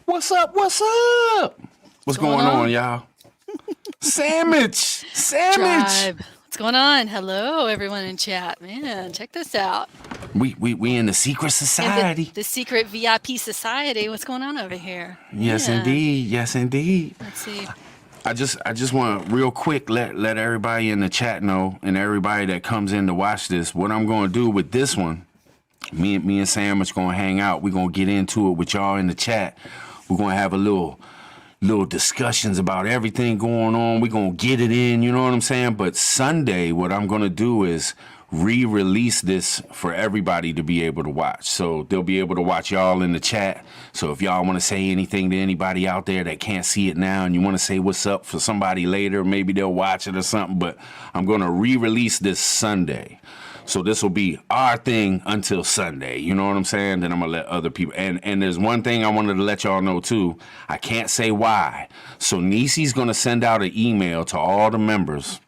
What's up? What's up? What's going on, y'all? Sandwich. Tribe. What's going on? Hello, everyone in chat. Man, check this out. We in the secret society. The secret VIP society. What's going on over here? Yes, indeed. Yes, indeed. Let's see. I just want to real quick let everybody in the chat know, and everybody that comes in to watch this, what I'm going to do with this one. Me and Sandwich going to hang out. We're going to get into it with y'all in the chat. We're going to have a little discussions about everything going on. We're going to get it in, you know what I'm saying? But Sunday, what I'm going to do is re-release this for everybody to be able to watch. So they'll be able to watch y'all in the chat. So if y'all want to say anything to anybody out there that can't see it now and you want to say what's up for somebody later, maybe they'll watch it or something. But I'm going to re-release this Sunday. So this will be our thing until Sunday. You know what I'm saying? Then I'm going to let other people. And there's one thing I wanted to let y'all know, too. I can't say why. So Nisi's going to send out an email to all the members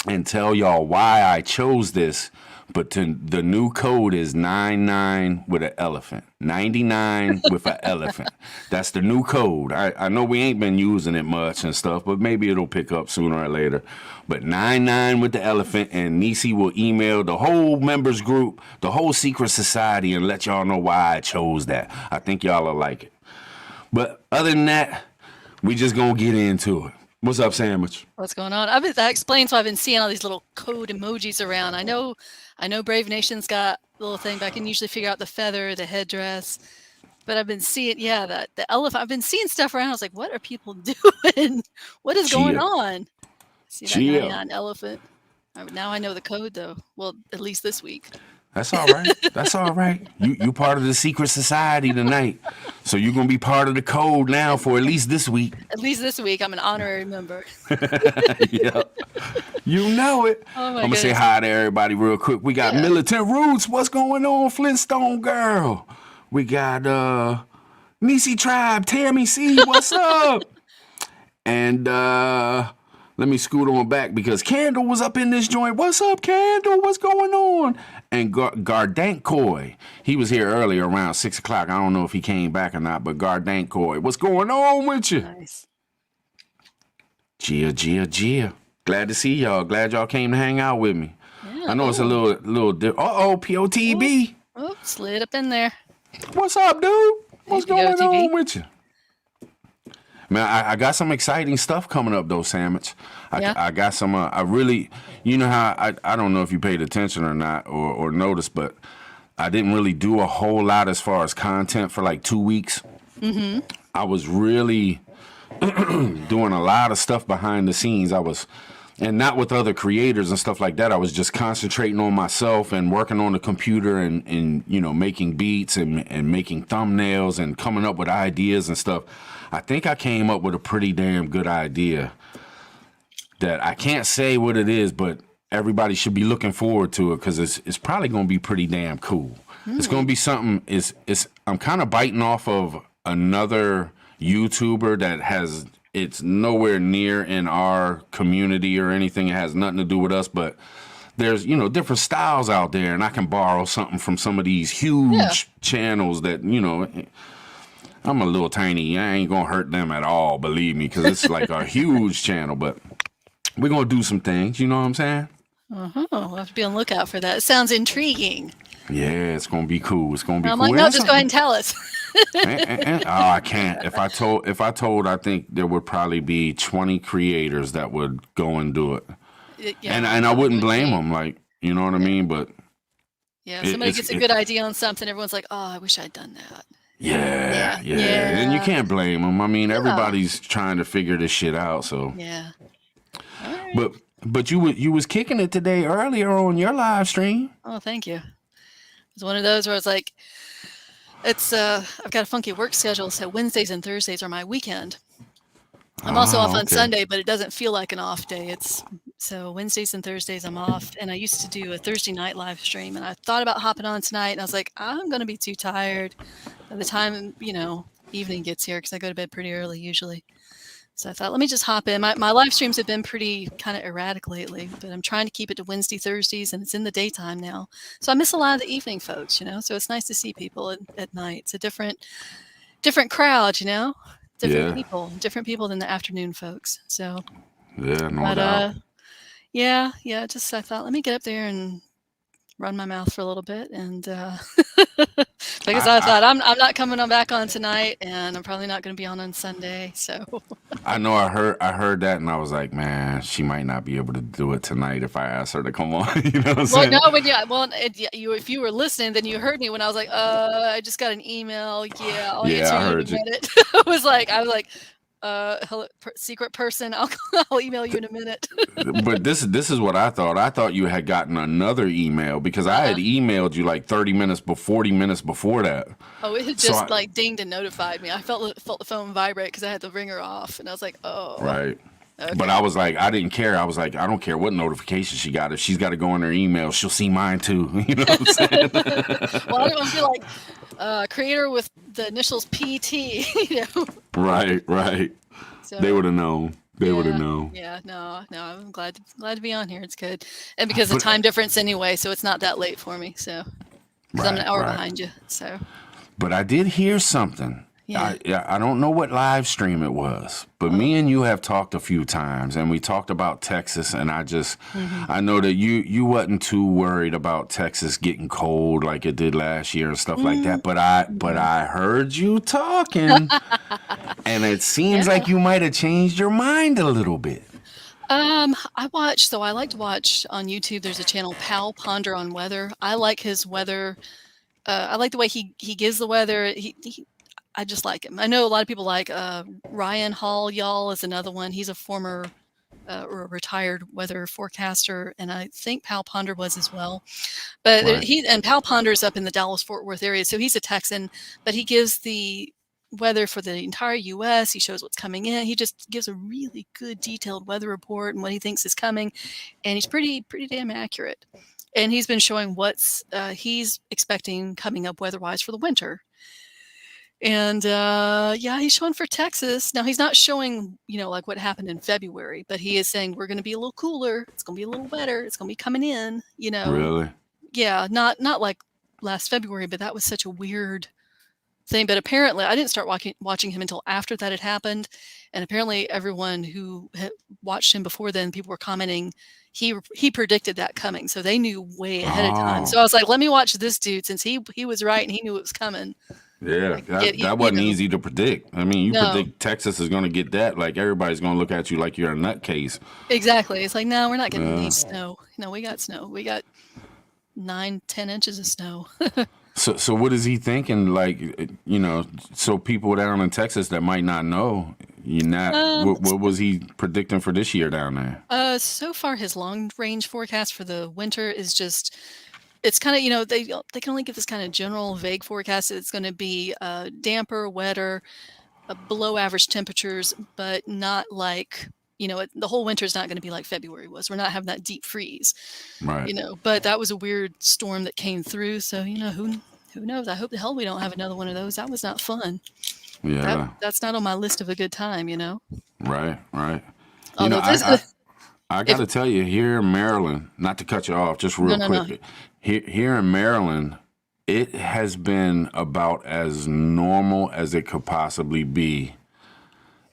and tell y'all why I chose this. But the new code is 99 with an elephant. 99 with an elephant. That's the new code. I know we ain't been using it much and stuff, but maybe it'll pick up sooner or later. But 99 with the elephant, and Nisi will email the whole members group, the whole secret society, and let y'all know why I chose that. I think y'all will like it. But other than that, we just gonna get into it. What's up, Sandwich? What's going on? That explains why I've been seeing all these little code emojis around. I know Brave Nation's got a little thing, but I can usually figure out the feather, the headdress. But I've been seeing, the elephant. I've been seeing stuff around. I was like, what are people doing? What is going on? See that 99 elephant. Now I know the code, though. Well, at least this week. That's all right. That's all right. You part of the secret society tonight. So you're going to be part of the code now for at least this week. At least this week. I'm an honorary member. Yeah. You know it. Oh, my I'm going to say hi to everybody real quick. We got Militant Roots. What's going on, Flintstone Girl? We got Nisi Tribe, Tammy C. What's up? And let me scoot on back because Candle was up in this joint. What's up, Candle? What's going on? And Gardankoi, he was here earlier around 6 o'clock. I don't know if he came back or not, but Gardankoi, what's going on with you? Nice. Gia. Glad to see y'all. Glad y'all came to hang out with me. Yeah, I know it's a little different. POTB. Oh, slid up in there. What's up, dude? What's going POTB? on with you? Man, I got some exciting stuff coming up, though, Sandwich. I got some, I really, you know how, I don't know if you paid attention or not or noticed, but I didn't really do a whole lot as far as content for like 2 weeks. Mm-hmm. I was really doing a lot of stuff behind the scenes. And not with other creators and stuff like that. I was just concentrating on myself and working on the computer and you know, making beats and making thumbnails and coming up with ideas and stuff. I think I came up with a pretty damn good idea that I can't say what it is, but everybody should be looking forward to it because it's probably going to be pretty damn cool. It's going to be something. I'm kind of biting off of another YouTuber that has. It's nowhere near in our community or anything. It has nothing to do with us, but there's different styles out there, and I can borrow something from some of these Yeah. huge channels that I'm a little tiny. I ain't gonna hurt them at all, believe me, because it's like a huge channel. But we're gonna do some things. You know what I'm saying? Uh-huh. We'll have to be on the lookout for that. It sounds intriguing. Yeah, it's gonna be cool. It's gonna be I'm cool. like, And no, that's just go ahead and tell us. oh, I can't. If I told, I think there would probably be 20 creators that would go and do it, Yeah, and I'm I probably wouldn't going to blame be. them. Like, you know what I Yeah. mean? But Yeah. it, Somebody it's gets a it, good idea on something. Everyone's like, oh, I wish I'd done that. yeah, Yeah. yeah, and you Yeah. can't blame them. I mean, No. everybody's trying to figure this shit out. So, Yeah. All right. but you was kicking it today earlier on your live stream. Oh, thank you. It was one of those where I was like, I've got a funky work schedule, so Wednesdays and Thursdays are my weekend. I'm also off Oh, on okay. Sunday, but it doesn't feel like an off day. It's so Wednesdays and Thursdays I'm off, and I used to do a Thursday night live stream, and I thought about hopping on tonight, and I was like, I'm gonna be too tired by the time evening gets here because I go to bed pretty early usually. So I thought, let me just hop in. My live streams have been pretty kind of erratic lately, but I'm trying to keep it to Wednesday, Thursdays, and it's in the daytime now. So I miss a lot of the evening folks, So it's nice to see people at night. It's a different crowd, Yeah, different people than the afternoon folks. So, yeah, no but doubt. yeah. Just I thought, let me get up there and run my mouth for a little bit, and because I, I I thought I'm not coming on back on tonight, and I'm probably not going to be on Sunday. So. I know I heard that, and I was like, man, she might not be able to do it tonight if I ask her to come on. You know what I'm Well, no, saying? if you were listening, then you heard me when I was like, I just got an email. Yeah, I'll Yeah, answer I you in a heard you. minute. I was like, hello, secret person. I'll email you in a minute. But this is what I thought. I thought you had gotten another email because I had Uh-uh. emailed you like 30 minutes 40 minutes before that. Oh, it had So just I like dinged and notified me. I felt the phone vibrate because I had the ringer off, and I was like, oh, right. But I okay. was like, I didn't care. I was like, I don't care what notification she got. If she's got to go in her email, she'll see mine too. You know what I'm saying? Well, I don't want to be like creator with the initials PT, Right, right. They So would have known. They would have yeah, known. yeah, no, I'm glad to be on here. It's good, and because of But time difference anyway, so it's not that late for me. So because I'm an right, hour right. behind you, so But I did hear something. yeah. I don't know what live stream it was, but Oh, me and you have talked a few times, and we talked about Texas, and hmm I know that you wasn't too worried about Texas getting cold like it did last year and stuff like that. But mm-hmm. I heard you talking, and it seems Yeah. like you might have changed your mind a little bit. I like to watch on YouTube. There's a channel, Pal Ponder on Weather. I like his weather. I like the way he gives the weather. I just like him. I know a lot of people like Ryan Hall. Y'all is another one. He's a former or a retired weather forecaster, and I think Pal Ponder was as well. But Right. Pal Ponder's up in the Dallas Fort Worth area, so he's a Texan, but he gives the weather for the entire U.S. He shows what's coming in. He just gives a really good detailed weather report and what he thinks is coming, and he's pretty damn accurate. And he's been showing what's he's expecting coming up weather-wise for the winter. And yeah, he's showing for Texas. Now he's not showing, like what happened in February, but he is saying we're going to be a little cooler. It's going to be a little wetter. It's going to be coming in. Really? Yeah, not like last February, but that was such a weird thing. But apparently, I didn't start watching him until after that had happened, and apparently, everyone who had watched him before then, people were commenting he predicted that coming, so they knew way ahead of time. Oh, So I was like, let me watch this dude since he was right and he knew it was coming. yeah. I can get That wasn't easy to predict. I mean, you no, predict Texas is going to get that. Like everybody's going to look at you like you're a nutcase. exactly. It's like no, we're not getting any Uh, snow. No, we got snow. We got 9-10 inches of snow. so what is he thinking? Like, so people down in Texas that might not know, you not um, what was he predicting for this year down there? so far his long range forecast for the winter is just it's kind of they can only give this kind of general vague forecast. It's going to be damper, wetter, below average temperatures, but not like the whole winter is not going to be like February was. We're not having that deep freeze, Right. But that was a weird storm that came through. So who knows? I hope the hell we don't have another one of those. That was not fun. Yeah. That's not on my list of a good time. Right. Right. You know, Although I I got If to tell you, here in Maryland, not to cut you off, just no, real no, no. quick, here in Maryland, it has been about as normal as it could possibly be.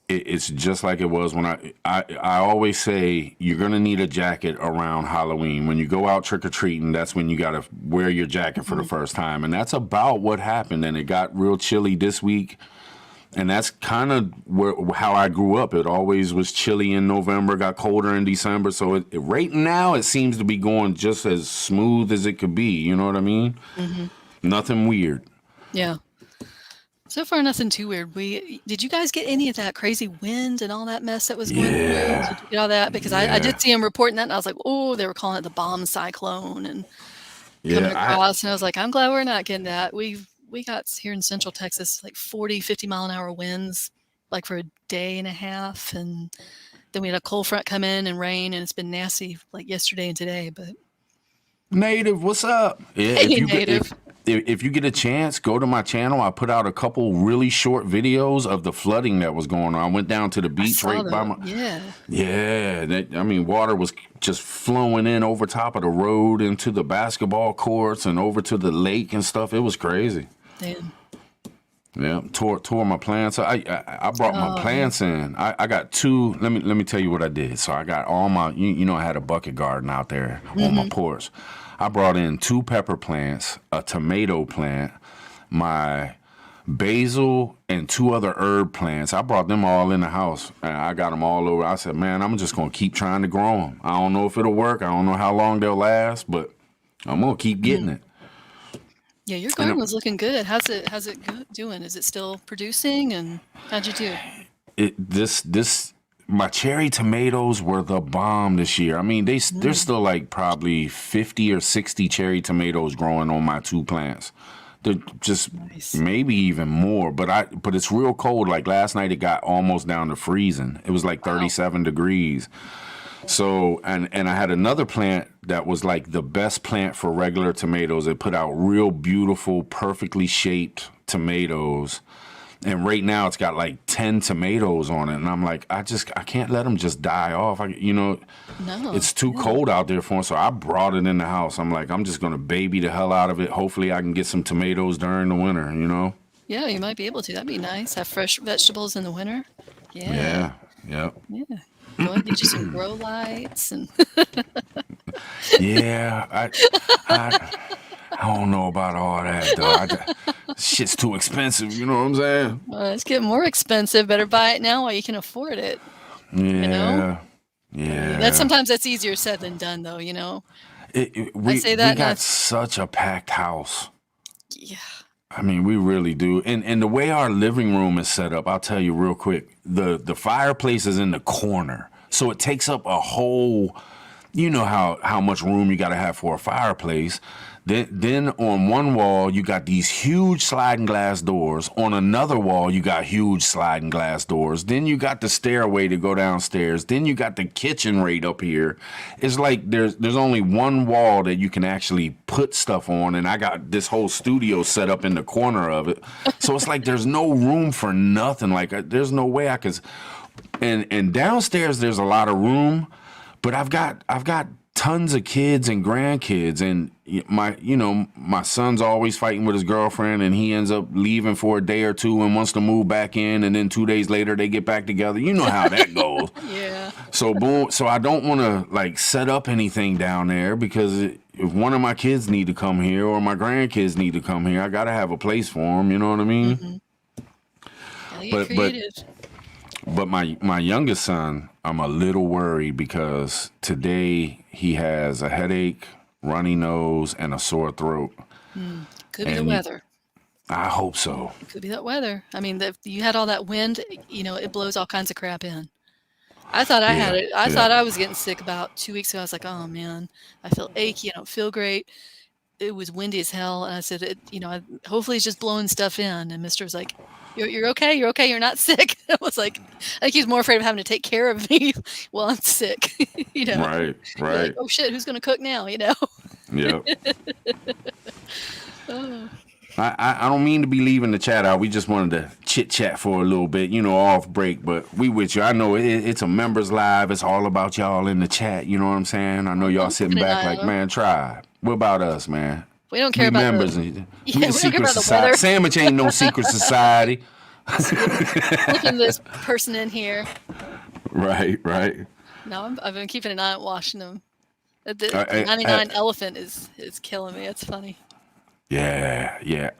It's just like it was when I always say you're gonna need a jacket around Halloween. When you go out trick or treating, that's when you gotta wear your jacket for the Mhm. first time, and that's about what happened. And it got real chilly this week, and that's kind of how I grew up. It always was chilly in November, got colder in December. So right now, it seems to be going just as smooth as it could be. You know what I mean? Mhm. Nothing weird. Yeah. So far, nothing too weird. Did you guys get any of that crazy wind and all that mess that was going through? Yeah, Did you get all that? Because I yeah, did see them reporting that, and I was like, oh, they were calling it the bomb cyclone and coming yeah. across, and I was like, I'm glad we're not getting that. We got here in Central Texas like 40, 50-mile-an-hour winds, like for a day and a half, and then we had a cold front come in and rain, and it's been nasty like yesterday and today. But Native, what's up? Yeah, hey, native, if you get a chance, go to my channel. I put out a couple really short videos of the flooding that was going on. I went down to the I beach saw right by the my. yeah. Yeah, I mean, water was just flowing in over top of the road into the basketball courts and over to the lake and stuff. It was crazy. Damn. Yeah, tore my plants. I brought my Oh man. plants in. I got two. Let me tell you what I did. So I got all my. You know I had a bucket garden out there on my Hmm. porch. I brought in two pepper plants, a tomato plant, my basil, and two other herb plants. I brought them all in the house. And I got them all over. I said, man, I'm just gonna keep trying to grow them. I don't know if it'll work. I don't know how long they'll last, but I'm gonna keep getting it. Yeah, your And garden was looking good. How's it doing? Is it still producing? And how'd you do? this my cherry tomatoes were the bomb this year. I mean, there's Mm, still like probably 50 or 60 cherry tomatoes growing on my two plants. They're just nice. maybe even more, but it's real cold. Like last night it got almost down to freezing. It was like Wow. 37 degrees. So and I had another plant that was like the best plant for regular tomatoes. It put out real beautiful, perfectly shaped tomatoes. And right now it's got like 10 tomatoes on it. And I'm like, I can't let them just die off. No. It's too Yeah. cold out there for them. So I brought it in the house. I'm like, I'm just going to baby the hell out of it. Hopefully I can get some tomatoes during the winter. Yeah, you might be able to. That'd be nice. Have fresh vegetables in the winter. Yeah. Yeah. Yeah. Yeah. Go ahead and get you some grow lights and Yeah. I don't know about all that though. Shit's too expensive. You know what I'm saying? it's getting more expensive. Better buy it now while you can afford it, you know? Yeah. Yeah. That's easier said than done though, you know. I say We that and got such a packed house. yeah. I mean, we really do. And the way our living room is set up, I'll tell you real quick. The fireplace is in the corner. So it takes up a whole, you know how much room you got to have for a fireplace. Then on one wall you got these huge sliding glass doors. On another wall you got huge sliding glass doors. Then you got the stairway to go downstairs. Then you got the kitchen right up here. It's like there's only one wall that you can actually put stuff on, and I got this whole studio set up in the corner of it. So it's like there's no room for nothing. Like there's no way I could. And downstairs there's a lot of room, but I've got tons of kids and grandkids, and my son's always fighting with his girlfriend, and he ends up leaving for a day or two and wants to move back in, and then 2 days later they get back together. You know how that goes. Yeah. So boom. So I don't want to like set up anything down there because if one of my kids need to come here or my grandkids need to come here, I gotta have a place for them. You know what I mean? Hmm. Gotta get But but creative. But my youngest son, I'm a little worried because today he has a headache, runny nose, and a sore throat. Could be the And weather. I hope so. Could be that weather. I mean, you had all that wind, it blows all kinds of crap in. I thought I had Yeah, it. I yeah. thought I was getting sick about 2 weeks ago. I was like, oh man, I feel achy. I don't feel great. It was windy as hell. And I said, hopefully it's just blowing stuff in. And Mister was like, you're okay. You're okay. You're not sick. I was like, I think he's more afraid of having to take care of me while I'm sick. you know, Right, you're like, right. oh shit, who's going to cook now? Yep. Oh. I don't mean to be leaving the chat out. We just wanted to chit chat for a little bit, off break. But we with you. I know it's a members live. It's all about y'all in the chat. You know what I'm saying? I know y'all I'm sitting keeping an back eye on like, them. man, try. What about us, man? We don't care We about members. the We yeah. the We don't care secret about the society. weather. Sandwich ain't no secret society. Slipping this person in here. Right, right. No, I've been keeping an eye on washing them. The I, 99 elephant is killing me. It's funny. yeah, yeah.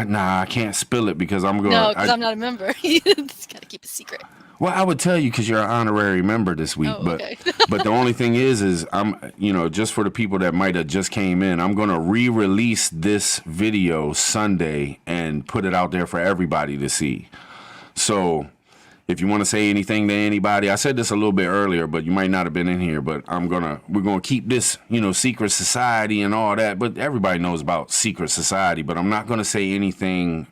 Nah, I can't spill it because I'm No, going. because I'm not a member. You just gotta keep a secret. Well, I would tell you because you're an honorary member this week, Oh, but okay. but the only thing is I'm just for the people that might have just came in, I'm gonna re-release this video Sunday and put it out there for everybody to see. So if you want to say anything to anybody, I said this a little bit earlier, but you might not have been in here. But we're gonna keep this, secret society and all that. But everybody knows about secret society. But I'm not gonna say anything.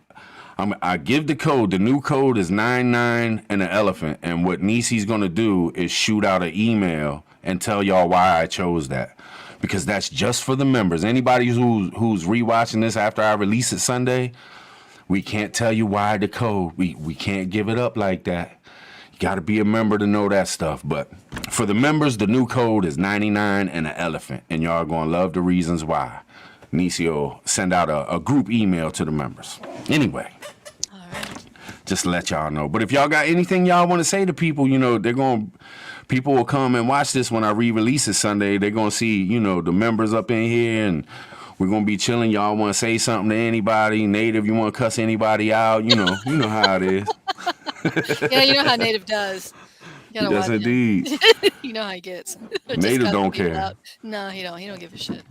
I give the code. The new code is 99 and an elephant. And what Nisi's gonna do is shoot out an email and tell y'all why I chose that. Because that's just for the members. Anybody who's rewatching this after I release it Sunday, we can't tell you why the code. We can't give it up like that. You got to be a member to know that stuff. But for the members, the new code is 99 and an elephant. And y'all are going to love the reasons why. Nisi will send out a group email to the members. Anyway, All right. just to let y'all know. But if y'all got anything y'all want to say to people, people will come and watch this when I re-release it Sunday. They're going to see, the members up in here, and we're going to be chilling. Y'all want to say something to anybody, Native, you want to cuss anybody out, you know how it is. Yeah, you know how Native does. You gotta Yes, watch him. indeed. You know how he gets. Native don't care. No, he don't. He don't give a shit.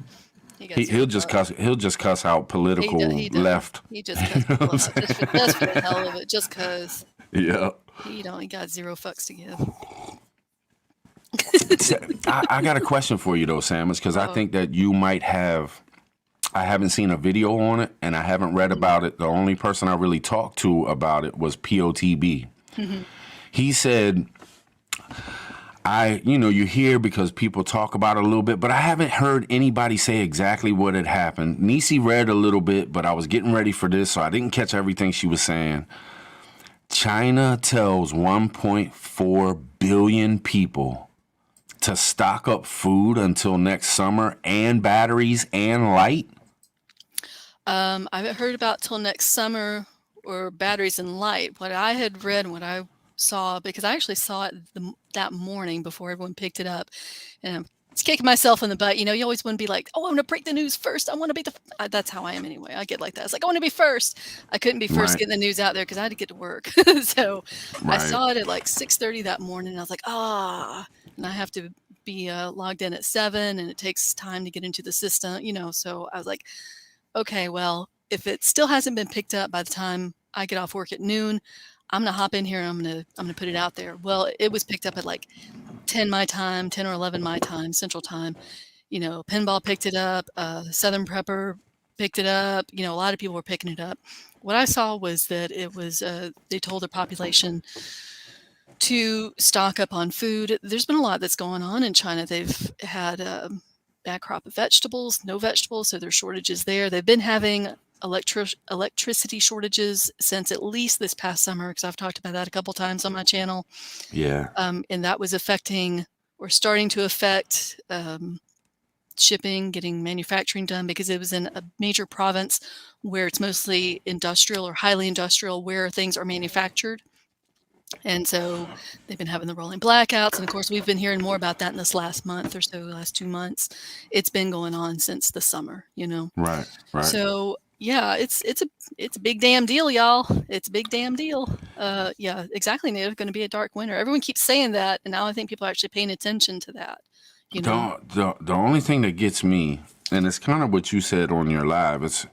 He'll just cuss. He'll just cuss out political He left. He just cuss people out just for the hell of it, just cause. Yeah. He got zero fucks to give. I got a question for you though, Samus, because I think that you might have. I haven't seen a video on it, and I haven't read about it. The only person I really talked to about it was POTB. Mm-hmm. He said, you hear because people talk about it a little bit, but I haven't heard anybody say exactly what had happened. Nisi read a little bit, but I was getting ready for this, so I didn't catch everything she was saying. China tells 1.4 billion people to stock up food until next summer and batteries and light. I haven't heard about till next summer or batteries and light. What I had read and what I saw, because I actually saw it that morning before everyone picked it up, and I'm kicking myself in the butt. You always want to be like, oh, I want to break the news first. I want to be that's how I am anyway. I get like that. It's like, I want to be first. I couldn't be first getting the news out there because I had to get to work. So I saw it at like 6:30 that morning, and I was like, and I have to be logged in at 7, and it takes time to get into the system, so I was like, okay, well, if it still hasn't been picked up by the time I get off work at noon, I'm gonna hop in here and I'm gonna put it out there. Well, it was picked up at like 10 my time, 10 or 11 my time, Central Time. Pinball picked it up, Southern Prepper picked it up. A lot of people were picking it up. What I saw was that it was they told the population to stock up on food. There's been a lot that's going on in China. They've had bad crop of vegetables, no vegetables, so there's shortages there. They've been having electricity shortages since at least this past summer, because I've talked about that a couple times on my channel. Yeah. And that was affecting or starting to affect shipping, getting manufacturing done, because it was in a major province where it's mostly industrial or highly industrial where things are manufactured. And so they've been having the rolling blackouts. And of course, we've been hearing more about that in this last month or so, last 2 months. It's been going on since the summer, Right. So yeah, it's a big damn deal, y'all. It's a big damn deal. Yeah, exactly. Native, going to be a dark winter. Everyone keeps saying that, and now I think people are actually paying attention to that. The only thing that gets me, and it's kind of what you said on your live. It's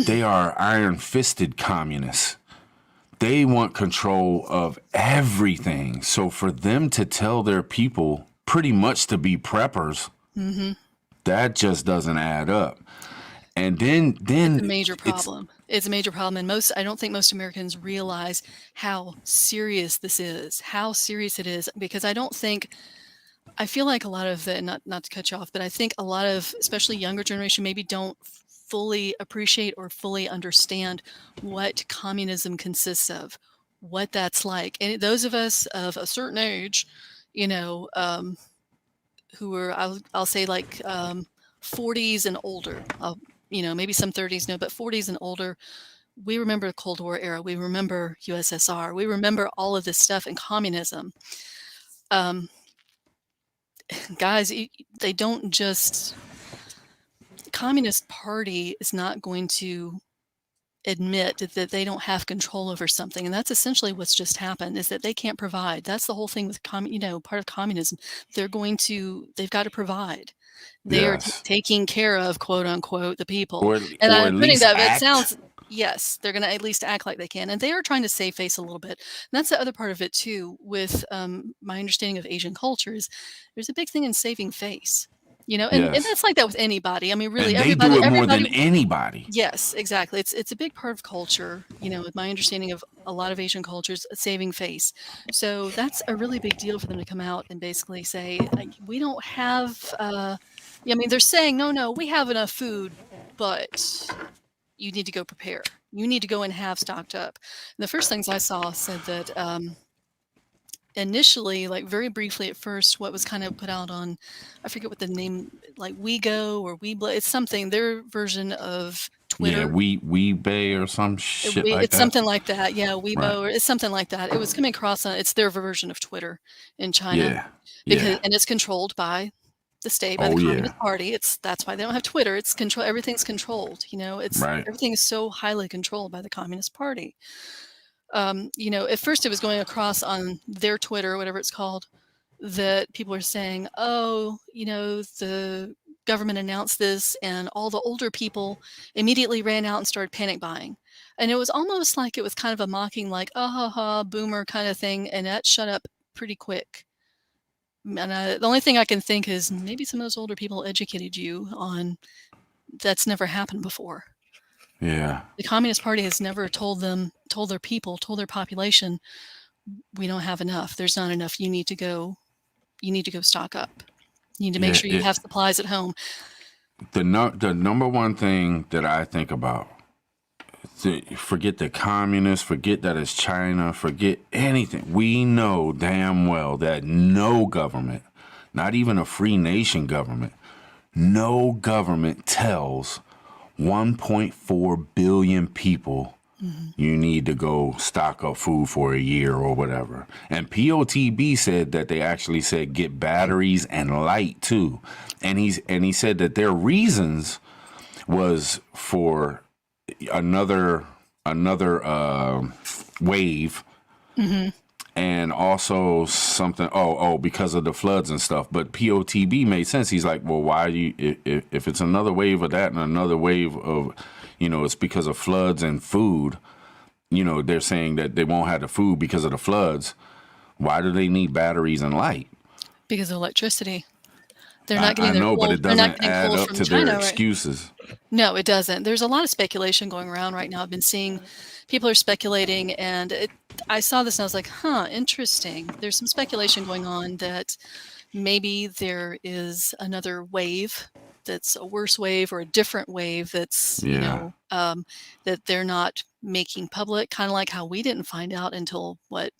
they are iron-fisted communists. They want control of everything. So for them to tell their people pretty much to be preppers, that just doesn't add up. And then it's a major problem. It's a major problem. And I don't think most Americans realize how serious this is, how serious it is, because I don't think I feel like a lot of the not to cut you off, but I think a lot of, especially younger generation, maybe don't fully appreciate or fully understand what communism consists of, what that's like. And those of us of a certain age, you know, who are I'll say like 40s and older, maybe some 30s, no, but 40s and older. We remember the Cold War era. We remember USSR. We remember all of this stuff and communism. Um, Guys, they don't just the Communist Party is not going to admit that they don't have control over something, and that's essentially what's just happened, is that they can't provide. That's the whole thing with part of communism. They've got to provide. They are Yes. taking care of, quote unquote, the people. Or And or I'm at putting least that, but it act. sounds, yes, they're going to at least act like they can. And they are trying to save face a little bit. And that's the other part of it too, with my understanding of Asian cultures. There's a big thing in saving face. And Yes. that's like that with anybody. I mean, really, And they do it more everybody. than anybody. Yes, exactly. It's a big part of culture, with my understanding of a lot of Asian cultures, saving face. So that's a really big deal for them to come out and basically say, we don't have, I mean, they're saying, no, no, we have enough food, but you need to go prepare. You need to go and have stocked up. And the first things I saw said that initially, like very briefly at first, what was kind of put out on, I forget what the name, like WeGo or Weebly, it's something, their version of Yeah, Twitter. we bay or some shit like It's that. something like that. Yeah, Right. Weibo, or it's something like that. It was coming across on, it's their version of Twitter in China, Yeah. because, Yeah. and it's controlled by the state, by the Oh yeah. Communist Party. That's why they don't have Twitter. It's control. Everything's controlled. Right. Everything is so highly controlled by the Communist Party. At first it was going across on their Twitter, whatever it's called, that people are saying, oh, the government announced this, and all the older people immediately ran out and started panic buying. And it was almost like it was kind of a mocking, like, ah ha ha, boomer kind of thing, and that shut up pretty quick. And the only thing I can think is maybe some of those older people educated you on that's never happened before. Yeah. The Communist Party has never told their people, told their population, we don't have enough. There's not enough. You need to go stock up. You need to make Yeah. sure you have supplies at home. The number one thing that I think about, forget the communists, forget that it's China, forget anything. We know damn well that no government, not even a free nation government, no government tells 1.4 billion people you need to go stock up food for a year or whatever. And POTB said that they actually said get batteries and light too. And he said that their reasons was for another wave, and also something, because of the floods and stuff. But POTB made sense. He's like, well, why do you, if it's another wave of that and another wave of, it's because of floods and food, they're saying that they won't have the food because of the floods. Why do they need batteries and light? Because of electricity. They're not I getting their know, but coal. it They're not doesn't getting add coal up from to their China, right? excuses. No, it doesn't. There's a lot of speculation going around right now. I've been seeing people are speculating, and I saw this and I was like, huh, interesting. There's some speculation going on that maybe there is another wave that's a worse wave or a different wave that's, Yeah. that they're not making public, kind of like how we didn't find out until what,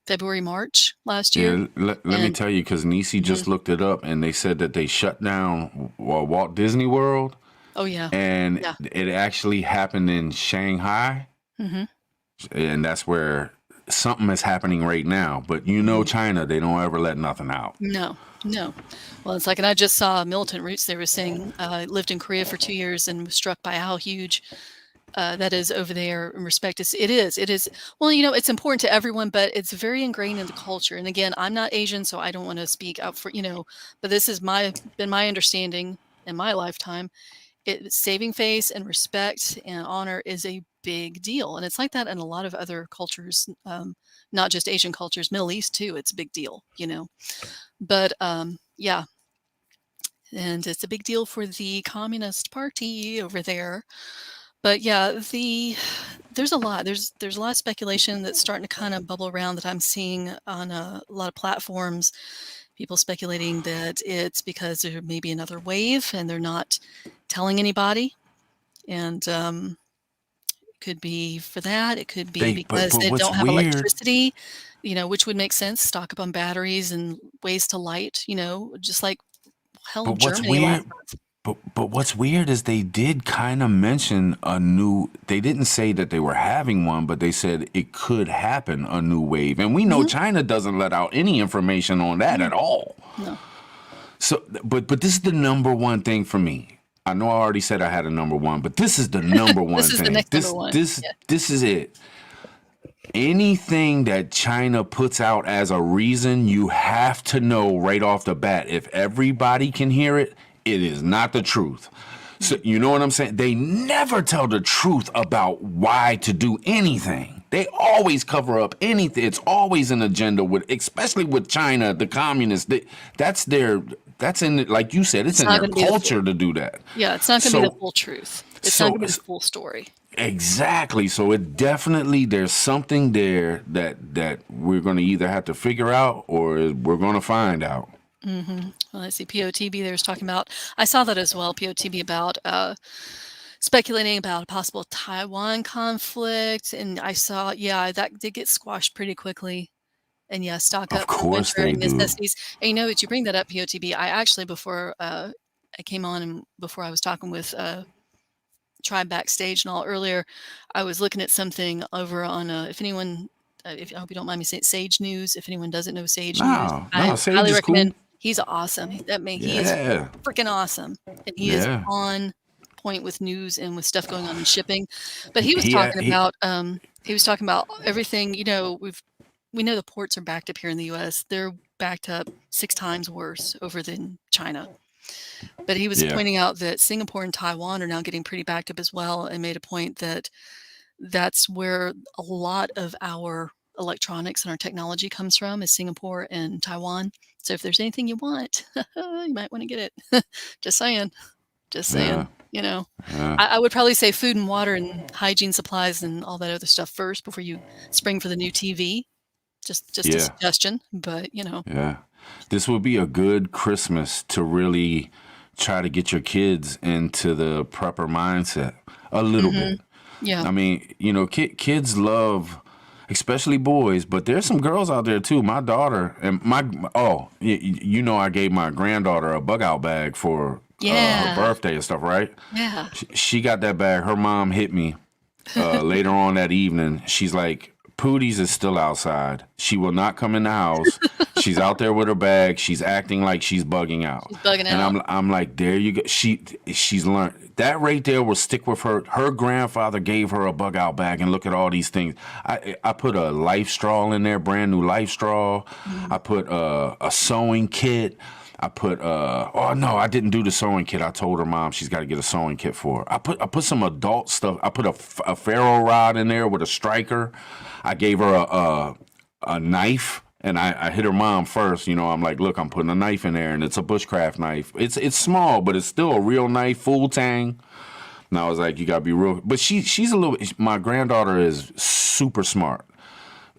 February, March last year. Yeah, let me And tell you, because Nisi mhm. just looked it up, and they said that they shut down Walt Disney World, Oh yeah, and yeah. it actually happened in Shanghai, Hmm. and that's where something is happening right now. But China, they don't ever let nothing out. No, no. Well, it's like, and I just saw Militant Roots. They were saying lived in Korea for 2 years and was struck by how huge that is over there in respect to it is. It is. Well, it's important to everyone, but it's very ingrained in the culture. And again, I'm not Asian, so I don't want to speak out for But this is been my understanding in my lifetime. Saving face and respect and honor is a big deal, and it's like that in a lot of other cultures, not just Asian cultures, Middle East too. It's a big deal. But yeah, and it's a big deal for the Communist Party over there. But yeah, There's a lot. There's a lot of speculation that's starting to kind of bubble around that I'm seeing on a lot of platforms. People speculating that it's because there may be another wave and they're not telling anybody. And could be for that. It could be because But they what's don't have weird, electricity, which would make sense. Stock up on batteries and ways to light, just like hell, but what's Germany weird, last month. but what's weird is they did kind of mention a new. They didn't say that they were having one, but they said it could happen, a new wave. And we know Mhm. China doesn't let out any information on that No, at all. no. So, but this is the number one thing for me. I know I already said I had a number one, but this is the number This one is the thing. next number one. Yeah. This is it. Anything that China puts out as a reason, you have to know right off the bat. If everybody can hear it, it is not the truth. So you know what I'm saying? They never tell the truth about why to do anything. They always cover up anything. It's always an agenda with, especially with China, the communists. That's in, like you said, it's It's in not their going to be the culture to do that. Yeah, it's not going to be the So, full truth. It's not so going to be the full story. exactly. So it definitely, there's something there that we're going to either have to figure out or we're going to find out. Well, let's see. POTB there's talking about. I saw that as well. POTB about speculating about a possible Taiwan conflict, and I saw, yeah, that did get squashed pretty quickly. And yeah, stock Of up for course winter they and do. necessities. And you bring that up, POTB. I actually, before I came on and before I was talking with Tribe backstage and all earlier, I was looking at something over on if anyone, if I hope you don't mind me saying Sage News. If anyone doesn't know Sage News, No, I Sage highly is cool. recommend. He's awesome. He is Yeah. freaking awesome, and he is Yeah. on point with news and with stuff going on in shipping. But he was He, talking he, about everything. We know the ports are backed up here in the U.S. They're backed up 6 times worse over than China. But he was yeah. pointing out that Singapore and Taiwan are now getting pretty backed up as well, and made a point that that's where a lot of our electronics and our technology comes from, is Singapore and Taiwan. So if there's anything you want, you might want to get it. Just saying. Just Yeah. saying. You know, Yeah. I would probably say food and water and hygiene supplies and all that other stuff first before you spring for the new TV. Just a Yeah. suggestion, but Yeah. This would be a good Christmas to really try to get your kids into the prepper mindset a little Mhm. bit. Yeah. I mean, kids love, especially boys, but there's some girls out there too. My daughter and I gave my granddaughter a bug out bag for her Yeah. birthday and stuff, right? Yeah. She got that bag. Her mom hit me later on that evening. She's like, Pooties is still outside. She will not come in the house. She's out there with her bag. She's acting like she's bugging out. She's bugging And out. I'm like, there you go. She's learned. That right there will stick with her. Her grandfather gave her a bug out bag, and look at all these things. I put a life straw in there, brand new life straw. I put a sewing kit. I put oh no, I didn't do the sewing kit. I told her mom she's got to get a sewing kit for her. I put some adult stuff. I put a ferro rod in there with a striker. I gave her a knife, and I hit her mom first. I'm like, look, I'm putting a knife in there, and it's a bushcraft knife. It's small, but it's still a real knife, full tang. And I was like, you gotta be real. But she's a little. My granddaughter is super smart.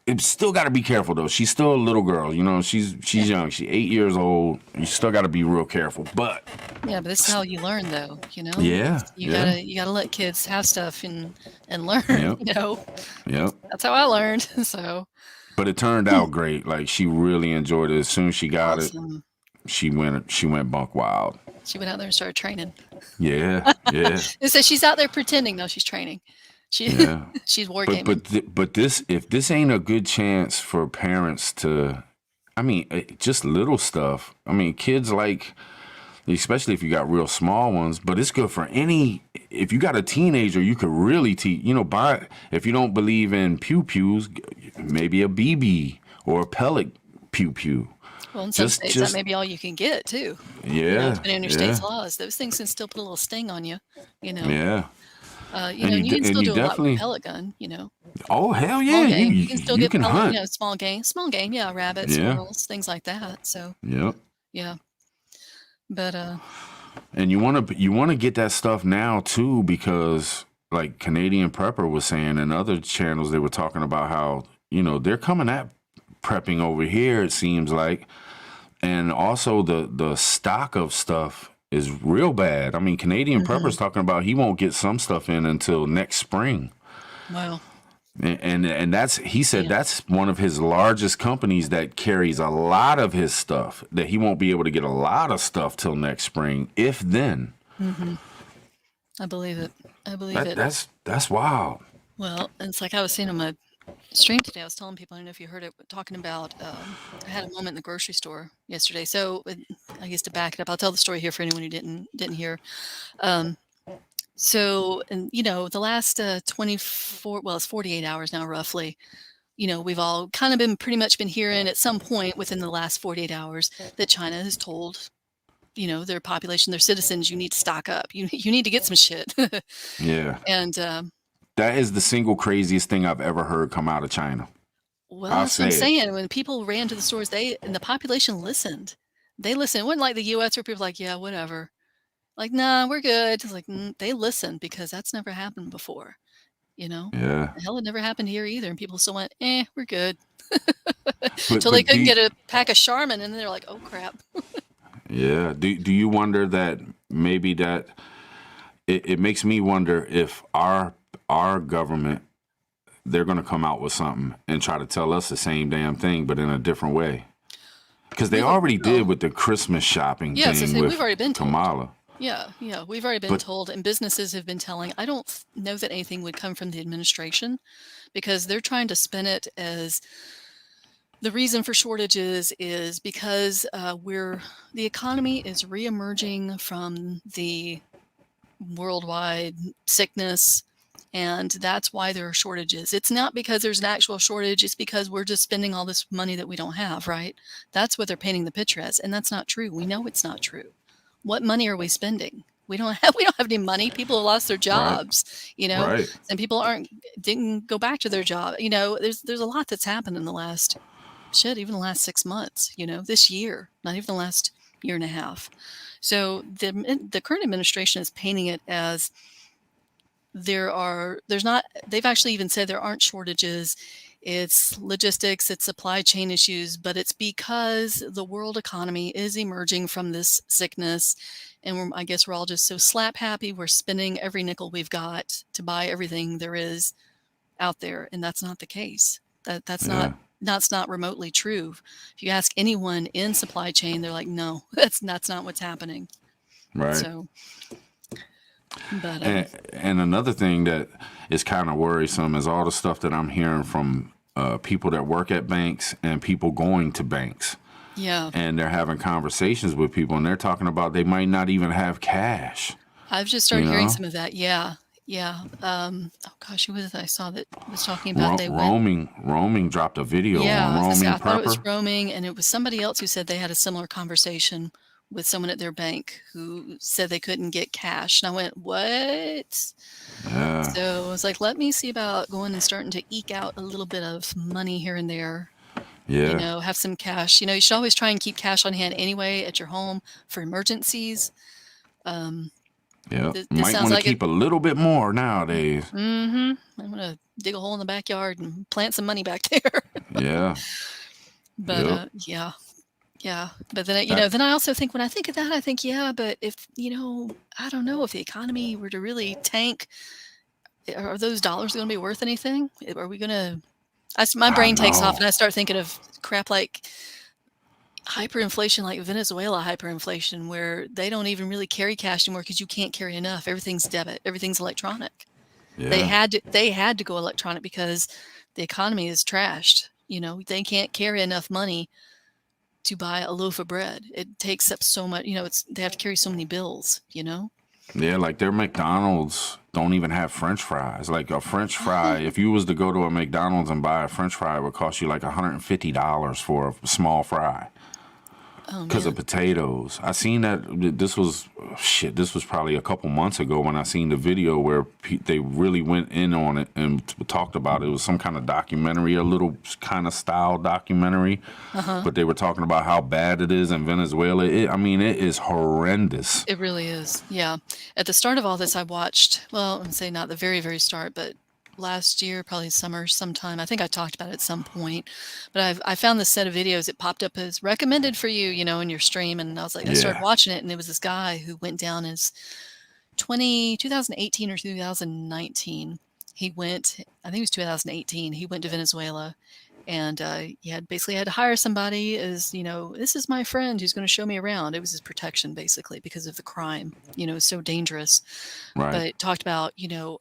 It's still got to be careful though. She's still a little girl. She's young. She's 8 years old. You still got to be real careful. But Yeah, but this is how you learn, though. yeah, You yeah, gotta let kids have stuff and learn. yep, yep. That's how I learned. So But it turned out great. Like she really enjoyed it. As soon as she got it, awesome. she went bunk wild. She went out there and started training. Yeah, yeah, It says she's out there pretending. No, she's training. yeah. She's But wargaming. but this, if this ain't a good chance for parents to, I mean, just little stuff. I mean, kids like, especially if you got real small ones. But it's good for any. If you got a teenager, you could really teach. Buy, if you don't believe in pew pews, maybe a BB or a pellet pew pew. Well, in some Just states, that just may be all you can get too. yeah, Depending on your yeah, state's laws, those things can still put a little sting on you. You know, yeah. And and you can and still you do a lot with a definitely. pellet gun. Oh hell Small yeah, game. You can still you get can pellet. hunt. Small game. Yeah, rabbits, Yeah, squirrels, things like that. So yep. yeah, but And you want to get that stuff now too, because like Canadian Prepper was saying, and other channels, they were talking about how, they're coming at prepping over here, it seems like. And also the stock of stuff is real bad. I mean, Canadian Prepper's talking about he won't get some stuff in until next spring. Wow. And that's, he said, Yeah. that's one of his largest companies that carries a lot of his stuff, that he won't be able to get a lot of stuff till next spring, if then. I believe it. I believe it. That's wild. Well, it's like I was saying on my stream today, I was telling people, I don't know if you heard it, talking about, I had a moment in the grocery store yesterday. So I guess to back it up, I'll tell the story here for anyone who didn't hear. So, and the last 24, well, it's 48 hours now, roughly. We've all kind of pretty much been hearing at some point within the last 48 hours that China has told, their population, their citizens, you need to stock up. You need to get some shit. Yeah. And that is the single craziest thing I've ever heard come out of China. well, that's what I'm saying. When people ran to the stores, and the population listened. They listened. It wasn't like the U.S. where people were like, yeah, whatever. Like, nah, we're good. It's like, they listened because that's never happened before. Yeah. Hell, it never happened here either. And people still went, we're good. But Until they couldn't get a pack of Charmin, and they're like, oh, crap. Yeah. Do you wonder that maybe that it makes me wonder if our government, they're going to come out with something and try to tell us the same damn thing, but in a different way? Because they already did with the Christmas shopping thing with we've already been told. Kamala. Yeah, we've already been told, and businesses have been telling. I don't know that anything would come from the administration, because they're trying to spin it as the reason for shortages is because the economy is reemerging from the worldwide sickness, and that's why there are shortages. It's not because there's an actual shortage, it's because we're just spending all this money that we don't have, right? That's what they're painting the picture as, and that's not true. We know it's not true. What money are we spending? We don't have any money. People have lost their jobs, Right. and people didn't go back to their job. There's a lot that's happened in the last even the last 6 months, this year, not even the last year and a half. So the current administration is painting it as they've actually even said there aren't shortages. It's logistics, it's supply chain issues, but it's because the world economy is emerging from this sickness. And I guess we're all just so slap happy. We're spending every nickel we've got to buy everything there is out there. And that's not the case. That's not remotely true. If you ask anyone in supply chain, they're like, no, that's not what's happening. Right. So, but and another thing that is kind of worrisome is all the stuff that I'm hearing from people that work at banks and people going to banks. Yeah. And they're having conversations with people, and they're talking about they might not even have cash. I've just started hearing some of that. Yeah. Oh gosh, who was it I saw that was talking about Roaming dropped a video on Roaming I thought it was Prepper. Roaming, and it was somebody else who said they had a similar conversation with someone at their bank who said they couldn't get cash. And I went, what? Yeah. So I was like, let me see about going and starting to eke out a little bit of money here and there. Yeah. Have some cash. You should always try and keep cash on hand anyway at your home for emergencies. Yeah. This Might sounds want to like keep a little bit more nowadays. I'm going to dig a hole in the backyard and plant some money back there. Yeah. But yeah. But then, then I also think, when I think of that, I think, but if, I don't know, if the economy were to really tank, are those dollars going to be worth anything? Are we going to, my brain takes off and I start thinking of crap like hyperinflation, like Venezuela hyperinflation, where they don't even really carry cash anymore because you can't carry enough. Everything's debit. Everything's electronic. Yeah. They had to go electronic because the economy is trashed. They can't carry enough money to buy a loaf of bread. It takes up so much, they have to carry so many bills, Yeah, like their McDonald's don't even have French fries. Like a French fry, if you was to go to a McDonald's and buy a French fry, it would cost you like $150 for a small fry because of potatoes. I seen that this was shit, this was probably a couple months ago when I seen the video where they really went in on it and talked about it. It was some kind of documentary, a little kind of style documentary, but they were talking about how bad it is in Venezuela. I mean, it is horrendous. It really is. Yeah. At the start of all this, I watched, well, I'm saying not the very, very start, but last year, probably summer sometime. I think I talked about it at some point, but I found this set of videos. It popped up as recommended for you, in your stream. And I was like, I started Yeah. watching it, and it was this guy who went down as 2018 or 2019. He went, I think it was 2018. He went to Venezuela, and he had basically had to hire somebody as, this is my friend who's going to show me around. It was his protection, basically, because of the crime. It's so dangerous. Right. But it talked about,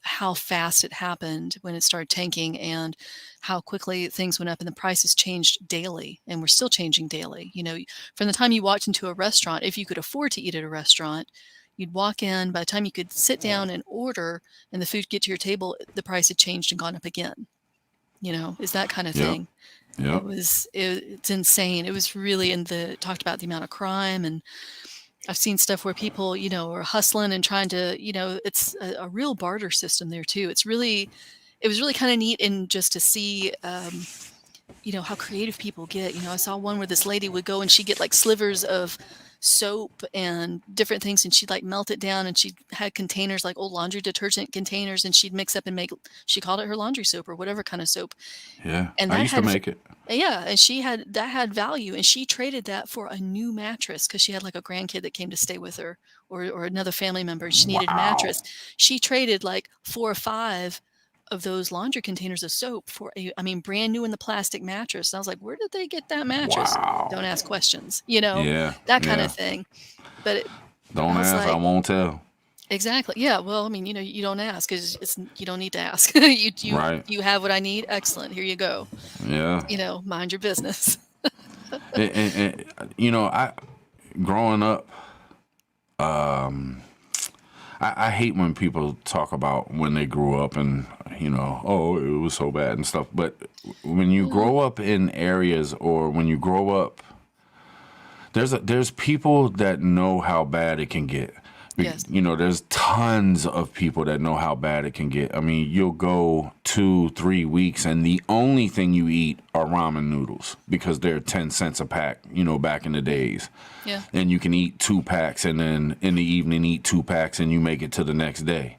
how fast it happened when it started tanking, and how quickly things went up, and the prices changed daily, and we're still changing daily. From the time you walked into a restaurant, if you could afford to eat at a restaurant, you'd walk in. By the time you could sit down and order and the food get to your table, the price had changed and gone up again. Is that kind of Yep. thing. Yep. It's insane. It was really talked about the amount of crime, and I've seen stuff where people, are hustling and trying to, it's a real barter system there too. It was really kind of neat, and just to see, how creative people get. I saw one where this lady would go and she'd get like slivers of soap and different things, and she'd like melt it down, and she had containers, like old laundry detergent containers, and she'd mix up and make, she called it her laundry soap or whatever kind of soap. Yeah. And I that used to had, make it. yeah, and that had value, and she traded that for a new mattress because she had like a grandkid that came to stay with her, or another family member, and she needed a Wow. mattress. She traded like 4 or 5 of those laundry containers of soap for brand new in the plastic mattress. And I was like, where did they get that mattress? Wow. Don't ask questions, Yeah. that kind Yeah. of thing. But Don't I was ask, I like, won't tell. exactly. Yeah. Well, you don't ask, because you don't need to ask. Right. You have what I need. Excellent. Here you go. Yeah. Mind your business. And I growing up, I hate when people talk about when they grew up and, oh, it was so bad and stuff. But when you grow up in areas, or when you grow up, there's people that know how bad it can get. Yes. There's tons of people that know how bad it can get. I mean, you'll go 2-3 weeks and the only thing you eat are ramen noodles because they're 10 cents a pack, back in the days. Yeah. And you can eat 2 packs and then in the evening eat 2 packs and you make it to the next day,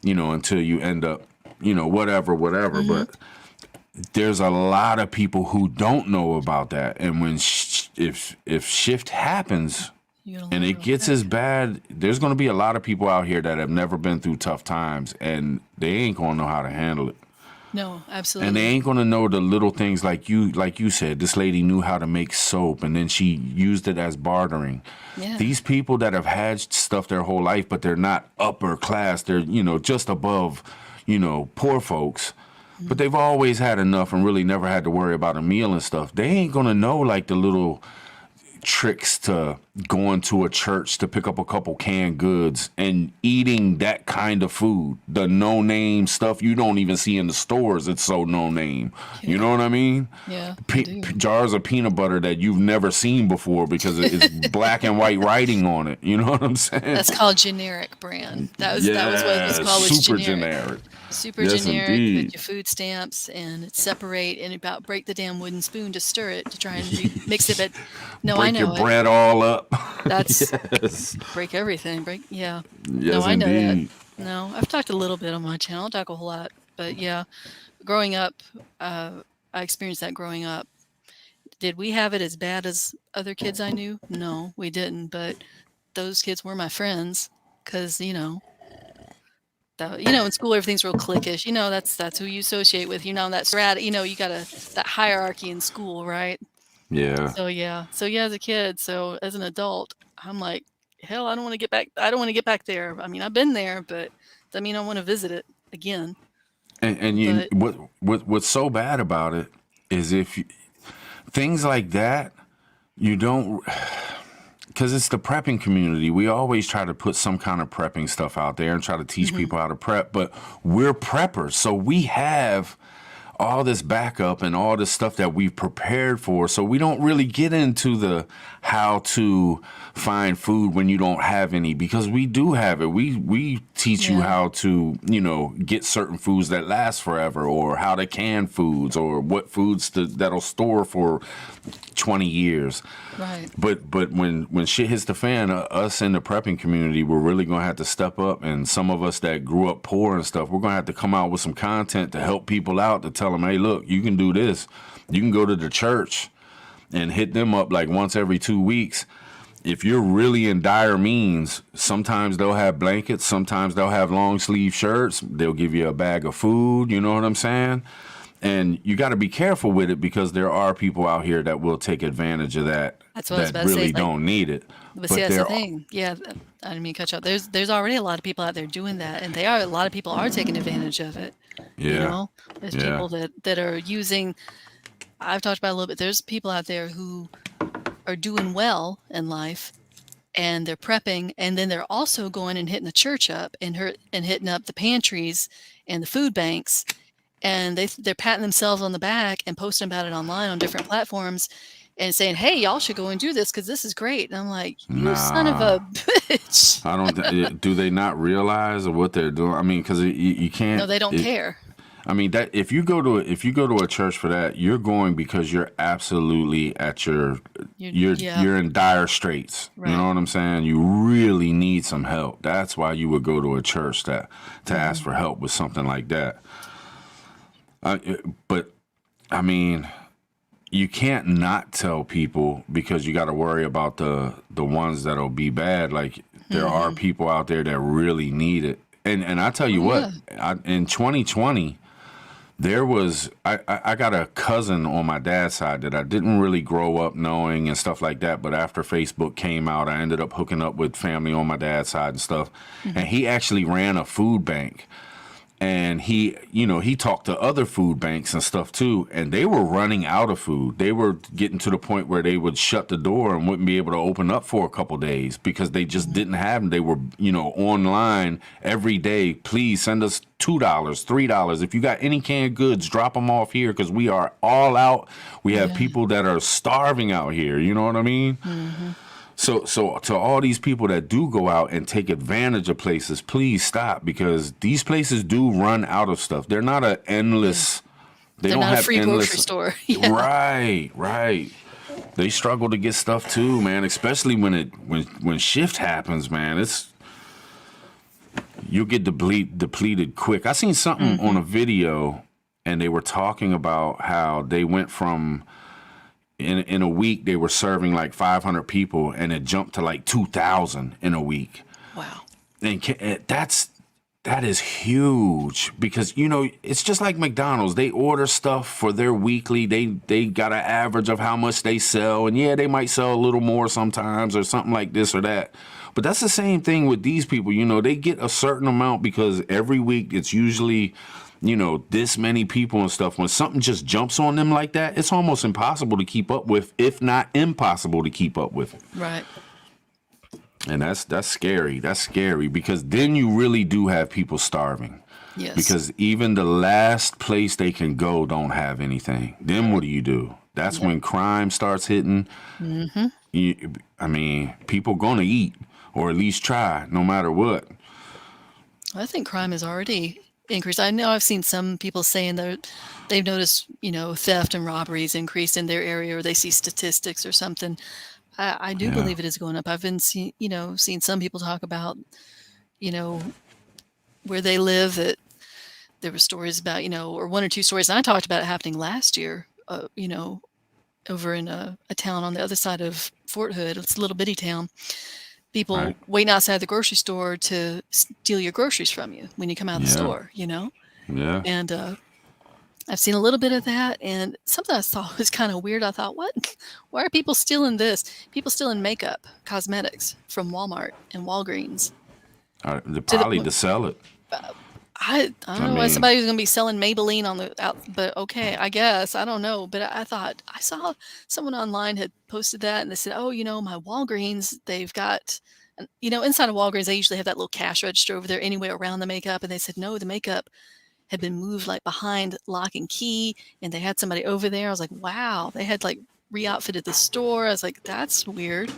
until you end up, whatever. Mm-hmm. But there's a lot of people who don't know about that. And when if shift happens, and it gets as bad, there's going to be a lot of people out here that have never been through tough times, and they ain't going to know how to handle it. No, absolutely. And they ain't going to know the little things like you said. This lady knew how to make soap, and then she used it as bartering. Yeah. These people that have had stuff their whole life, but they're not upper class. They're, just above, poor folks. But they've always had enough and really never had to worry about a meal and stuff. They ain't going to know like the little tricks to going to a church to pick up a couple canned goods and eating that kind of food, the no-name stuff you don't even see in the stores. It's so no-name. Yeah. You know what I mean? Yeah. Jars of peanut butter that you've never seen before because it's black and white writing on it. You know what I'm saying? That's called generic brand. That was what it was called. Was super generic. Super Yes, generic indeed. with your food stamps, and it's separate, and about break the damn wooden spoon to stir it to try and mix it. But no, Break I know your it. bread all up. That's Yes. break everything. Yeah. Yes, No, I know indeed. that. No, I've talked a little bit on my channel. I talk a whole lot, but yeah, growing up, I experienced that growing up. Did we have it as bad as other kids I knew? No, we didn't. But those kids were my friends because in school everything's real cliquish. That's who you associate with. That's you got that hierarchy in school, right? Yeah. So yeah, as a kid, so as an adult, I'm like, hell, I don't want to get back. I don't want to get back there. I mean, I've been there, but I mean, I want to visit it again. And what's so bad about it is things like that, you don't, because it's the prepping community. We always try to put some kind of prepping stuff out there and try to teach people how to prep, but we're preppers. So we have all this backup and all this stuff that we've prepared for. So we don't really get into the how to find food when you don't have any, because we do have it. We teach you Yeah. how to, get certain foods that last forever, or how to can foods, or what foods that'll store for 20 years. Right. But when shit hits the fan, us in the prepping community, we're really gonna have to step up. And some of us that grew up poor and stuff, we're gonna have to come out with some content to help people out, to tell them, hey, look, you can do this. You can go to the church and hit them up like once every 2 weeks. If you're really in dire means, sometimes they'll have blankets, sometimes they'll have long sleeve shirts, they'll give you a bag of food, you know what I'm saying? And you got to be careful with it, because there are people out here that will take advantage of that, That's what I was that about to say. really Like, don't need it. but see, that's the there, thing. Yeah, I didn't mean to cut you off. There's already a lot of people out there doing that, and a lot of people are taking advantage of it. You yeah, know, there's yeah, people that are using. I've talked about it a little bit. There's people out there who are doing well in life, and they're prepping, and then they're also going and hitting the church up and hitting up the pantries and the food banks, and they're patting themselves on the back and posting about it online on different platforms and saying, hey, y'all should go and do this because this is great. And I'm like, you son of nah. a bitch. I don't. Do they not realize what they're doing? I mean, because you can't. No, they don't care. I mean, that if you go to a church for that, you're going because you're absolutely at Yeah, you're in dire straits. You know right. what I'm saying? You really need some help. That's why you would go to a church to ask for help with something like that. But I mean, you can't not tell people, because you got to worry about the ones that'll be bad. Like, there are people out there that really need it. And I tell you Oh, what, yeah. in 2020, I got a cousin on my dad's side that I didn't really grow up knowing and stuff like that. But after Facebook came out, I ended up hooking up with family on my dad's side and stuff. And he actually ran a food bank. And he talked to other food banks and stuff too, and they were running out of food. They were getting to the point where they would shut the door and wouldn't be able to open up for a couple days, because they just didn't have them. They were, online every day. Please send us $2, $3. If you got any canned goods, drop them off here, because we are all out. We have Yeah. people that are starving out here. You know what I mean? So to all these people that do go out and take advantage of places, please stop, because these places do run out of stuff. They're not a endless. They They're don't not a have free endless. grocery store. Yeah. Right. They struggle to get stuff too, man. Especially when shift happens, man. You'll get depleted quick. I seen something on a video, and they were talking about how they went from, in a week they were serving like 500 people, and it jumped to like 2,000 in a week. Wow. And that is huge, because it's just like McDonald's. They order stuff for their weekly. They got an average of how much they sell, and yeah, they might sell a little more sometimes, or something like this or that. But that's the same thing with these people. They get a certain amount, because every week it's usually, this many people and stuff. When something just jumps on them like that, it's almost impossible to keep up with, if not impossible to keep up with. Right. And that's scary. That's scary, because then you really do have people starving. Yes. Because even the last place they can go don't have anything. Then what do? That's when crime starts hitting. People gonna eat, or at least try, no matter what. I think crime has already increased. I know I've seen some people saying that they've noticed, theft and robberies increased in their area, or they see statistics or something. I do Yeah. believe it is going up. I've been seen some people talk about, where they live, that there were stories about, or one or two stories. And I talked about it happening last year, over in a town on the other side of Fort Hood. It's a little bitty town. People Right. waiting outside the grocery store to steal your groceries from you when you come out of the Yeah. store, Yeah. And I've seen a little bit of that, and something I thought was kind of weird. I thought, what? Why are people stealing this? People stealing makeup, cosmetics from Walmart and Walgreens. Probably to sell it. I don't know why mean- somebody was going to be selling Maybelline on the out, but okay, I guess. I don't know. But I thought I saw someone online had posted that, and they said, oh, my Walgreens, they've got, inside of Walgreens, they usually have that little cash register over there anyway around the makeup. And they said, no, the makeup, had been moved like behind lock and key, and they had somebody over there. I was like, wow, they had like re-outfitted the store. I was like, that's weird.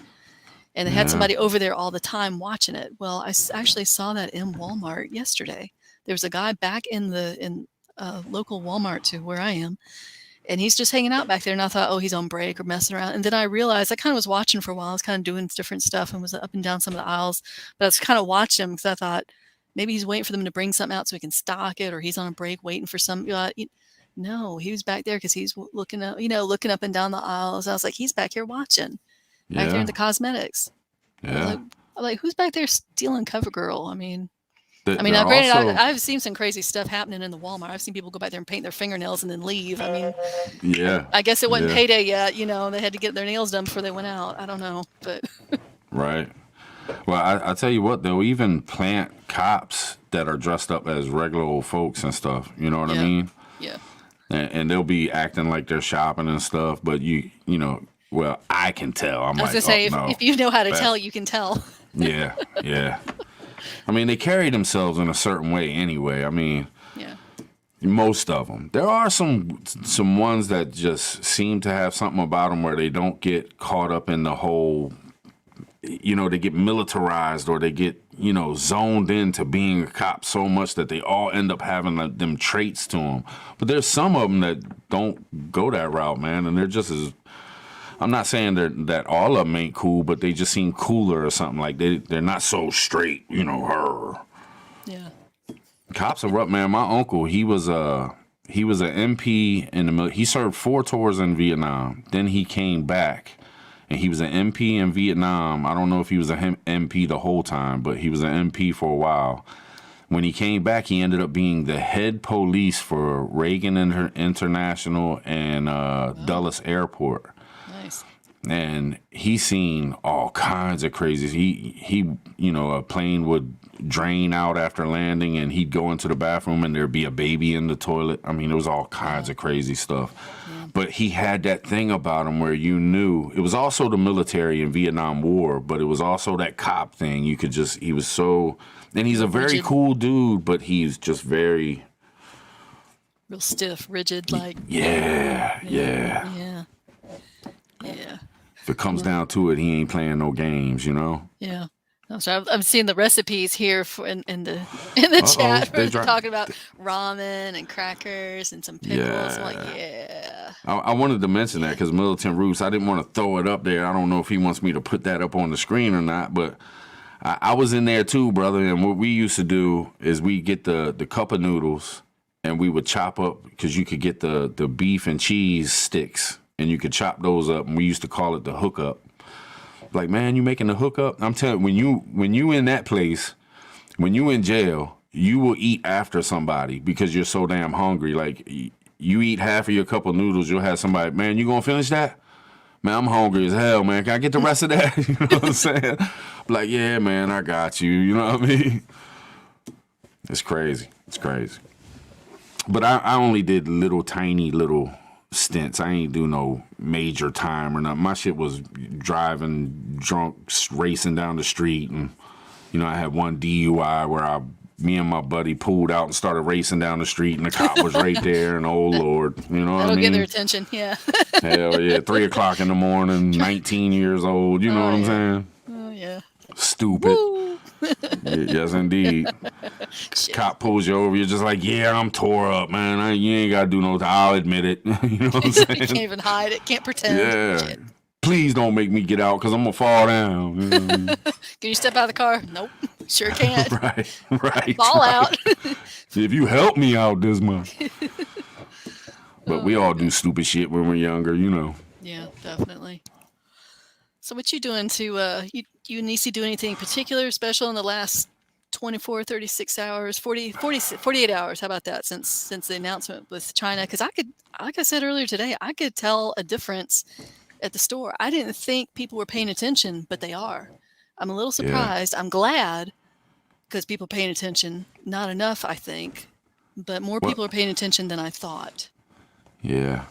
And they had Yeah. somebody over there all the time watching it. Well, actually saw that in Walmart yesterday. There was a guy back in local Walmart to where I am, and he's just hanging out back there. And I thought, oh, he's on break or messing around. And then I realized I kind of was watching for a while. I was kind of doing different stuff and was up and down some of the aisles. But I was kind of watching him because I thought maybe he's waiting for them to bring something out so he can stock it, or he's on a break waiting for some. No, he was back there because he's looking up and down the aisles. I was like, he's back here watching, back there Yeah. in the cosmetics. Yeah. I'm like, who's back there stealing CoverGirl? They're Now granted, also, I've seen some crazy stuff happening in the Walmart. I've seen people go back there and paint their fingernails and then leave. yeah. I guess it wasn't Yeah. payday yet. They had to get their nails done before they went out. I don't know, but Right. Well, I tell you what, they'll even plant cops that are dressed up as regular old folks and stuff. You know what I Yeah. mean? yeah, And they'll be acting like they're shopping and stuff. But well, I can tell. I'm I was like, gonna say, oh, no. if you know how to That- tell, you can tell. Yeah, yeah. They carry themselves in a certain way anyway. Yeah, Most of them. There are some ones that just seem to have something about them where they don't get caught up in the whole, they get militarized or they get, zoned into being a cop so much that they all end up having them traits to them. But there's some of them that don't go that route, man, and they're just as. I'm not saying that all of them ain't cool, but they just seem cooler or something. Like they're not so straight, her. yeah. Cops are rough, man. My uncle, he was an MP in the military. He served 4 tours in Vietnam. Then he came back, and he was an MP in Vietnam. I don't know if he was an MP the whole time, but he was an MP for a while. When he came back, he ended up being the head police for Reagan International and Dulles Airport. Nice. And he's seen all kinds of crazies. He a plane would drain out after landing, and he'd go into the bathroom, and there'd be a baby in the toilet. It was all kinds of crazy stuff. Yeah. But he had that thing about him where you knew it was also the military and Vietnam War, but it was also that cop thing. He was so, and he's a very Rigid. cool dude, but he's just very, Real stiff, rigid, like. yeah. Yeah. If it comes down to it, he ain't playing no games, Yeah. So I'm seeing the recipes here in the chat. they We're talking about ramen and crackers and some pickles. Yeah. I'm like, yeah. I wanted to mention that because Militant Roots, I didn't want to throw it up there. I don't know if he wants me to put that up on the screen or not, but I was in there too, brother. And what we used to do is we get the cup of noodles and we would chop up, because you could get the beef and cheese sticks and you could chop those up. And we used to call it the hookup. Like, man, you making the hookup? I'm telling you, when you in that place, when you in jail, you will eat after somebody because you're so damn hungry. Like, you eat half of your cup of noodles, you'll have somebody, man, you gonna finish that? Man, I'm hungry as hell, man. Can I get the rest of that? You know what I'm saying? Like, yeah, man, I got you. You know what I mean? It's crazy. It's crazy. But I only did tiny little stints. I ain't do no major time or nothing. My shit was driving drunk, racing down the street, and I had one DUI where me and my buddy pulled out and started racing down the street, and the cop was right there. And oh Lord, you know what I That'll mean? get their attention. Yeah. Hell yeah, 3:00 in the morning, 19 years old. You know what I'm saying? Oh yeah. Stupid. Woo. Yes, indeed. Cop pulls you over. You're just like, yeah, I'm tore up, man. You ain't got to do no. I'll admit it. You know what I'm You saying? can't even hide it. Can't pretend. Yeah. Shit. Please don't make me get out because I'm going to fall down. You know what I mean? Can you step out of the car? Nope. Sure can't. Right. Fall out. If you help me out this month. But we all do stupid shit when we're younger, Yeah, definitely. So what you doing to you and Nisi do anything particular special in the last 24, 36 hours, 48 hours? How about that since the announcement with China? Because like I said earlier today, I could tell a difference at the store. I didn't think people were paying attention, but they are. I'm a little surprised. I'm glad because people are paying attention. Not enough, I think, but more people are paying attention than I thought. Yeah.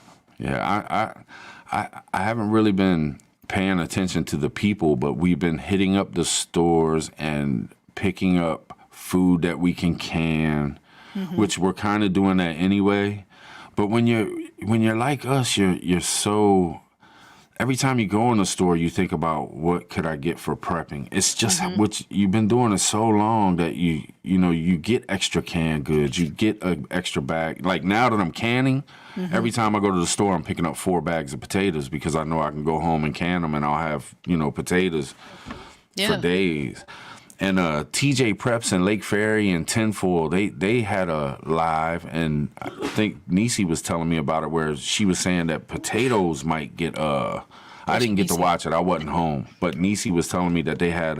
I haven't really been paying attention to the people, but we've been hitting up the stores and picking up food that we can. Mm-hmm. which we're kind of doing that anyway. But when you're like us, you're so every time you go in the store, you think about what could I get for prepping. It's just Mm-hmm. what you've been doing it so long that you get extra canned goods, you get an extra bag. Like now that I'm canning, Mm-hmm. every time I go to the store, I'm picking up 4 bags of potatoes because I know I can go home and can them, and I'll have potatoes for Yeah. days. And TJ Preps and Lake Ferry and Tinfoil, they had a live, and I think Nisi was telling me about it, where she was saying that potatoes might get. I Which didn't get to easy. watch it; I wasn't home. But Nisi was telling me that they had.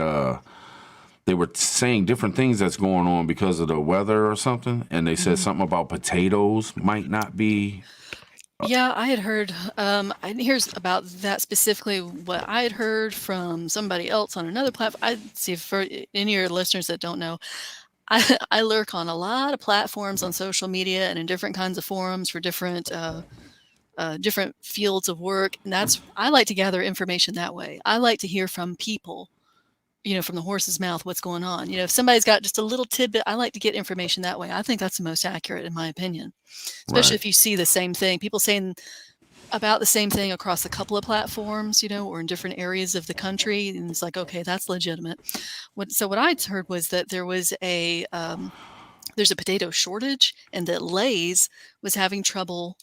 They were saying different things that's going on because of the weather or something, and they said Mm-hmm. something about potatoes might not be Yeah, I had heard. I didn't hear about that specifically. What I had heard from somebody else on another platform. I see for any of your listeners that don't know, I lurk on a lot of platforms on social media and in different kinds of forums for different fields of work, and I like to gather information that way. I like to hear from people, from the horse's mouth, what's going on. If somebody's got just a little tidbit, I like to get information that way. I think that's the most accurate, in my opinion, especially right. if you see the same thing, people saying about the same thing across a couple of platforms, or in different areas of the country, and it's like, okay, that's legitimate. What I heard was that there's a potato shortage, and that Lay's was having trouble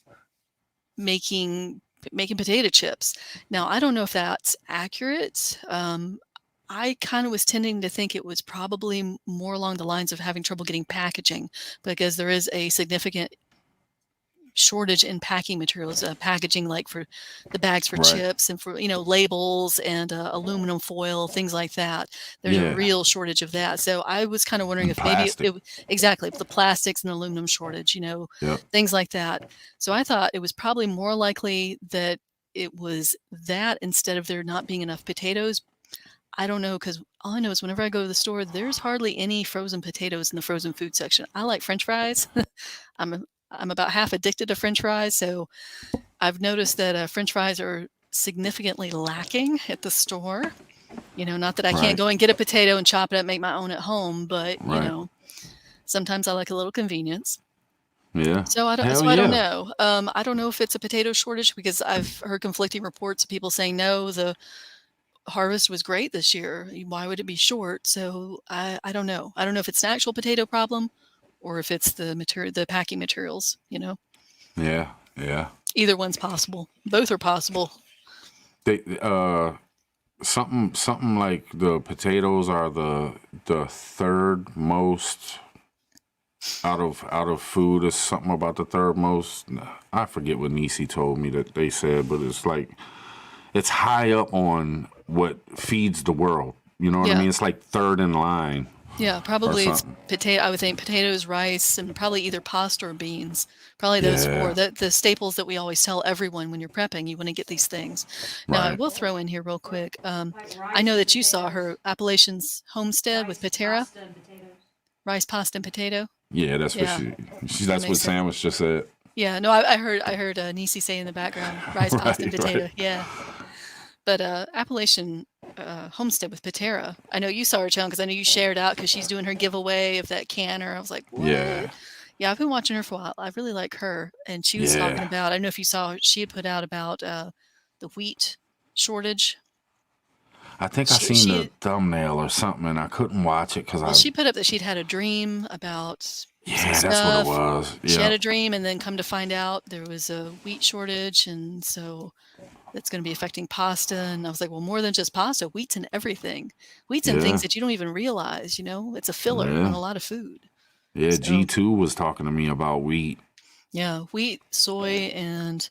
making making potato chips. Now, I don't know if that's accurate. I kind of was tending to think it was probably more along the lines of having trouble getting packaging, because there is a significant shortage in packing materials, packaging, like for the bags for Right. chips and for labels and aluminum foil, things like that. There's a Yeah. real shortage of that. So I was kind of wondering And if maybe plastic. exactly the plastics and aluminum shortage, Yep. things like that. So I thought it was probably more likely that it was that, instead of there not being enough potatoes. I don't know, because all I know is whenever I go to the store, there's hardly any frozen potatoes in the frozen food section. I like French fries. I'm I'm about half addicted to French fries, so I've noticed that French fries are significantly lacking at the store. Not that I can't Right. go and get a potato and chop it up, make my own at home, but Right. sometimes I like a little convenience. Yeah. So I don't. Hell So I don't yeah. know. I don't know if it's a potato shortage, because I've heard conflicting reports of people saying no, the harvest was great this year. Why would it be short? So I don't know. I don't know if it's an actual potato problem, or if it's the packing materials. Yeah. Yeah. Either one's possible. Both are possible. They something like the potatoes are the third most out of food, is something about the third most. I forget what Nisi told me that they said, but it's like it's high up on what feeds the world. You know what I Yeah. mean? It's like third in line Yeah, or probably it's something. potato. I would think potatoes, rice, and probably either pasta or beans. Probably those four. Yeah. The staples that we always tell everyone when you're prepping, you want to get these things. Now, I Right. will throw in here real quick. I know that you saw her Appalachian's homestead with Patera, rice, pasta, and potato. Yeah. That's what Yeah, that That's what makes sense. Sandwich just said. Yeah, no, I heard Nisi say in the background, rice, pasta, and Right. Right. potato. Yeah. But Appalachian Homestead with Patera, I know you saw her channel, because I know you shared out because she's doing her giveaway of that canner. I was like, Yeah. what? Yeah, I've been watching her for a while. I really like her. And she was talking Yeah. about, I don't know if you saw, she had put out about the wheat shortage. I think I She, seen the she, thumbnail or something, and I couldn't watch it because well, I. she put up that she'd had a dream about some Yeah, that's what it stuff. was. She had Yeah. a dream, and then come to find out there was a wheat shortage. And so that's going to be affecting pasta. And I was like, well, more than just pasta, wheat's in everything. Wheat's in things Yeah. that you don't even realize, it's a filler on Yeah. a lot of food. Yeah. So G2 was talking to me about wheat. yeah, wheat, soy, and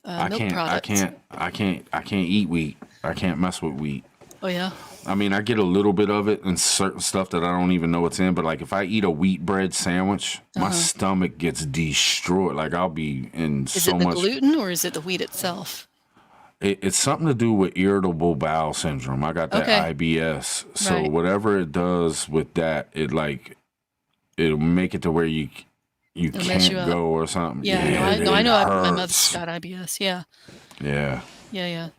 I milk can't. I products. can't. I can't. I can't eat wheat. I can't mess with wheat. Oh yeah. I mean, I get a little bit of it and certain stuff that I don't even know what's in. But like, if I eat a wheat bread sandwich, my Uh-huh. stomach gets destroyed. Like, I'll be in Is so it the much. gluten, or is it the wheat itself? It's something to do with irritable bowel syndrome. I got that Okay. IBS. So Right. whatever it does with that, it'll make it to where you It'll mess you can't up. go or something. Yeah. Yeah, No, I it know. My mother's hurts. got IBS. Yeah. Yeah. Yeah. Yeah.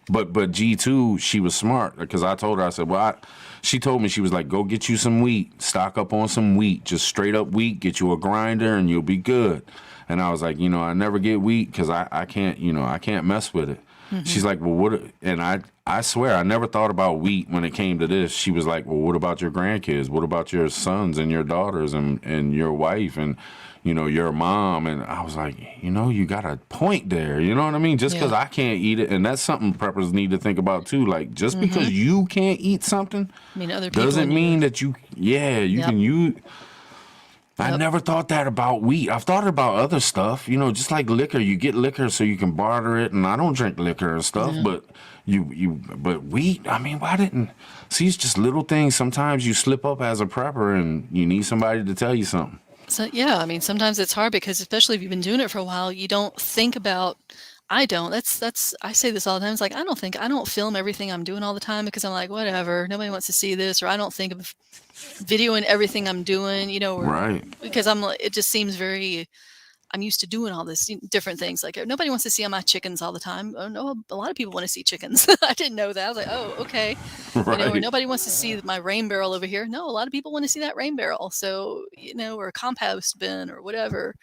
But G2, she was smart because I told her, I said, well, she told me, she was like, go get you some wheat, stock up on some wheat, just straight up wheat, get you a grinder and you'll be good. And I was like, I never get wheat because I can't, I can't mess with it. Mm-hmm. She's like, well, what? And I swear, I never thought about wheat when it came to this. She was like, well, what about your grandkids? What about your sons and your daughters and your wife and, your mom? And I was like, you got a point there. You know what I mean? Just because Yeah. I can't eat it. And that's something preppers need to think about too. Like, just Mm-hmm. because you can't eat something I mean, other people doesn't in mean your... that you Yep. can use. I Yep. never thought that about wheat. I've thought about other stuff, just like liquor. You get liquor so you can barter it, and I don't drink liquor and stuff. Yeah. But but wheat. I mean, why didn't? See, it's just little things. Sometimes you slip up as a prepper, and you need somebody to tell you something. So yeah, I mean, sometimes it's hard because especially if you've been doing it for a while, you don't think about. I don't. That's. I say this all the time. It's like I don't film everything I'm doing all the time because I'm like, whatever. Nobody wants to see this, or I don't think of videoing everything I'm doing. Or Right. because I'm like, it just seems very. I'm used to doing all this different things. Like nobody wants to see my chickens all the time. Oh no, a lot of people want to see chickens. I didn't know that. I was like, oh, okay. Right. Or nobody wants to see my rain barrel over here. No, a lot of people want to see that rain barrel. So or a compost bin or whatever.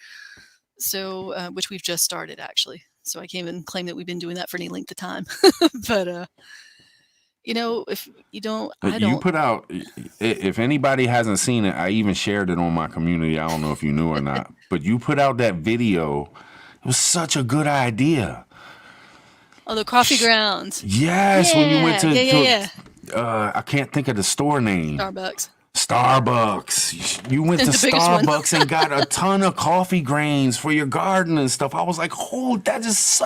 So which we've just started actually. So I can't even claim that we've been doing that for any length of time. But if you don't, I You don't. put out. If anybody hasn't seen it, I even shared it on my community. I don't know if you knew or not, but you put out that video. It was such a good idea. Oh, the coffee grounds. Yes, when you went to, Yeah. I can't think of the store name. Starbucks. You went to The biggest one. Starbucks and got a ton of coffee grains for your garden and stuff. I was like, oh, that is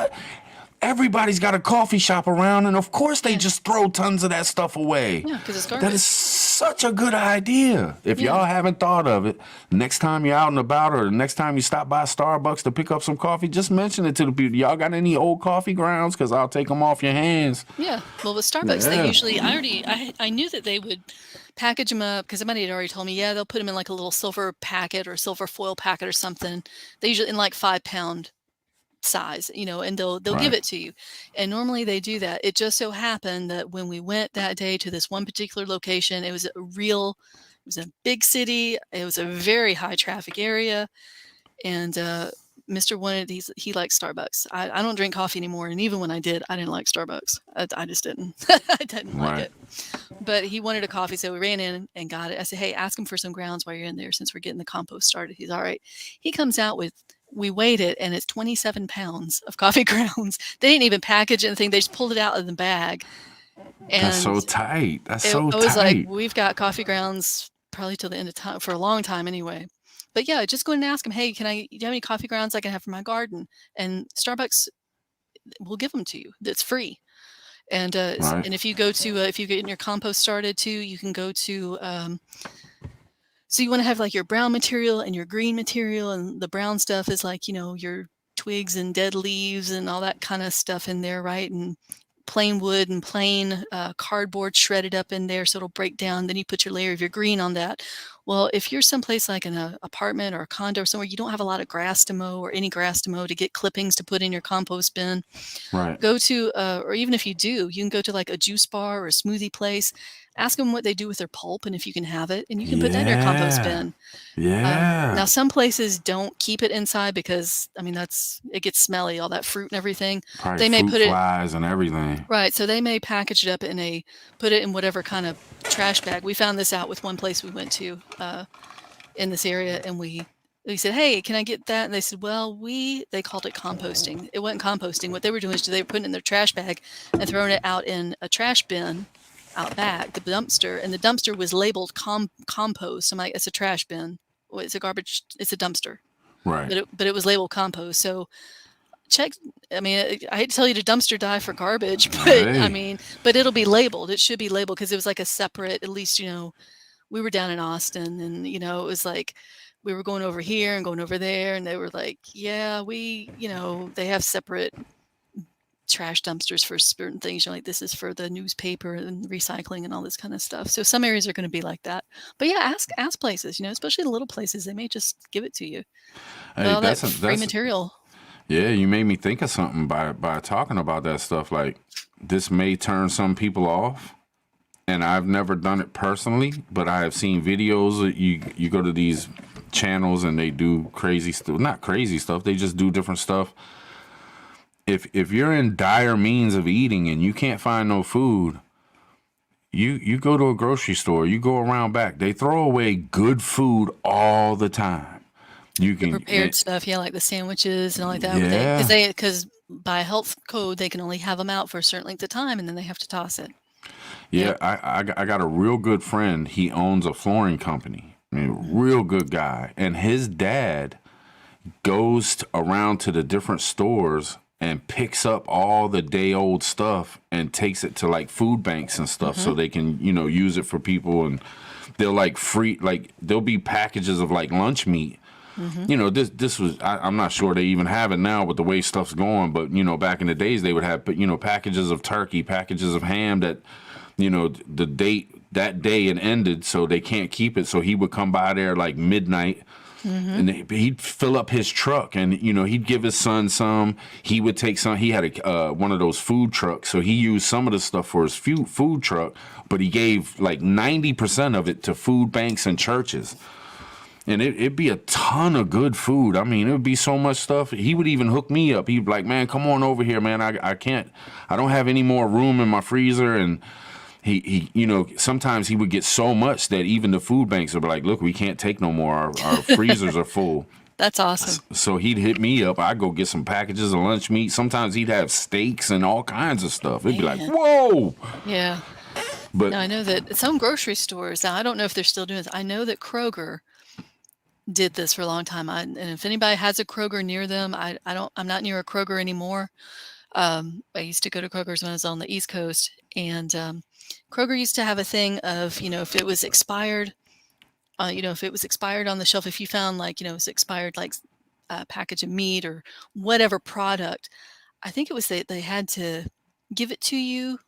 everybody's got a coffee shop around, and of course they just throw tons of that stuff away. Yeah, because it's garbage. That is such a good idea. If y'all haven't thought of it, next time you're out and about or the next time you stop by Starbucks to pick up some coffee, just mention it to the people. Y'all got any old coffee grounds? Because I'll take them off your hands. Yeah. Well, with Starbucks, they usually, I knew that they would package them up because somebody had already told me, they'll put them in like a little silver packet or silver foil packet or something. They usually in like 5-pound size, and they'll give it to you. And normally they do that. It just so happened that when we went that day to this one particular location, it was a big city. It was a very high traffic area. And Mr. wanted, he likes Starbucks. I don't drink coffee anymore. And even when I did, I didn't like Starbucks. I just didn't. I didn't like it. But he wanted a coffee. So we ran in and got it. I said, hey, ask him for some grounds while you're in there since we're getting the compost started. He's all right. He comes out with, we weighed it and it's 27 pounds of coffee grounds. They didn't even package anything. They just pulled it out of the bag. And that's so tight. I was like, we've got coffee grounds probably till the end of time for a long time anyway. But yeah, just go and ask them, hey, do you have any coffee grounds I can have for my garden? And Starbucks will give them to you. It's free. And and if you go to if you get your compost started too, you can go to so you want to have like your brown material and your green material, and the brown stuff is like your twigs and dead leaves and all that kind of stuff in there, right? And plain wood and plain cardboard shredded up in there so it'll break down. Then you put your layer of your green on that. Well, if you're someplace like an apartment or a condo or somewhere you don't have a lot of grass to mow or any grass to mow to get clippings to put in your compost bin, go to, or even if you do, you can go to like a juice bar or a smoothie place, ask them what they do with their pulp and if you can have it, and you can put that in your compost bin. Now, some places don't keep it inside because, I mean, it gets smelly, all that fruit and everything. Probably they may fruit put it flies and everything. Right. So they may package it up put it in whatever kind of trash bag. We found this out with one place we went to in this area, and we said, hey, can I get that? And they said, well, they called it composting. It wasn't composting. What they were doing is they were putting it in their trash bag and throwing it out in a trash bin out back, the dumpster, and the dumpster was labeled compost. I'm like, it's a trash bin. Well, it's a garbage. It's a dumpster. Right. But it was labeled compost. So check. I mean, I hate to tell you to dumpster dive for garbage, but I mean, but it'll be labeled. It should be labeled because it was like a separate. At least we were down in Austin, and it was like we were going over here and going over there, and they were like, yeah, they have separate trash dumpsters for certain things. Like this is for the newspaper and recycling and all this kind of stuff. So some areas are going to be like that. But yeah, ask places, especially the little places, they may just give it to you. Hey, all that free material. Yeah, you made me think of something by talking about that stuff. Like, this may turn some people off, and I've never done it personally, but I have seen videos. You go to these channels and they do crazy stuff. Not crazy stuff. They just do different stuff. If you're in dire means of eating and you can't find no food, you go to a grocery store. You go around back. They throw away good food all the time. You The can, prepared stuff, yeah, like the sandwiches and all like that. yeah. Because by health code they can only have them out for a certain length of time, and then they have to toss it. Yeah, Yep. I got a real good friend. He owns a flooring company. I mean, real good guy. And his dad goes around to the different stores and picks up all the day old stuff and takes it to like food banks and stuff so they can, use it for people. And they'll like there'll be packages of like lunch meat. This was, I'm not sure they even have it now with the way stuff's going, but back in the days they would have, packages of turkey, packages of ham that, the date that day it ended, so they can't keep it. So he would come by there like midnight, and he'd fill up his truck, and he'd give his son some. He would take some. He had one of those food trucks, so he used some of the stuff for his food truck, but he gave like 90% of it to food banks and churches. And it'd be a ton of good food. I mean, it would be so much stuff. He would even hook me up. He'd be like, man, come on over here, man. I can't, I don't have any more room in my freezer. And he sometimes he would get so much that even the food banks would be like, look, we can't take no more. Our freezers are full. That's awesome. So he'd hit me up. I'd go get some packages of lunch meat. Sometimes he'd have steaks and all kinds of stuff. It'd be like, whoa. Yeah. But Now I know that some grocery stores, now I don't know if they're still doing this. I know that Kroger did this for a long time. And if anybody has a Kroger near them, I'm not near a Kroger anymore. I used to go to Kroger's when I was on the East Coast, and Kroger used to have a thing of, if it was expired, if it was expired on the shelf, if you found like, it's expired, like a package of meat or whatever product, I think it was they had to give it to you.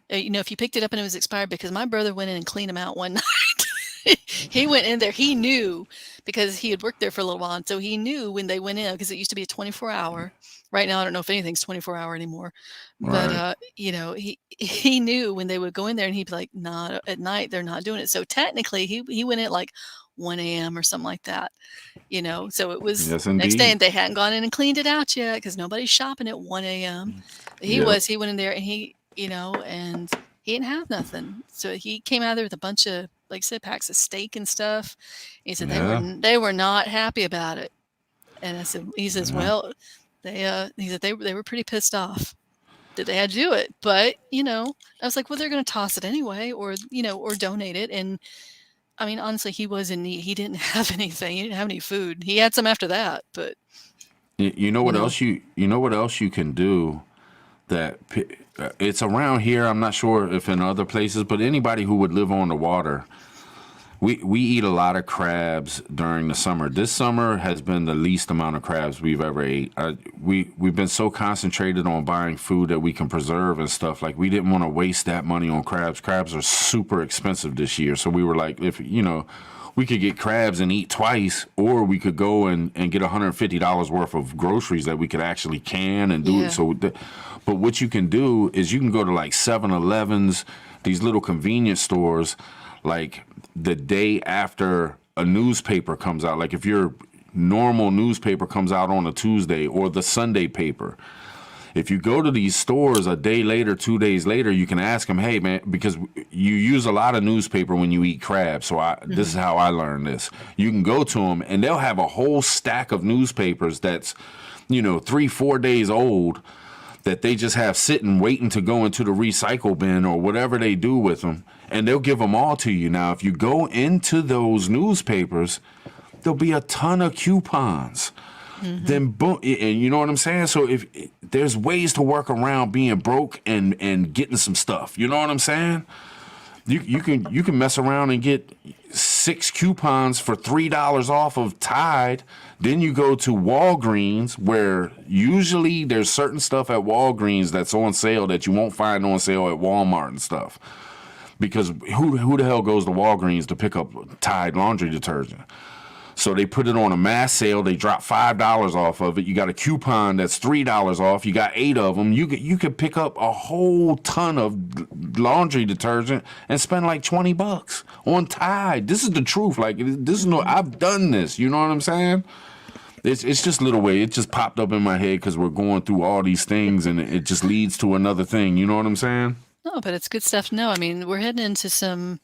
If you picked it up and it was expired, because my brother went in and cleaned them out one night. He went in there. He knew because he had worked there for a little while. And so he knew when they went in, because it used to be a 24-hour. Right now, I don't know if anything's 24-hour anymore. But, right. he knew when they would go in there, and he'd be like, nah, at night, they're not doing it. So technically, he went in at like 1 a.m. or something like that. So it was Yes, next day, indeed. and they hadn't gone in and cleaned it out yet because nobody's shopping at 1 a.m. He Yep. went in there, and and he didn't have nothing. So he came out there with a bunch of, like I said, packs of steak and stuff. He said Yeah. they were not happy about it. And he says, Yeah. well, he said they were pretty pissed off that they had to do it. But, I was like, well, they're going to toss it anyway, or donate it. And I mean, honestly, he was in need. He didn't have anything. He didn't have any food. He had some after that, but You know what else you can do that it's around here. I'm not sure if in other places, but anybody who would live on the water, we eat a lot of crabs during the summer. This summer has been the least amount of crabs we've ever ate. We've been so concentrated on buying food that we can preserve and stuff. Like, we didn't want to waste that money on crabs. Crabs are super expensive this year, so we were like, if we could get crabs and eat twice, or we could go and get $150 worth of groceries that we could actually can and do yeah. it. But what you can do is you can go to like 7-Elevens, these little convenience stores, like the day after a newspaper comes out. Like if your normal newspaper comes out on a Tuesday, or the Sunday paper, if you go to these stores a day later, 2 days later, you can ask them, hey, man, because you use a lot of newspaper when you eat crab. So this is how I learned this. You can go to them and they'll have a whole stack of newspapers that's, 3-4 days old, that they just have sitting waiting to go into the recycle bin or whatever they do with them. And they'll give them all to you. Now, if you go into those newspapers, there'll be a ton of coupons. Then boom, and you know what I'm saying? So if there's ways to work around being broke and getting some stuff, you know what I'm saying? You can mess around and get 6 coupons for $3 off of Tide. Then you go to Walgreens, where usually there's certain stuff at Walgreens that's on sale that you won't find on sale at Walmart and stuff. Because who the hell goes to Walgreens to pick up Tide laundry detergent? So they put it on a mass sale. They drop $5 off of it. You got a coupon that's $3 off. You got 8 of them. You could pick up a whole ton of laundry detergent and spend like $20 on Tide. This is the truth. Like, this is no. I've done this. You know what I'm saying? It's just little way. It just popped up in my head because we're going through all these things, and it just leads to another thing. You know what I'm saying? No, but it's good stuff to know. I mean, we're heading into some.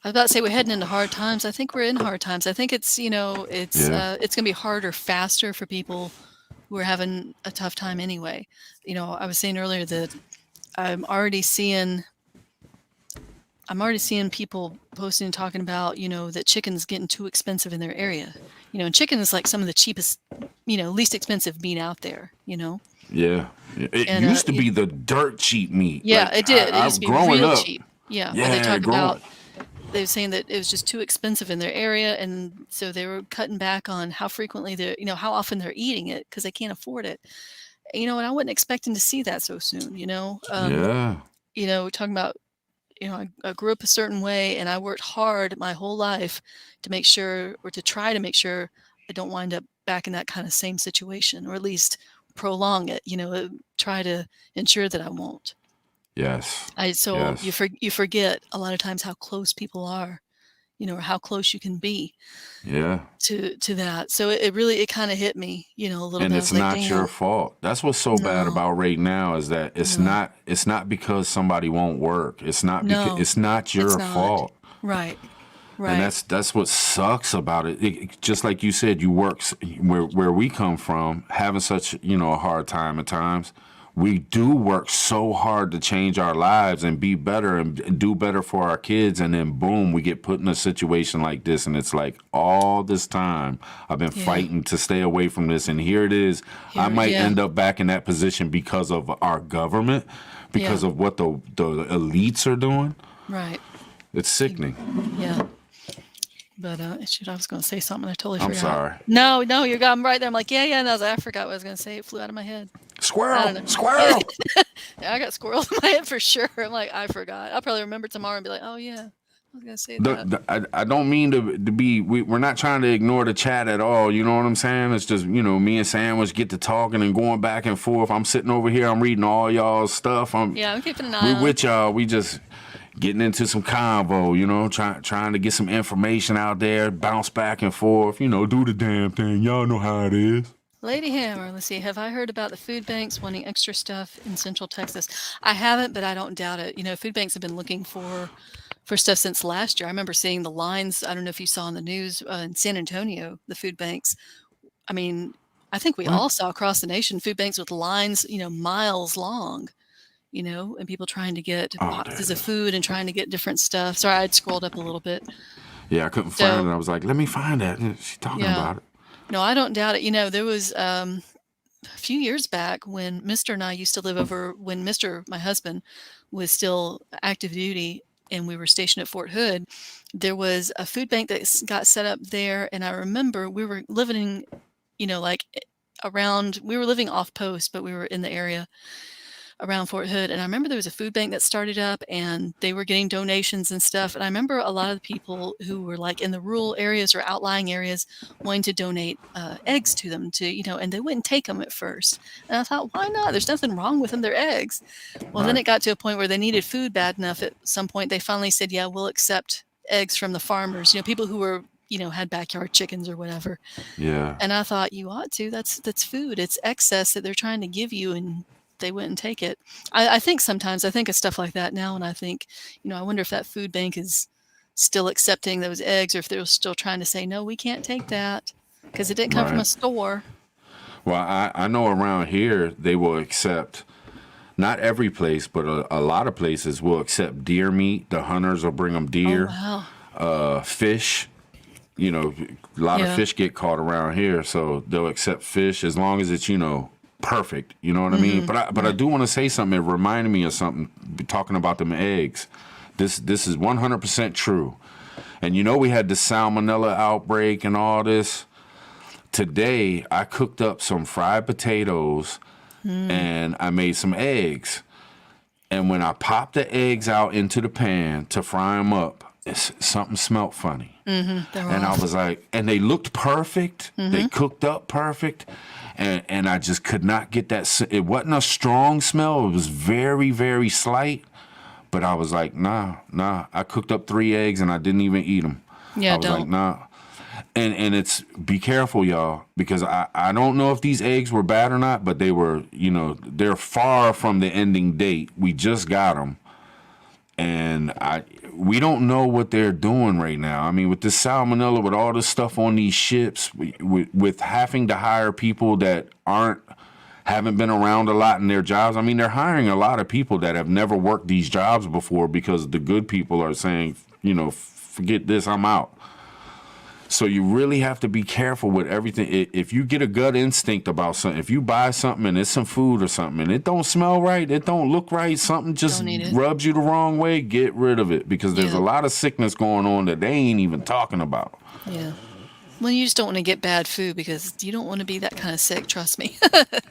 I was about to say we're heading into hard times. I think we're in hard times. I think it's it's Yeah. it's going to be harder, faster for people who are having a tough time anyway. I was saying earlier that I'm already seeing people posting and talking about that chicken's getting too expensive in their area. And chicken is like some of the cheapest, least expensive meat out there. Yeah. It And used to be the dirt cheap meat. yeah, Like, it did. It used to be growing real up. cheap. Yeah, Yeah, but they talk growing. about they were saying that it was just too expensive in their area, and so they were cutting back on how frequently how often they're eating it because they can't afford it. And I wasn't expecting to see that so soon. Yeah. Talking about I grew up a certain way, and I worked hard my whole life to make sure, or to try to make sure, I don't wind up back in that kind of same situation, or at least prolong it. Try to ensure that I won't. Yes. So Yes. you forget a lot of times how close people are, or how close you can be Yeah. to that. So it really kind of hit me, a little And bit. I it's was like, not your damn, fault. That's what's so bad no, about right now is that no, it's not because somebody won't work. It's not because no, it's not it's your not. fault. Right, And right. that's what sucks about it. Just like you said, you work where we come from, having such a hard time at times. We do work so hard to change our lives and be better and do better for our kids, and then boom, we get put in a situation like this, and it's like all this time I've been Yeah. fighting to stay away from this, and here it is. I might Yeah. end up back in that position because of our government, because Yeah. of what the elites are doing. Right. It's sickening. Yeah. But shoot, I was going to say something. I totally I'm forgot. sorry. No, you got me right there. I'm like, yeah. And I forgot what I was going to say. It flew out of my head. I Squirrel, don't know. squirrel. Yeah, I got squirrels in my head for sure. I'm like, I forgot. I'll probably remember tomorrow and be like, oh yeah, I was going to say that. I don't mean to be. We're not trying to ignore the chat at all. You know what I'm saying? It's just me and Sandwich get to talking and going back and forth. I'm sitting over here. I'm reading all y'all's stuff. I'm keeping an eye we on with y'all. We just getting into some convo. Trying to get some information out there. Bounce back and forth. Do the damn thing. Y'all know how it is. Lady Hammer, let's see. Have I heard about the food banks wanting extra stuff in Central Texas? I haven't, but I don't doubt it. Food banks have been looking for stuff since last year. I remember seeing the lines. I don't know if you saw in the news in San Antonio, the food banks. I mean, I think we What? all saw across the nation food banks with lines, miles long, and people trying to get boxes of food and trying to get different stuff. Sorry, I'd scrolled up a little bit. Yeah, I couldn't find it. I was like, let me find that. She's talking about it. No, I don't doubt it. There was a few years back when Mr. and I used to live over, when Mr., my husband, was still active duty and we were stationed at Fort Hood. There was a food bank that got set up there. And I remember we were living, like we were living off post, but we were in the area around Fort Hood. And I remember there was a food bank that started up and they were getting donations and stuff. And I remember a lot of the people who were like in the rural areas or outlying areas wanting to donate eggs to them and they wouldn't take them at first. And I thought, why not? There's nothing wrong with them. They're eggs. Well, then it got to a point where they needed food bad enough. At some point, they finally said, yeah, we'll accept eggs from the farmers, people who were, had backyard chickens or whatever. Yeah. And I thought, you ought to. That's food. It's excess that they're trying to give you, and they wouldn't take it. I think sometimes I think of stuff like that now, and I think, I wonder if that food bank is still accepting those eggs, or if they're still trying to say, no, we can't take that because it didn't come from a store. Well, I know around here they will accept, not every place, but a lot of places will accept deer meat. The hunters will bring them deer. Oh, wow. Fish. A lot of fish get caught around here, so they'll accept fish as long as it's perfect. You know what I mean? But I do want to say something. It reminded me of something talking about them eggs. This is 100% true. And we had the salmonella outbreak and all this. Today I cooked up some fried potatoes and I made some eggs. And when I popped the eggs out into the pan to fry them up, something smelled funny. They're And I off. was like, and they looked perfect. They cooked up perfect. And I just could not get that. It wasn't a strong smell. It was very, very slight. But I was like, nah. I cooked up 3 eggs and I didn't even eat them. I Yeah, was like, don't. nah. And it's, be careful, y'all, because I don't know if these eggs were bad or not, but they were, they're far from the ending date. We just got them. And we don't know what they're doing right now. I mean, with this salmonella, with all this stuff on these ships, with having to hire people that haven't been around a lot in their jobs. I mean, they're hiring a lot of people that have never worked these jobs before because the good people are saying, forget this, I'm out. So you really have to be careful with everything. If you get a gut instinct about something, if you buy something and it's some food or something and it don't smell right, it don't look right, something just Don't eat it. rubs you the wrong way, get rid of it because there's Yeah. a lot of sickness going on that they ain't even talking about. Yeah. Well, you just don't want to get bad food because you don't want to be that kind of sick. Trust me.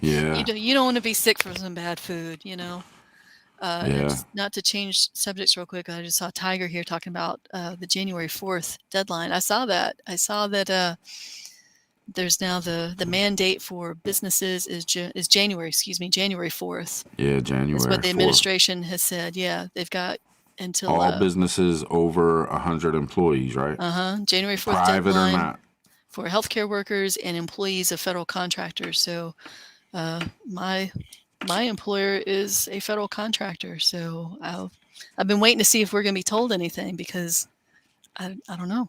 Yeah, You don't want to be sick from some bad food. yeah, Just not to change subjects real quick. I just saw Tiger here talking about the January 4th deadline. I saw that. There's now the mandate for businesses is January. Excuse me, January 4th. yeah. Is January what the 4th. administration has said. Yeah, they've got until All businesses over 100 employees, right? January 4th Private or deadline not. for healthcare workers and employees of federal contractors. So my employer is a federal contractor, so I've been waiting to see if we're going to be told anything because I don't know.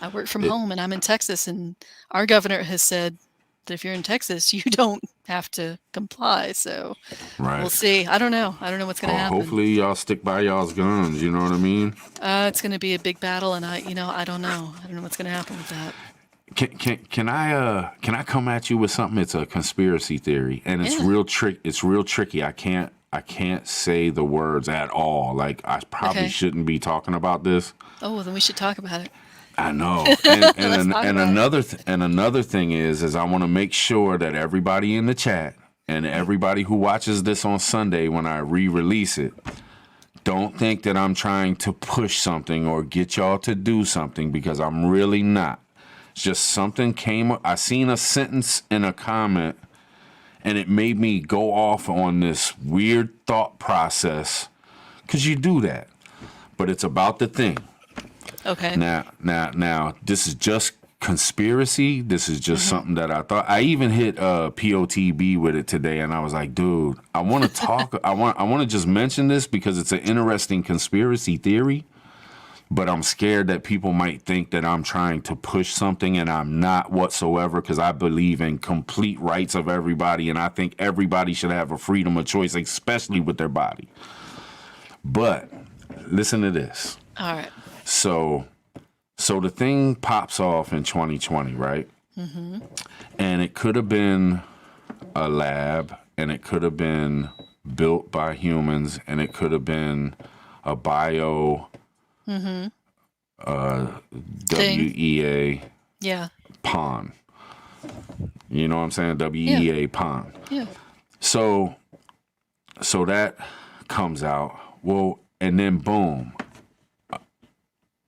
I work from It, home and I'm in Texas, and our governor has said that if you're in Texas, you don't have to comply. So we'll right. see. I don't know. I don't know what's going to happen. Hopefully y'all stick by y'all's guns. You know what I mean? It's going to be a big battle, and I don't know. I don't know what's going to happen with that. Can I come at you with something? It's a conspiracy theory, and it's Yeah. real tricky. I can't say the words at all. Like I probably Okay. shouldn't be talking about this. Oh, well, then we should talk about it. I know. Let's And talk and about it. another thing is I want to make sure that everybody in the chat and everybody who watches this on Sunday when I re-release it, don't think that I'm trying to push something or get y'all to do something because I'm really not. It's just something came up. I seen a sentence in a comment and it made me go off on this weird thought process because you do that. But it's about the thing. Okay. Now, this is just conspiracy. This is just something that I thought. I even hit POTB with it today, and I was like, dude, I want to talk. I want to just mention this because it's an interesting conspiracy theory. But I'm scared that people might think that I'm trying to push something, and I'm not whatsoever because I believe in complete rights of everybody, and I think everybody should have a freedom of choice, especially with their body. But listen to this. All right. So the thing pops off in 2020, right? And it could have been a lab, and it could have been built by humans, and it could have been a bio WEA Yeah. pond. You know what I'm saying? WEA pond. Yeah. So that comes out. Well, and then boom,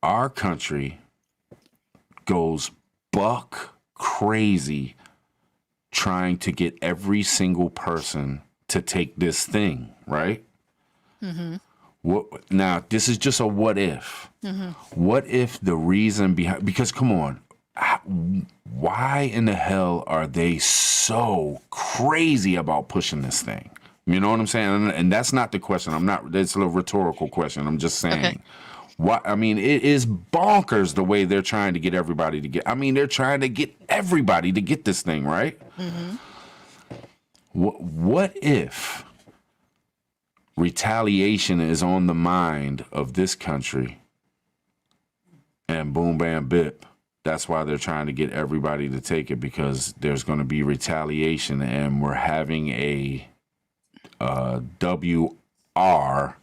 our country goes buck crazy trying to get every single person to take this thing, right? What, now, this is just a what if. What if the reason behind, because come on, why in the hell are they so crazy about pushing this thing? You know what I'm saying? And that's not the question. That's a rhetorical question. I'm just saying. Okay. What, I mean, it is bonkers the way they're trying to get everybody to get. I mean, they're trying to get everybody to get this thing, right? What if retaliation is on the mind of this country and boom, bam, bip? That's why they're trying to get everybody to take it because there's going to be retaliation and we're having a WR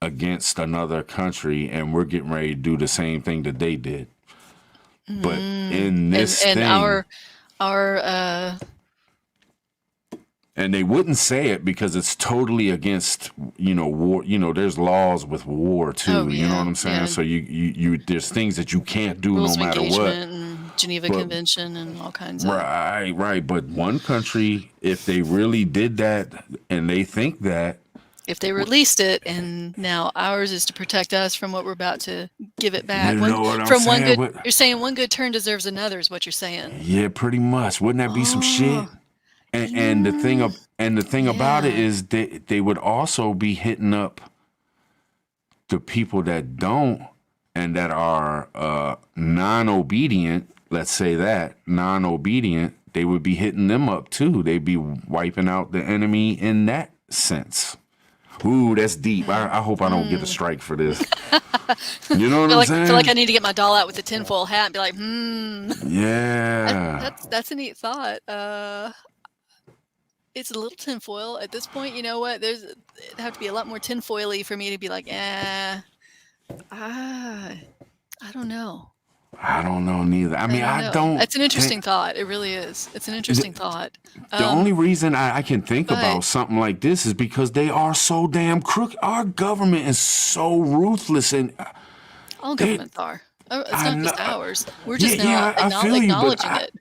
against another country, and we're getting ready to do the same thing that they did. But in this And thing, our And they wouldn't say it because it's totally against, war. There's laws with war too. Oh You know what yeah, I'm saying? yeah. So you there's things that you can't do no Rules of matter what. engagement and Geneva But Convention and all kinds of. right. But one country, if they really did that and they think that, If they released it, and now ours is to protect us from what we're about to give it back. you know what I'm From one saying? good, What? you're saying one good turn deserves another, is what you're saying. Yeah, pretty much. Wouldn't that be some Oh, shit? And the thing yeah, about it yeah. is they would also be hitting up the people that don't and that are non-obedient. Let's say that non-obedient, they would be hitting them up too. They'd be wiping out the enemy in that sense. Ooh, that's deep. I hope I don't get a strike for this. You know what I'm saying? Feel like I need to get my doll out with the tinfoil hat and be like, Yeah. That's a neat thought. It's a little tinfoil at this point. You know what? It'd have to be a lot more tinfoily for me to be like, I don't know. I don't know neither. I mean, don't I know. don't. It's an interesting thought. It really is. It's an interesting thought. The only reason I can think but- about something like this is because they are so damn crooked. Our government is so ruthless, and All governments are. It's not just ours. We're just now I feel you, acknowledging it.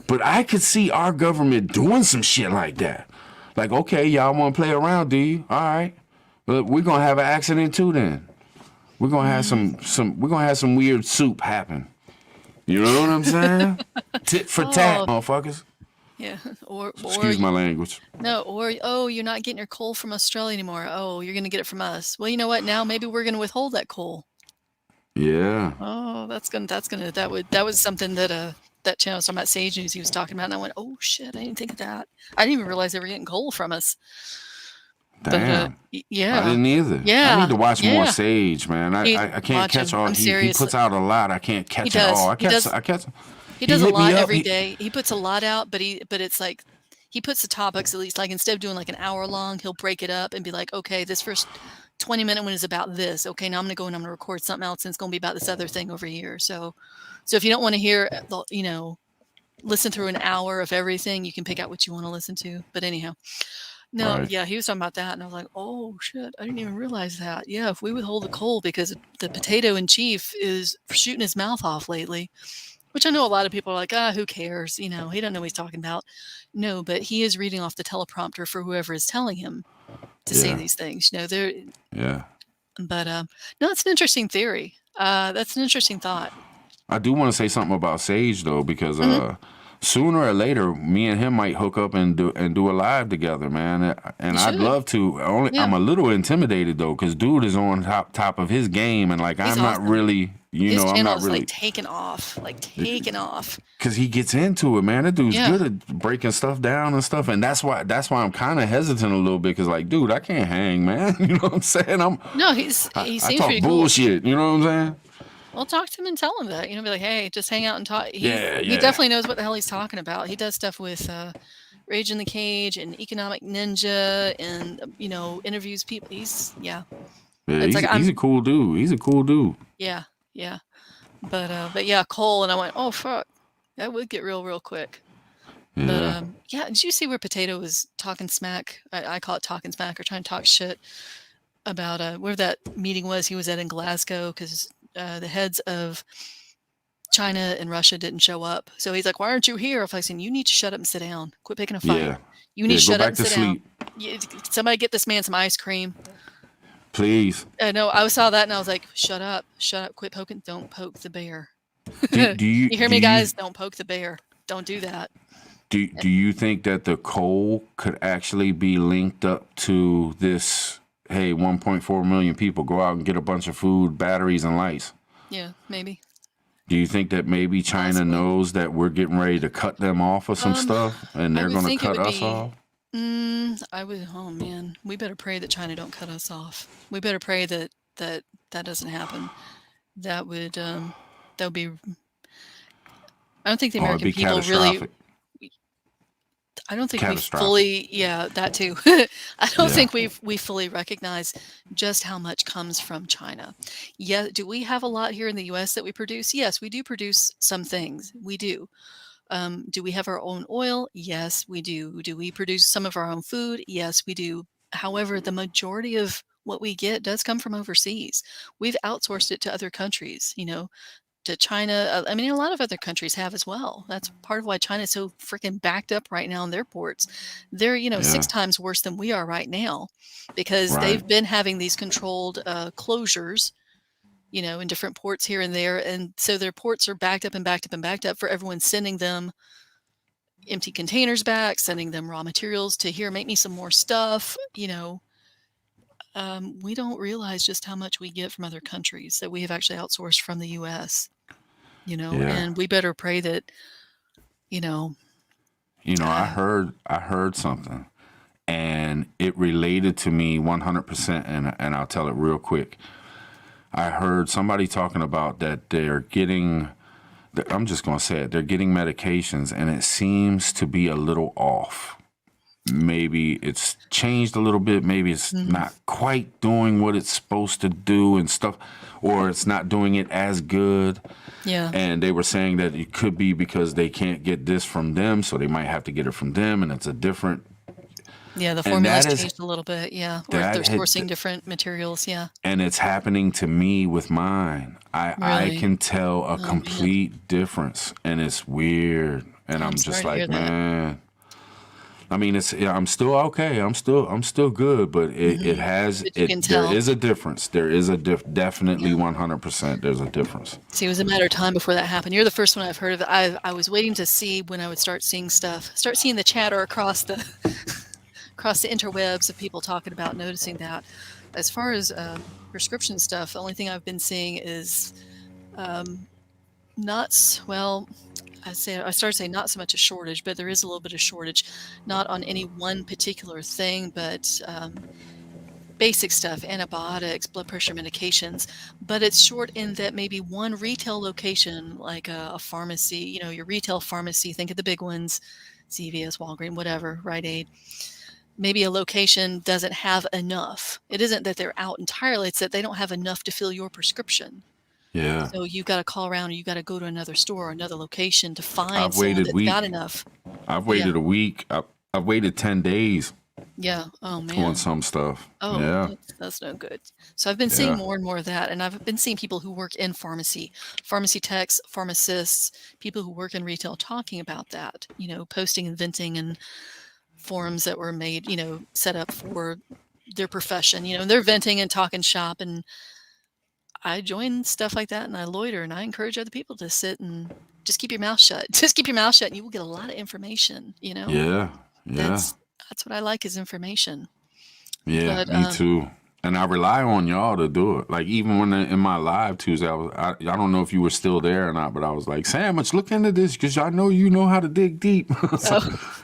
but I could see our government doing some shit like that. Like, okay, y'all want to play around, do you? All right, but we're gonna have an accident too. Then we're gonna have some weird soup happen. You know what I'm saying? Tit for tat, motherfuckers. Yeah. Or Excuse my language. No, or you're not getting your coal from Australia anymore. Oh, you're gonna get it from us. Well, you know what? Now maybe we're gonna withhold that coal. Yeah. Oh, that was something that that channel was talking about Sage News he was talking about, and I went, oh shit, I didn't think of that. I didn't even realize they were getting coal from us. Damn. But, yeah. I didn't either. Yeah. I need to watch more yeah. Sage, man. I can't catch all. He puts out a lot. I can't catch it all. I catch. He does a hit me lot up. every day. He puts a lot out, but it's like he puts the topics at least, like instead of doing like an hour long, he'll break it up and be like, okay, this first 20-minute one is about this. Okay, now I'm gonna go and I'm gonna record something else and it's gonna be about this other thing over here. So if you don't want to hear listen through an hour of everything, you can pick out what you want to listen to. But anyhow. No, Right. yeah, he was talking about that, and I was like, "Oh shit, I didn't even realize that." Yeah, if we withhold the coal because the potato in chief is shooting his mouth off lately, which I know a lot of people are like, who cares? He don't know what he's talking about. No, but he is reading off the teleprompter for whoever is telling him to say these things. They're Yeah. But no, it's an interesting theory. That's an interesting thought. I do want to say something about Sage though, because Mm-hmm. sooner or later, me and him might hook up and do a live together, man. And I'd should. love to. Yeah. I'm a little intimidated though, because dude is on top of his game, and like He's I'm not awesome. really, His I'm channel not is really, like taken off, because he gets into it, man. That dude's Yeah. good at breaking stuff down and stuff, and that's why I'm kind of hesitant a little bit, because like, dude, I can't hang, man. You know what I'm saying? No, he I seems talk pretty cool. bullshit. You know what I'm saying? Well, talk to him and tell him that. Be like, hey, just hang out and talk. He Yeah. definitely knows what the hell he's talking about. He does stuff with Rage in the Cage and Economic Ninja, and interviews people. Yeah, It's like he's a cool dude. He's a cool dude. Yeah. But yeah, Cole, and I went, oh fuck, that would get real quick. Yeah. But yeah, did you see where Potato was talking smack? I call it talking smack, or trying to talk shit about where that meeting was he was at in Glasgow, because the heads of China and Russia didn't show up. So he's like, why aren't you here? If I said, you need to shut up and sit down. Quit picking a fight. Yeah. You need to shut go up back and to sit sleep, down. Somebody get this man some ice cream. please. No, I saw that and I was like, shut up, quit poking. Don't poke the bear. Do you You hear me, guys? Don't poke the bear. Don't do that. Do you think that the coal could actually be linked up to this? Hey, 1.4 million people, go out and get a bunch of food, batteries, and lights. Yeah, maybe. Do you think that maybe China Possibly. knows that we're getting ready to cut them off of some stuff, and they're would going to think it cut would us be- off? I would. Oh man, we better pray that China don't cut us off. We better pray that doesn't happen. That would be. I don't think the Or it'd American be people really. catastrophic. I don't think we Catastrophic. fully. Yeah, that too. I don't Yeah. think we fully recognize just how much comes from China. Yeah, do we have a lot here in the U.S. that we produce? Yes, we do produce some things. We do. Do we have our own oil? Yes, we do. Do we produce some of our own food? Yes, we do. However, the majority of what we get does come from overseas. We've outsourced it to other countries, to China. I mean, a lot of other countries have as well. That's part of why China is so freaking backed up right now in their ports. They're, Yeah. 6 times worse than we are right now because Right. they've been having these controlled closures, in different ports here and there. And so their ports are backed up and backed up and backed up for everyone sending them empty containers back, sending them raw materials to here, make me some more stuff. We don't realize just how much we get from other countries that we have actually outsourced from the US, Yeah. and we better pray that, you know, I uh, heard something, and it related to me 100%, and I'll tell it real quick. I heard somebody talking about that they're getting, I'm just going to say it, they're getting medications, and it seems to be a little off. Maybe it's changed a little bit. Maybe it's mm, not quite doing what it's supposed to do and stuff, or it's not doing it as good. yeah, And they were saying that it could be because they can't get this from them, so they might have to get it from them, and it's a different. yeah, the And formula's changed a little bit, yeah, or if they're that had, sourcing different materials, yeah, and it's happening to me with mine. I really. can tell a Oh, man. complete difference, and it's weird. And I'm I'm sorry just to hear like, that. man. I mean, I'm still okay. I'm still good, but it Mhm. has But you can it. There tell. is a difference. There is a Yeah. definitely 100%. There's a difference. See, it was a matter of time before that happened. You're the first one I've heard of it. I was waiting to see when I would start seeing stuff, start seeing the chatter across the across the interwebs of people talking about noticing that. As far as prescription stuff, the only thing I've been seeing is um, not well. I started saying not so much a shortage, but there is a little bit of shortage, not on any one particular thing, but basic stuff, antibiotics, blood pressure medications. But it's short in that maybe one retail location, like a pharmacy, your retail pharmacy, think of the big ones, CVS, Walgreens, whatever, Rite Aid. Maybe a location doesn't have enough. It isn't that they're out entirely, it's that they don't have enough to fill your prescription. Yeah, So you've got to call around or you got to go to another store or another location to find I've someone waited that's got week. enough. I've Yeah. waited a week. I've waited 10 days Yeah. Oh, on man. some stuff. Oh, Yeah, that's no good. So I've been seeing yeah, more and more of that, and I've been seeing people who work in pharmacy techs, pharmacists, people who work in retail talking about that, posting and venting and forums that were made, set up for their profession, and they're venting and talking shop, and I join stuff like that, and I loiter, and I encourage other people to sit and just keep your mouth shut. Just keep your mouth shut, and you will get a lot of information, yeah, yeah, That's what I like is information. yeah. But, Me too. And I rely on y'all to do it. Like even when in my live Tuesday, I don't know if you were still there or not, but I was like, Sandwich, look into this because I know you know how to dig deep. So, oh,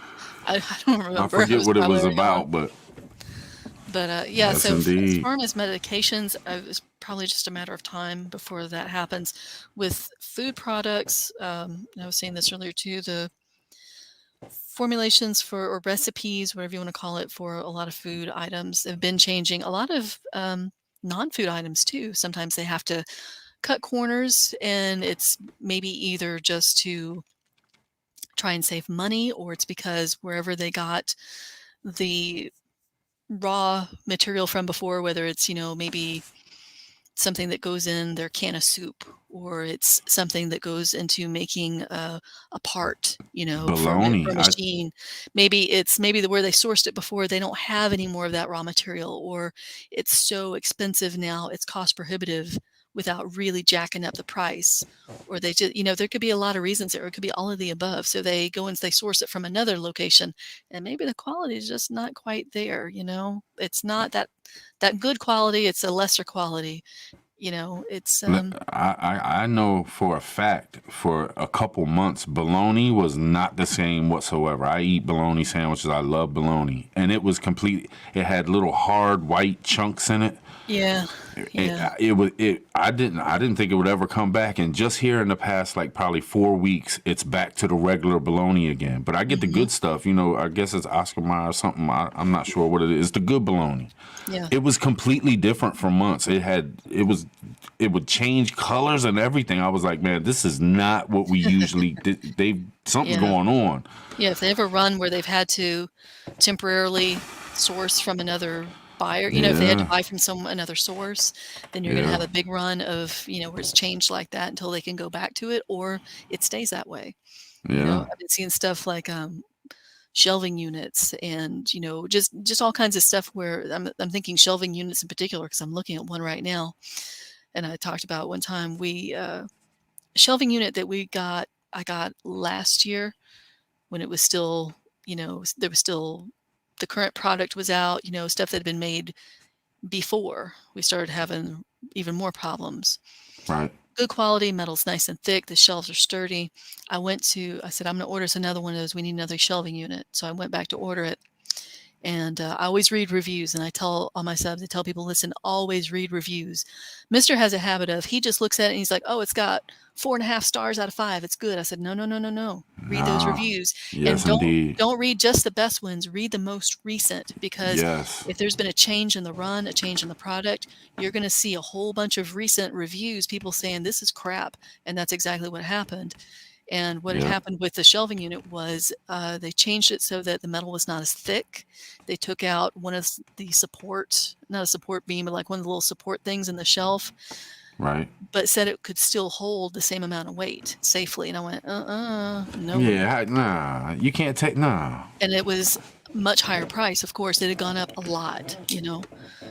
I don't I remember. I forget was what it probably was already gone. about, but But, yeah, yes, so as indeed. far as medications, it's probably just a matter of time before that happens. With food products, I was saying this earlier too, the formulations for or recipes, whatever you want to call it, for a lot of food items have been changing. A lot of non-food items too. Sometimes they have to cut corners, and it's maybe either just to try and save money, or it's because wherever they got the raw material from before, whether it's, maybe something that goes in their can of soup, or it's something that goes into making a part, for Baloney. a machine. Maybe where they sourced it before, they don't have any more of that raw material, or it's so expensive now, it's cost prohibitive without really jacking up the price, or they just, there could be a lot of reasons there, or it could be all of the above. So they go and they source it from another location, and maybe the quality is just not quite there. It's not that good quality, it's a lesser quality. It's I know for a fact for a couple months bologna was not the same whatsoever. I eat bologna sandwiches. I love bologna, and it was complete. It had little hard white chunks in it. yeah, Yeah. I didn't think it would ever come back, and just here in the past like probably 4 weeks, it's back to the regular bologna again. But I get the Hmm. good stuff, you know. I guess it's Oscar Mayer or something. I'm not sure what it is. It's the good bologna. Yeah. It was completely different for months. It would change colors and everything. I was like, man, this is not what we usually did. Something's Yeah. going on. Yeah. If they have a run where they've had to temporarily source from another buyer, if they had to Yeah, buy from another source, then you're going to have yeah, a big run of, where it's changed like that until they can go back to it, or it stays that way. yeah. I've been seeing stuff like shelving units, and just all kinds of stuff where I'm thinking shelving units in particular because I'm looking at one right now, and I talked about one time we shelving unit that I got last year when it was still, there was still, the current product was out, stuff that had been made before we started having even more problems. Right, Good quality, metal's nice and thick, the shelves are sturdy. I said, I'm going to order us another one of those. We need another shelving unit. So I went back to order it. And I always read reviews, and I tell all my subs, I tell people, listen, always read reviews. Mister has a habit of, he just looks at it and he's like, oh, it's got 4.5 stars out of 5. It's good. I said, no, no, no, no, no. Read those nah, reviews, and yes don't indeed, don't read just the best ones. Read the most recent, because yes, if there's been a change in the run, a change in the product, you're going to see a whole bunch of recent reviews, people saying this is crap, and that's exactly what happened. And what had yep, happened with the shelving unit was they changed it so that the metal was not as thick. They took out one of the support, not a support beam, but like one of the little support things in the shelf, right. but said it could still hold the same amount of weight safely. And I went, no. Yeah, nah, you can't take nah. And it was much higher price, of course. It had gone up a lot,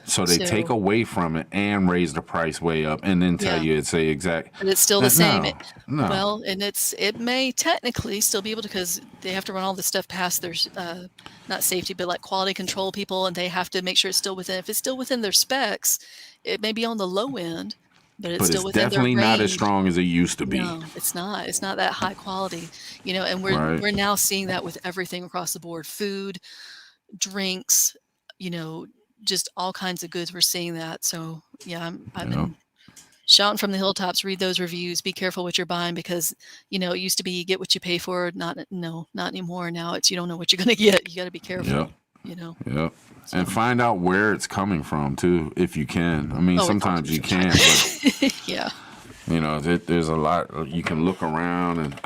So they take So, away from it and raise the price way up, and then tell yeah. you it's a exact. But it's still the That, same. no, no. Well, and it may technically still be able to, because they have to run all this stuff past their not safety, but like quality control people, and they have to make sure it's still within. If it's still within their specs, it may be on the low end, but it's But still it's within their definitely not as range. strong as it used to be. No, it's not. It's not that high quality, And we're Right. we're now seeing that with everything across the board: food, drinks, you know, just all kinds of goods. We're seeing that. So yeah, I've Yep. been shouting from the hilltops, read those reviews, be careful what you're buying, because it used to be you get what you pay for. Not anymore. Now it's, you don't know what you're going to get. You got to be Yep. careful, Yep. And so. find out where it's coming from too, if you can. I mean, Oh, it's all sometimes coming you from China. can't, but Yeah. there's a lot you can look around, and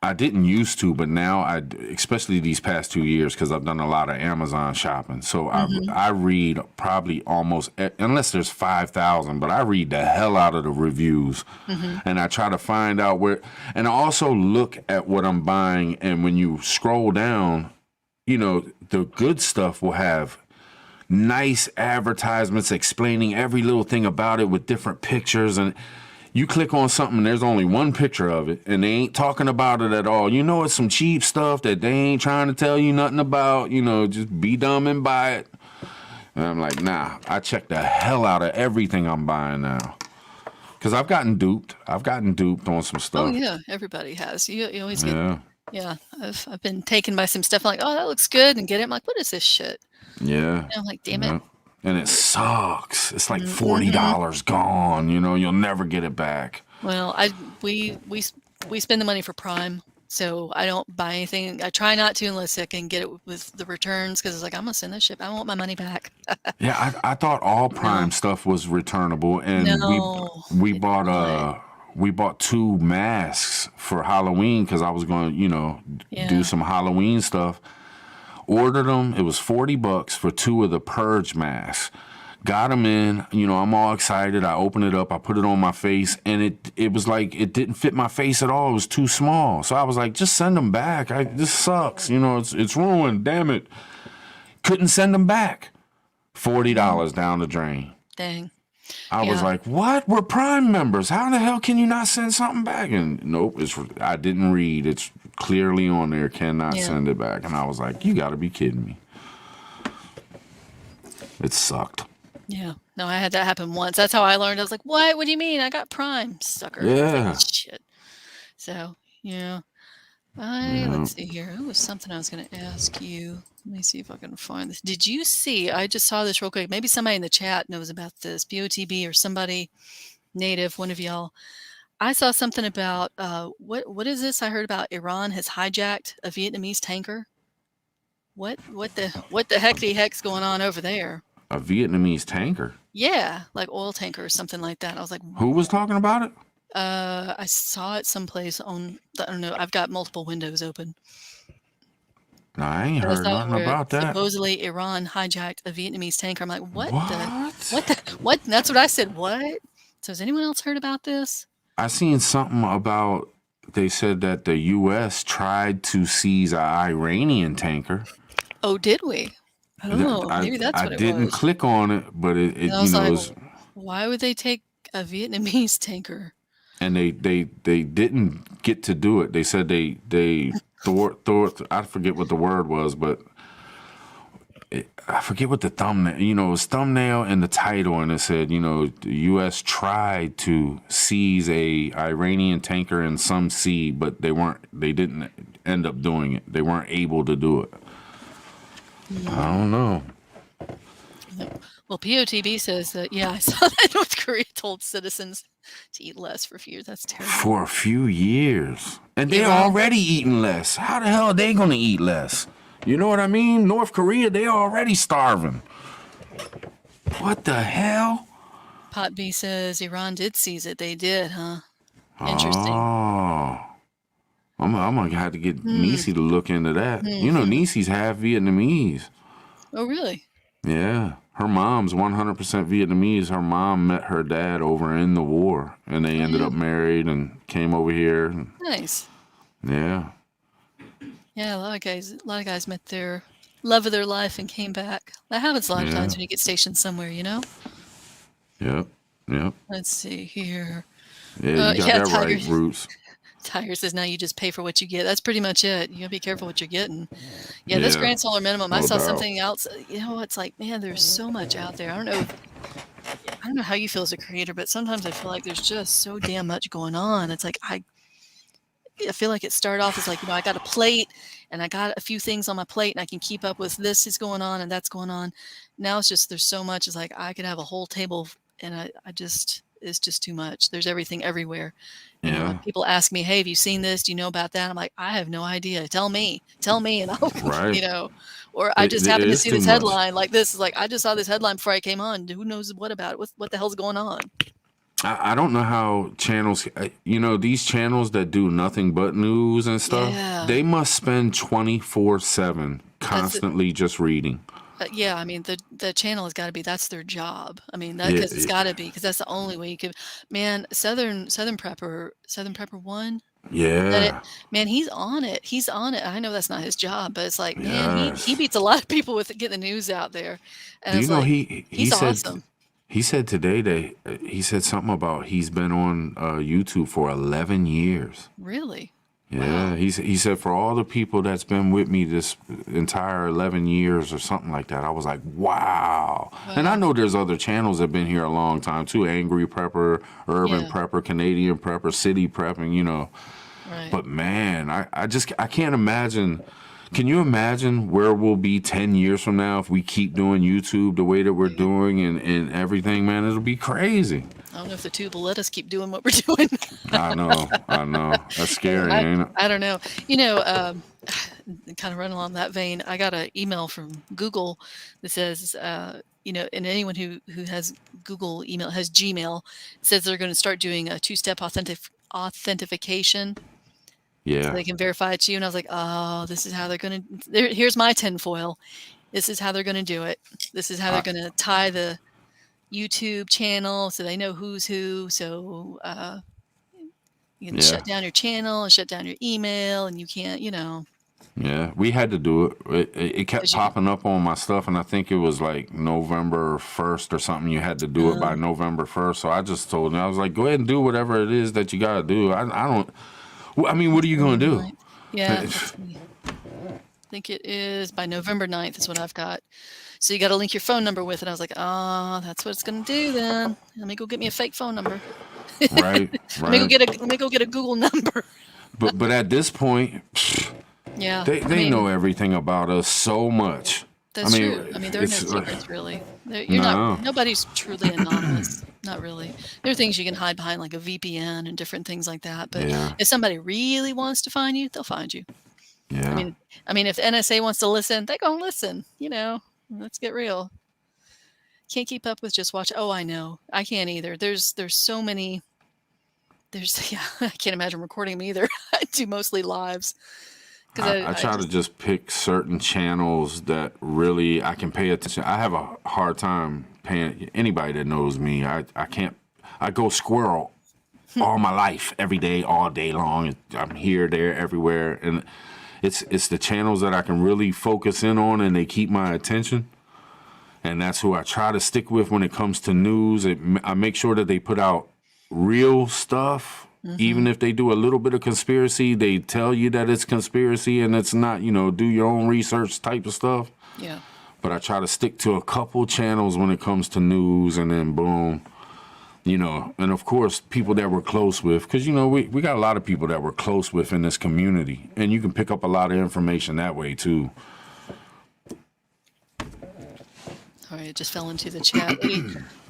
I didn't used to, but now especially these past 2 years, because I've done a lot of Amazon shopping. So Hmm. I read probably almost, unless there's 5,000, but I read the hell out of the reviews, Hmm. and I try to find out where, and I also look at what I'm buying. And when you scroll down, the good stuff will have nice advertisements explaining every little thing about it with different pictures. And you click on something, there's only one picture of it, and they ain't talking about it at all. It's some cheap stuff that they ain't trying to tell you nothing about. Just be dumb and buy it. And I'm like, nah, I check the hell out of everything I'm buying now. Because I've gotten duped. I've gotten duped on some Oh stuff. yeah, everybody has. You always get. Yeah. Yeah, I've been taken by some stuff. I'm like, oh, that looks good, and get it. I'm like, what is this shit? Yeah. I'm like, damn it. Yeah. And it sucks. It's like Hmm. $40 gone. You'll never get it back. Well, we spend the money for Prime, so I don't buy anything. I try not to unless I can get it with the returns, because it's like, I'm gonna send this shit. I want my money back. Yeah, I thought all No, Prime stuff was returnable, and we no, we it's bought not. we bought two masks for Halloween because I was going to do Yeah. some Halloween stuff. Ordered them. It was $40 for two of the purge masks. Got them in. I'm all excited. I opened it up. I put it on my face, and it was like it didn't fit my face at all. It was too small. So I was like, just send them back. This sucks. It's ruined. Damn it. Couldn't send them back. Mm, $40 down the drain. dang. I was Yeah. like, "What? We're Prime members. How the hell can you not send something back?" And nope, I didn't read. It's clearly on there. Cannot Yeah. send it back. And I was like, "You got to be kidding me." It sucked. Yeah. No, I had that happen once. That's how I learned. I was like, what? What do you mean? I got Prime, sucker. Fake Yeah. as shit. So, yeah. Yeah. Let's see here. It was something I was going to ask you. Let me see if I can find this. Did you see? I just saw this real quick. Maybe somebody in the chat knows about this. BOTB or somebody native, one of y'all. I saw something about what is this? I heard about Iran has hijacked a Vietnamese tanker. What the heck's going on over there? A Vietnamese tanker. Yeah, like oil tanker or something like that. I was like, Who was talking about it? I saw it someplace on. I don't know. I've got multiple windows open. No, I ain't But I heard saw nothing where about that. supposedly Iran hijacked a Vietnamese tanker. I'm like, what? What? What? And that's what I said. What? So has anyone else heard about this? I seen something about. They said that the U.S. tried to seize an Iranian tanker. Oh, did we? Oh, maybe that's I what it didn't was. click on it, but it And I you was know, like, it was, why would they take a Vietnamese tanker? and they didn't get to do it. They said they thought I forget what the word was, but I forget what the thumbnail. You know, it was thumbnail and the title, and it said, you know, the U.S. tried to seize a Iranian tanker in some sea, but they weren't. They didn't end up doing it. They weren't able to do it. I don't know. Well, POTB says that, yeah, I saw that North Korea told citizens to eat less for a few years. That's terrible. For a few years. And they're Iran- already eating less. How the hell are they going to eat less? You know what I mean? North Korea, they're already starving. What the hell? Pot B says Iran did seize it. They did, huh? Interesting. Oh. I'm going to have to get Niecy to look into that. You know, Niecy's half Vietnamese. Oh, really? Yeah. Her mom's 100% Vietnamese. Her mom met her dad over in the war, and they ended up married and came over here. Nice. Yeah. Yeah, a lot of guys met their love of their life and came back. That happens a lot of times when you get stationed somewhere, you know? Yep. Let's see here. Yeah, you got that Tiger, right, Roots. Tiger says now you just pay for what you get. That's pretty much it. You gotta be careful what you're getting. Yeah, this grand solar minimum. I saw something else. You know, it's like, man, there's so much out there. I don't know how you feel as a creator, but sometimes I feel like there's just so damn much going on. It's like I feel like it started off as like, you know, I got a plate and I got a few things on my plate and I can keep up with this is going on and that's going on. Now it's just there's so much. It's like I could have a whole table and it's just too much. There's everything everywhere. You know, when people ask me, hey, have you seen this? Do you know about that? I'm like, I have no idea. Tell me, and I'll, you know, or I just happened to see this headline like this. Is like, I just saw this headline before I came on. Who knows what about it? What the hell's going on? I don't know how channels, you know, these channels that do nothing but news and stuff, they must spend 24/7 constantly just reading. Yeah, I mean, the channel has got to be, that's their job. I mean, because it's got to be, because that's the only way you could, man, Southern Prepper 1. Yeah. Man, he's on it. I know that's not his job, but it's like, man, he beats a lot of people with getting the news out there. And you know, like, he's said, awesome. He said today that he said something about he's been on YouTube for 11 years. Really? Yeah, wow. He said for all the people that's been with me this entire 11 years or something like that. I was like, wow. And I know there's other channels that have been here a long time too. Angry Prepper, Urban Prepper, Canadian Prepper, City Prepping, you know. Right. But man, I can't imagine. Can you imagine where we'll be 10 years from now if we keep doing YouTube the way that we're doing and everything, man? It'll be crazy. I don't know if the tube will let us keep doing what we're doing. I know. That's scary, ain't it? I don't know. You know, kind of running along that vein, I got an email from Google that says, you know, and anyone who has Google email, has Gmail, says they're going to start doing a 2-step authentication. Yeah. So they can verify it's you. And I was like, oh, this is how they're going to, here's my tinfoil. This is how they're going to do it. This is how they're going to tie the YouTube channel so they know who's who. So you can shut down your channel and shut down your email and you can't, you know. Yeah, we had to do it. It kept popping up on my stuff, and I think it was like November 1st or something. You had to do it by November 1st. So I just told them, I was like, go ahead and do whatever it is that you got to do. I mean, what are you going to do? Yeah, I think it is by November 9th is what I've got. So you got to link your phone number with it. I was like, oh, that's what it's going to do then. Let me go get me a fake phone number. Right. Let me go get a Google number. But at this point, Yeah. I They know mean, everything about us so much. I that's mean, true. I mean, there are no it's secrets really. You're not. no. Nobody's truly anonymous. Not really. There are things you can hide behind, like a VPN and different things like that. But Yeah, if somebody really wants to find you, they'll find you. I yeah. mean, if the NSA wants to listen, they gonna listen. Let's get real. Can't keep up with just watch. Oh, I know. I can't either. There's so many. There's yeah. I can't imagine recording them either. I do mostly lives because I I try to just just pick certain channels that really I can pay attention. I have a hard time paying anybody that knows me. I can't. I go squirrel all my life, every day, all day long. I'm here, there, everywhere, and it's the channels that I can really focus in on, and they keep my attention. And that's who I try to stick with when it comes to news. I make sure that they put out real stuff. hmm Even if they do a little bit of conspiracy, they tell you that it's conspiracy and it's not, do your own research type of stuff. yeah. But I try to stick to a couple channels when it comes to news, and then boom, and of course, people that we're close with, because, we got a lot of people that we're close with in this community, and you can pick up a lot of information that way too. All right, it just fell into the chat.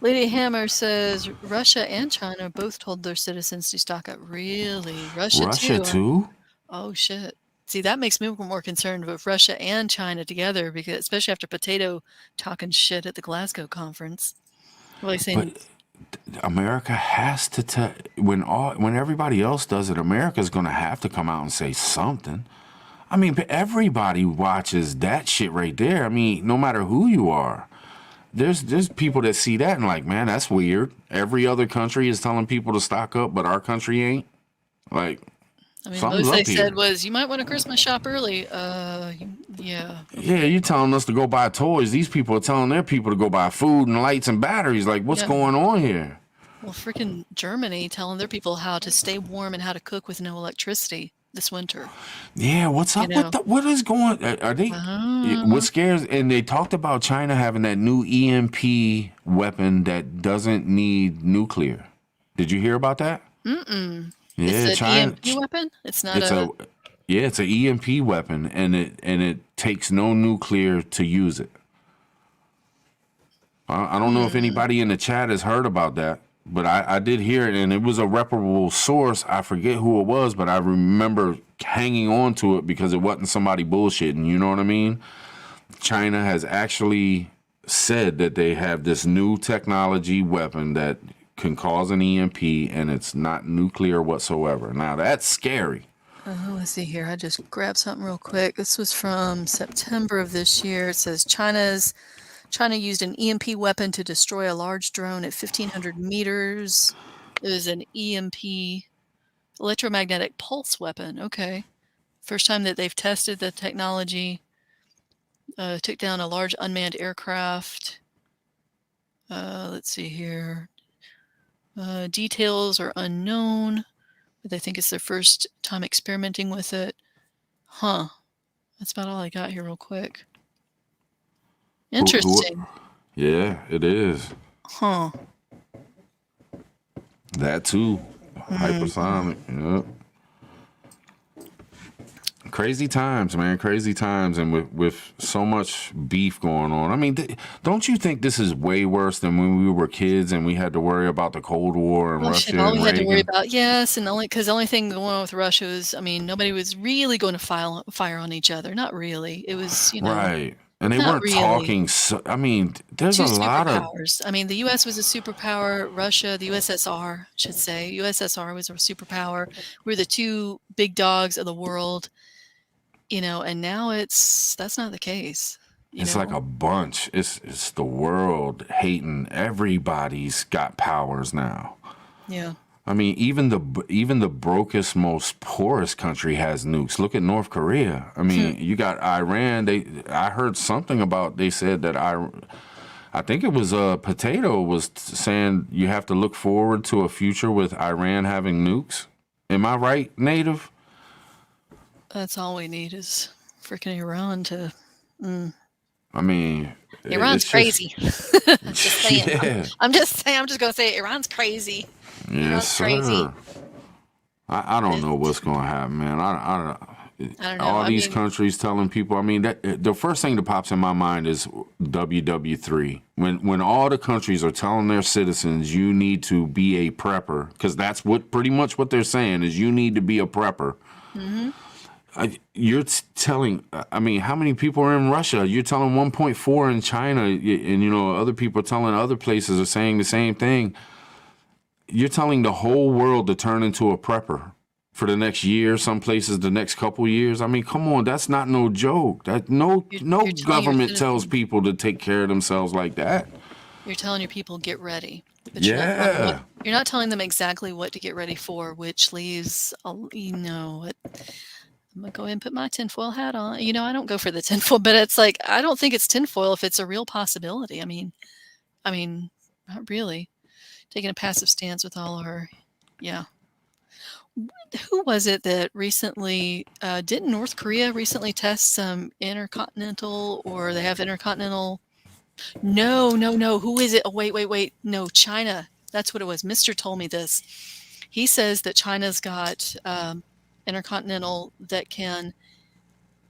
Lady Hammer says Russia and China both told their citizens to stock up. Really, Russia Russia too? too? Oh shit. See, that makes me more concerned with Russia and China together, because especially after Potato talking shit at the Glasgow conference. Well, he's saying, But America has to tell when everybody else does it. America's gonna have to come out and say something. I mean, but everybody watches that shit right there. I mean, no matter who you are, there's people that see that and like, man, that's weird. Every other country is telling people to stock up, but our country ain't. Like, I mean, something's most they up said here. was, you might want to Christmas shop early. Yeah. Yeah, you telling us to go buy toys. These people are telling their people to go buy food and lights and batteries. Like, what's Yeah. going on here? Well, freaking Germany telling their people how to stay warm and how to cook with no electricity this winter. Yeah, what's You up with know, that? What is going? Are they? What uh, scares? And they talked about China having that new EMP weapon that doesn't need nuclear. Did you hear about that? it's Yeah, an China. EMP weapon. It's not It's a. a yeah, it's an EMP weapon, and it takes no nuclear to use it. I don't know if Hmm. anybody in the chat has heard about that, but I did hear it, and it was a reputable source. I forget who it was, but I remember hanging on to it because it wasn't somebody bullshitting. You know what I mean? China has actually said that they have this new technology weapon that can cause an EMP, and it's not nuclear whatsoever. Now that's scary. Let's see here. I just grabbed something real quick. This was from September of this year. It says China used an EMP weapon to destroy a large drone at 1,500 meters. It was an EMP, electromagnetic pulse weapon. Okay. First time that they've tested the technology. Took down a large unmanned aircraft. Let's see here. Details are unknown, but they think it's their first time experimenting with it. Huh. That's about all I got here, real quick. Who? Interesting. Yeah, it is. Huh. That too. Mhm. Hypersonic. Yep. Crazy times, man. Crazy times, and with so much beef going on. I mean, don't you think this is way worse than when we were kids and we had to worry about the Cold War and Well, shit, Russia all and we had to worry Reagan? about, yes, and the only thing going on with Russia was, I mean, nobody was really going to fire on each other. Not really. It was, Right. And they not weren't really. talking. I mean, there's Two a lot of. superpowers. I mean, the U.S. was a superpower. Russia, the USSR, I should say, USSR was a superpower. We're the two big dogs of the world, and now that's not the case. You It's like know, a bunch. It's the world hating. Everybody's got powers now. yeah. I mean, even the brokest, most poorest country has nukes. Look at North Korea. I Hmm. mean, you got Iran. I heard something about. They said that I think it was Potato was saying you have to look forward to a future with Iran having nukes. Am I right, Native? That's all we need is freaking Iran to. Mm. I mean, Iran's it's just crazy. Just saying. yeah, I'm just saying. I'm just gonna say it. Iran's crazy. yes, Iran's crazy. sir. I don't It, know what's going to happen, man. I don't know. All I these mean, countries telling people. I mean, that the first thing that pops in my mind is WW3. When all the countries are telling their citizens you need to be a prepper, because that's what pretty much what they're saying is you need to be a prepper. hmm You're telling. I mean, how many people are in Russia? You're telling 1.4 in China, and other people telling other places are saying the same thing. You're telling the whole world to turn into a prepper for the next year, some places the next couple years. I mean, come on, that's not no joke. That no you're telling your government tells citizens, people to take care of themselves like that. you're telling your people get ready, but you're not telling them Yeah. you're not telling them exactly what to get ready for, which leaves I'm gonna go ahead and put my tinfoil hat on. I don't go for the tinfoil, but it's like I don't think it's tinfoil if it's a real possibility. I mean, not really. Taking a passive stance with all our, yeah. Who was it that recently didn't North Korea recently test some intercontinental, or they have intercontinental? No, no, no. Who is it? Oh, wait, wait, wait. No, China. That's what it was. Mister told me this. He says that China's got intercontinental that can.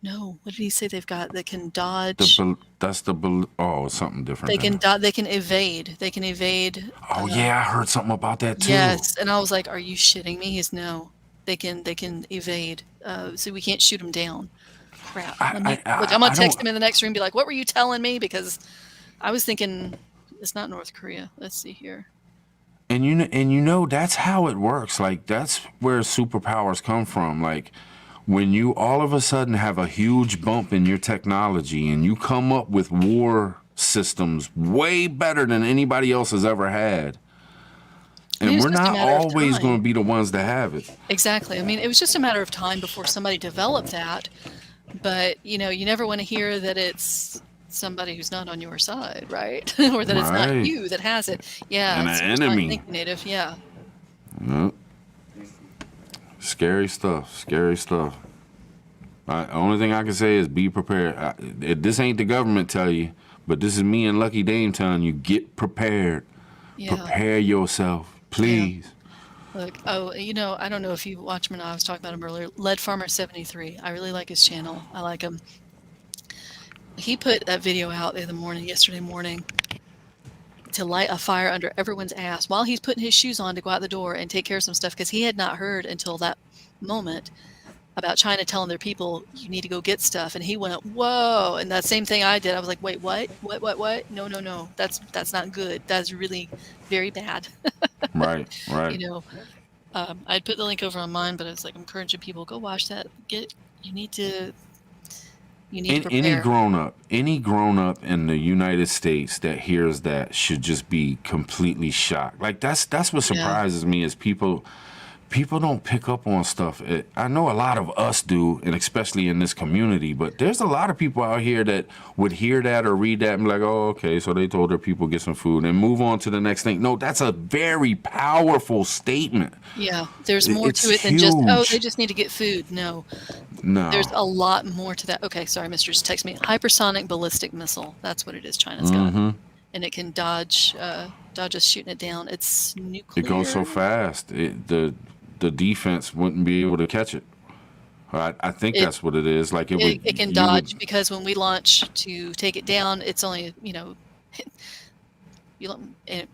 No, what did he say they've got that can dodge? Oh, it's something different They than can that. they can evade. They can evade. Oh yeah, I heard something about that too. Yes, and I was like, "Are you shitting me?" He's no. They can evade. So we can't shoot them down. Crap. I Let I me look. I, I'm gonna I text don't. him in the next room. And be like, "What were you telling me?" Because I was thinking it's not North Korea. Let's see here. And that's how it works. Like that's where superpowers come from. Like when you all of a sudden have a huge bump in your technology and you come up with war systems way better than anybody else has ever had. I mean, And it's we're just a not matter of always going to time. be the ones that have it. Exactly. I mean, it was just a matter of time before somebody developed that. But you never want to hear that it's somebody who's not on your side, right? Or that it's not Right. you that has it. Yeah, And it's an smart enemy. thinking, Native. Yeah. Yep. Scary stuff. Scary stuff. Only thing I can say is be prepared. This ain't the government tell you, but this is me and Lucky Dame telling you, get prepared. Yeah. Prepare yourself, Yeah. please. Look, I don't know if you watch him or not. I was talking about him earlier. Lead Farmer 73. I really like his channel. I like him. He put that video out yesterday morning, to light a fire under everyone's ass while he's putting his shoes on to go out the door and take care of some stuff, because he had not heard until that moment about China telling their people, you need to go get stuff. And he went, whoa. And that same thing I did. I was like, wait, what? What? No, no, no. That's not good. That's really very bad. Right, right. you know, I'd put the link over on mine, but it's like, I'm encouraging people, go watch that. You need to prepare. Any grown up in the United States that hears that should just be completely shocked. Like that's what Yeah. surprises me is people don't pick up on stuff. I know a lot of us do, and especially in this community, but there's a lot of people out here that would hear that or read that and be like, oh, okay, so they told their people get some food and move on to the next thing. No, that's a very powerful statement. Yeah. There's more It's to it than just, oh, they huge. just need to get food. No, there's No. a lot more to that. Okay. Sorry, Mr. Just text me. Hypersonic ballistic missile. That's what it is. China's got. And it can dodge us shooting it down. It's It goes nuclear. so fast. The defense wouldn't be able to catch it. I think It, that's what it is. Like it would, it can you would, dodge, because when we launch to take it down, it's only,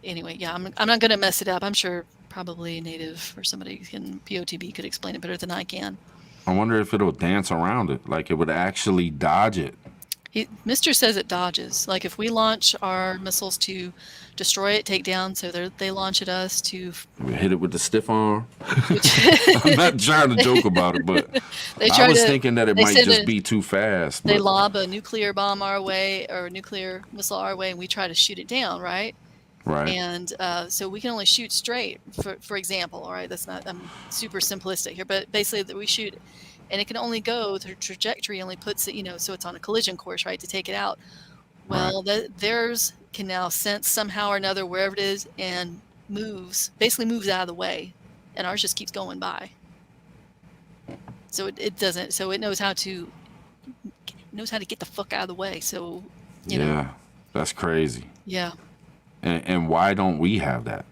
anyway, yeah, I'm not going to mess it up. I'm sure probably Native or somebody can POTB could explain it better than I can. I wonder if it'll dance around it. Like it would actually dodge it. Mr. says it dodges. Like if we launch our missiles to destroy it, take down, so they launch at us to. We hit it with the stiff arm. they I'm not trying to joke about it, but I try was to. thinking that it They might send just be too fast. they But lob a nuclear bomb our way, or a nuclear missile our way, and we try to shoot it down, right? right, And so we can only shoot straight, for example. All right, that's not, I'm super simplistic here, but basically that we shoot, and it can only go, the trajectory only puts it, so it's on a collision course, right, to take it out. Well, theirs can now sense somehow or another wherever it is and basically moves out of the way, and ours just keeps going by. So it doesn't. So it knows how to get the fuck out of the way. So yeah, that's crazy. Yeah. And why don't we have that?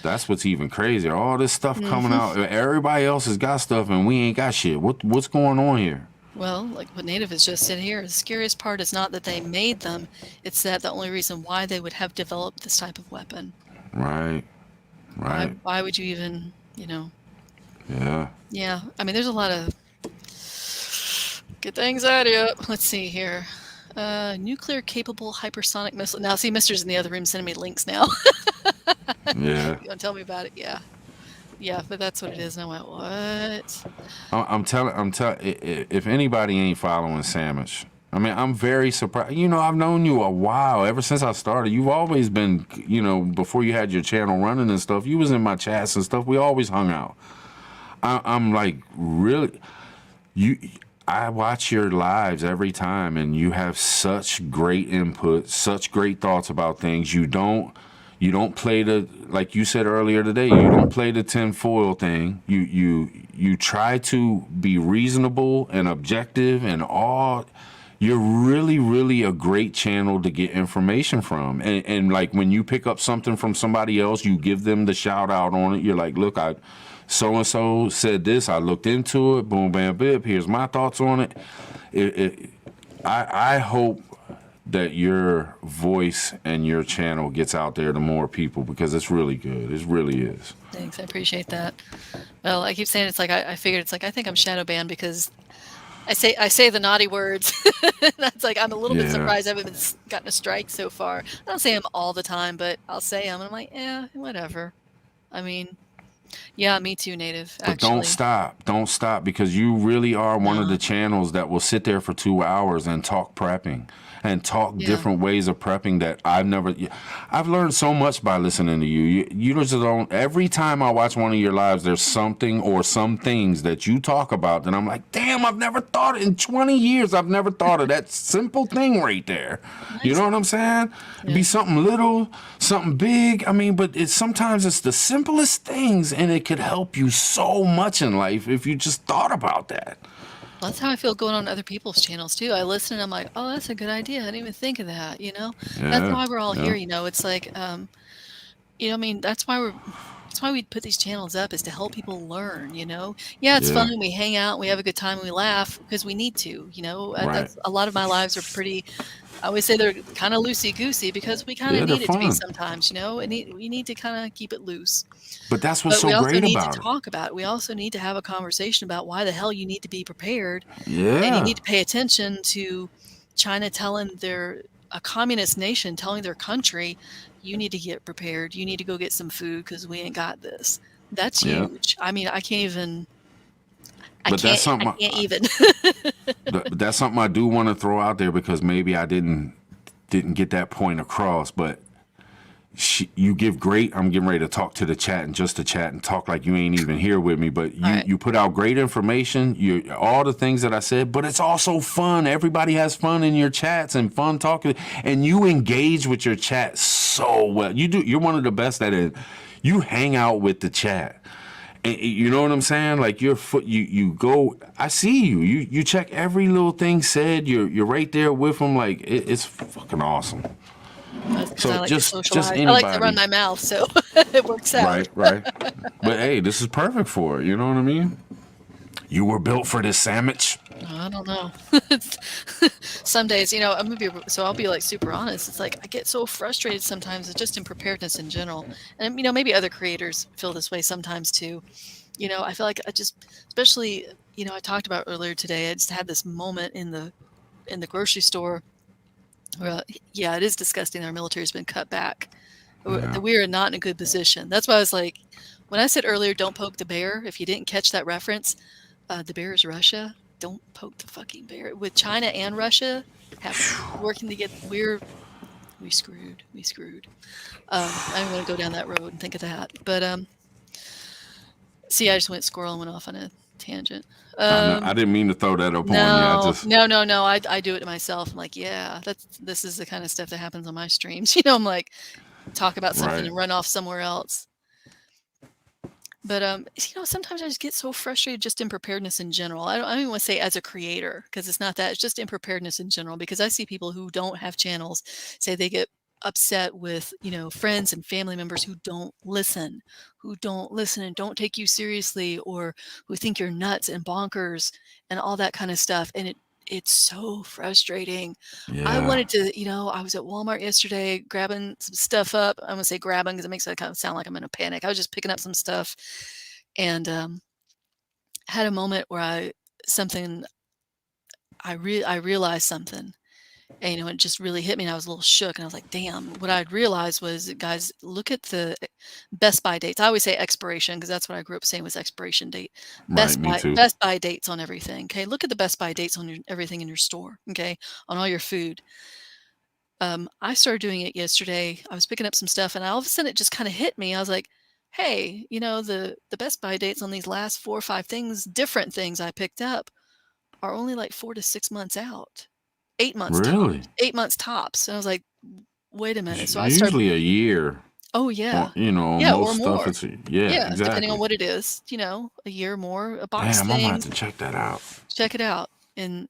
That's what's even crazier. All this stuff coming Hmm. out. Everybody else has got stuff, and we ain't got shit. What's going on here? Well, like what Native has just said here, the scariest part is not that they made them, it's that the only reason why they would have developed this type of weapon. Right. Why Right. why would you even, Yeah. yeah. I mean, there's a lot of get the anxiety up. Let's see here. Nuclear capable hypersonic missile. Now, see, Mister's in the other room sending me links now. Yeah. You want to tell me about it? Yeah. Yeah, but that's what it is. And I went, what? I'm telling. If anybody ain't following Sandwich, I mean, I'm very surprised. You know, I've known you a while. Ever since I started, you've always been. You know, before you had your channel running and stuff, you was in my chats and stuff. We always hung out. I'm like, really, you. I watch your lives every time, and you have such great input, such great thoughts about things. You don't play the, like you said earlier today. You don't play the tinfoil thing. You try to be reasonable and objective and all. You're really, really a great channel to get information from. And like when you pick up something from somebody else, you give them the shout out on it. You're like, look, I so and so said this. I looked into it. Boom, bam, bip. Here's my thoughts on it. I hope that your voice and your channel gets out there to more people because it's really good. It really is. Thanks. I appreciate that. Well, I keep saying it's like I figured it's like I think I'm shadow banned because I say the naughty words. That's like I'm a little bit Yeah. surprised I haven't gotten a strike so far. I don't say them all the time, but I'll say them, and I'm like, yeah, whatever. I mean, yeah, me too, Native. But don't Actually, stop. Don't stop because you really are one of no, the channels that will sit there for 2 hours and talk prepping and talk yeah. different ways of prepping that I've learned so much by listening to you. You just don't, every time I watch one of your lives, there's something or some things that you talk about that I'm like, damn, I've never thought in 20 years, I've never thought of that simple thing right there. You Nice. know what I'm saying? It'd Yeah. be something little, something big. I mean, but sometimes it's the simplest things and it could help you so much in life if you just thought about that. Well, that's how I feel going on other people's channels too. I listen and I'm like, oh, that's a good idea. I didn't even think of that. That's Yeah. why we're all Yeah. here. It's like, I mean, that's why we put these channels up is to help people learn. Yeah, it's Yeah. fun. We hang out, we have a good time, and we laugh because we need to. Right. That's a lot of my lives are pretty. I always say they're kind of loosey goosey because we kind of Yeah, they're need it to be fun. sometimes. We need to kind of keep it loose. But that's what's But we so also great need to about it. talk about it. We also need to have a conversation about why the hell you need to be prepared, and you Yeah. need to pay attention to China telling a communist nation telling their country, you need to get prepared. You need to go get some food because we ain't got this. That's Yeah. huge. I mean, I can't even. I But can't. that's I something can't even. that's something I do want to throw out there because maybe I didn't get that point across, but you give great. I'm getting ready to talk to the chat and just to chat and talk like you ain't even here with me. But All right. you put out great information. You all the things that I said, but it's also fun. Everybody has fun in your chats and fun talking, and you engage with your chat so well. You do. You're one of the best at it. You hang out with the chat. And you know what I'm saying? Like you go. I see you. You check every little thing said. You're right there with them. Like it's fucking awesome. That's because I So like to just socialize. I like to run anybody. my mouth, so it works out. Right, right. But hey, this is perfect for it. You know what I mean? You were built for this sandwich. I don't know. Some days, I'm gonna be so I'll be like super honest. It's like I get so frustrated sometimes, it's just in preparedness in general, and maybe other creators feel this way sometimes too. I feel like I just, especially, I talked about earlier today. I just had this moment in the grocery store. Where, yeah, it is disgusting. Our military's been cut back. Yeah. We are not in a good position. That's why I was like, when I said earlier, don't poke the bear. If you didn't catch that reference, the bear is Russia. Don't poke the fucking bear. With China and Russia working to get, we screwed. We screwed. I don't want to go down that road and think of that. But see, I just went squirrel and went off on a tangent. I know. I didn't mean to throw that up on you. I No, just no, no, no. I do it to myself. I'm like, yeah, this is the kind of stuff that happens on my streams. I'm like, talk about something right. and run off somewhere else. But sometimes I just get so frustrated just in preparedness in general. I don't even want to say as a creator because it's not that. It's just in preparedness in general because I see people who don't have channels say they get upset with, friends and family members who don't listen, and don't take you seriously, or who think you're nuts and bonkers and all that kind of stuff. And it's so frustrating. I Yeah. wanted to, I was at Walmart yesterday grabbing some stuff up. I'm gonna say grabbing because it makes it kind of sound like I'm in a panic. I was just picking up some stuff and had a moment where something I realized something. And, it just really hit me, and I was a little shook, and I was like, "Damn." What I'd realized was, guys, look at the Best Buy dates. I always say expiration because that's what I grew up saying was expiration date. Right. Me too. Best Buy dates on everything, okay? Look at the Best Buy dates on everything in your store, okay? On all your food. I started doing it yesterday. I was picking up some stuff, and all of a sudden, it just kinda hit me. I was like, "Hey, the Best Buy dates on these last 4 or 5 different things I picked up are only, like, 4 to 6 months out." 8 months Really? tops, 8 months tops, and I was like, "Wait a minute." So I started. Usually a year. Oh, Or, yeah. Yeah, or most stuff more. it's yeah, Yeah, depending on exactly. what it is, a year more, a box Damn, I'm gonna have thing, to check that out. check it out, and,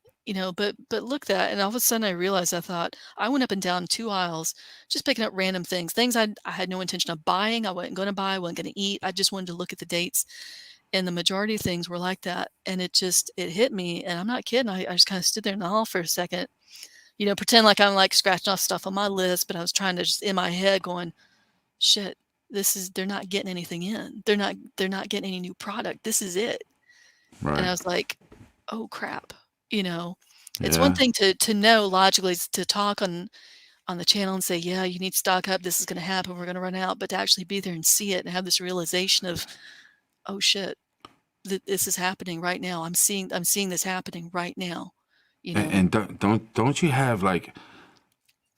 but look that, and all of a sudden I realized, I thought I went up and down 2 aisles just picking up random things I had no intention of buying, I wasn't gonna buy, wasn't gonna eat, I just wanted to look at the dates, and the majority of things were like that, and it hit me, and I'm not kidding, I just kinda stood there in the hall for a second, pretend like I'm, like, scratching off stuff on my list, but I was trying to just in my head going, "Shit, they're not getting anything in. They're not getting any new product. This is it." And I Right. was like, "Oh, crap." You know? It's one Yeah. thing to know logically, to talk on the channel and say, "Yeah, you need to stock up. This is gonna happen. We're gonna run out." But to actually be there and see it and have this realization of, "Oh, shit, this is happening right now. I'm seeing this happening right now." You And, know? and don't you have like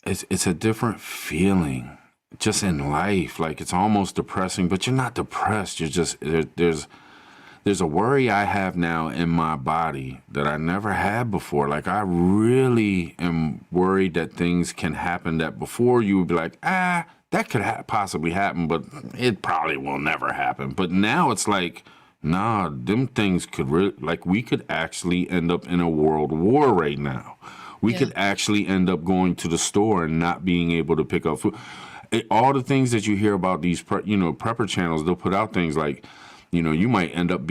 it's a different feeling just in life. Like it's almost depressing, but you're not depressed. You're just there's a worry I have now in my body that I never had before. Like I really am worried that things can happen that before you would be like, that could possibly happen, but it probably will never happen. But now it's like, nah, them things could like we could actually end up in a world war right now. We Yeah. could actually end up going to the store and not being able to pick up food. All the things that you hear about these, prepper channels, they'll put out things like, you might end up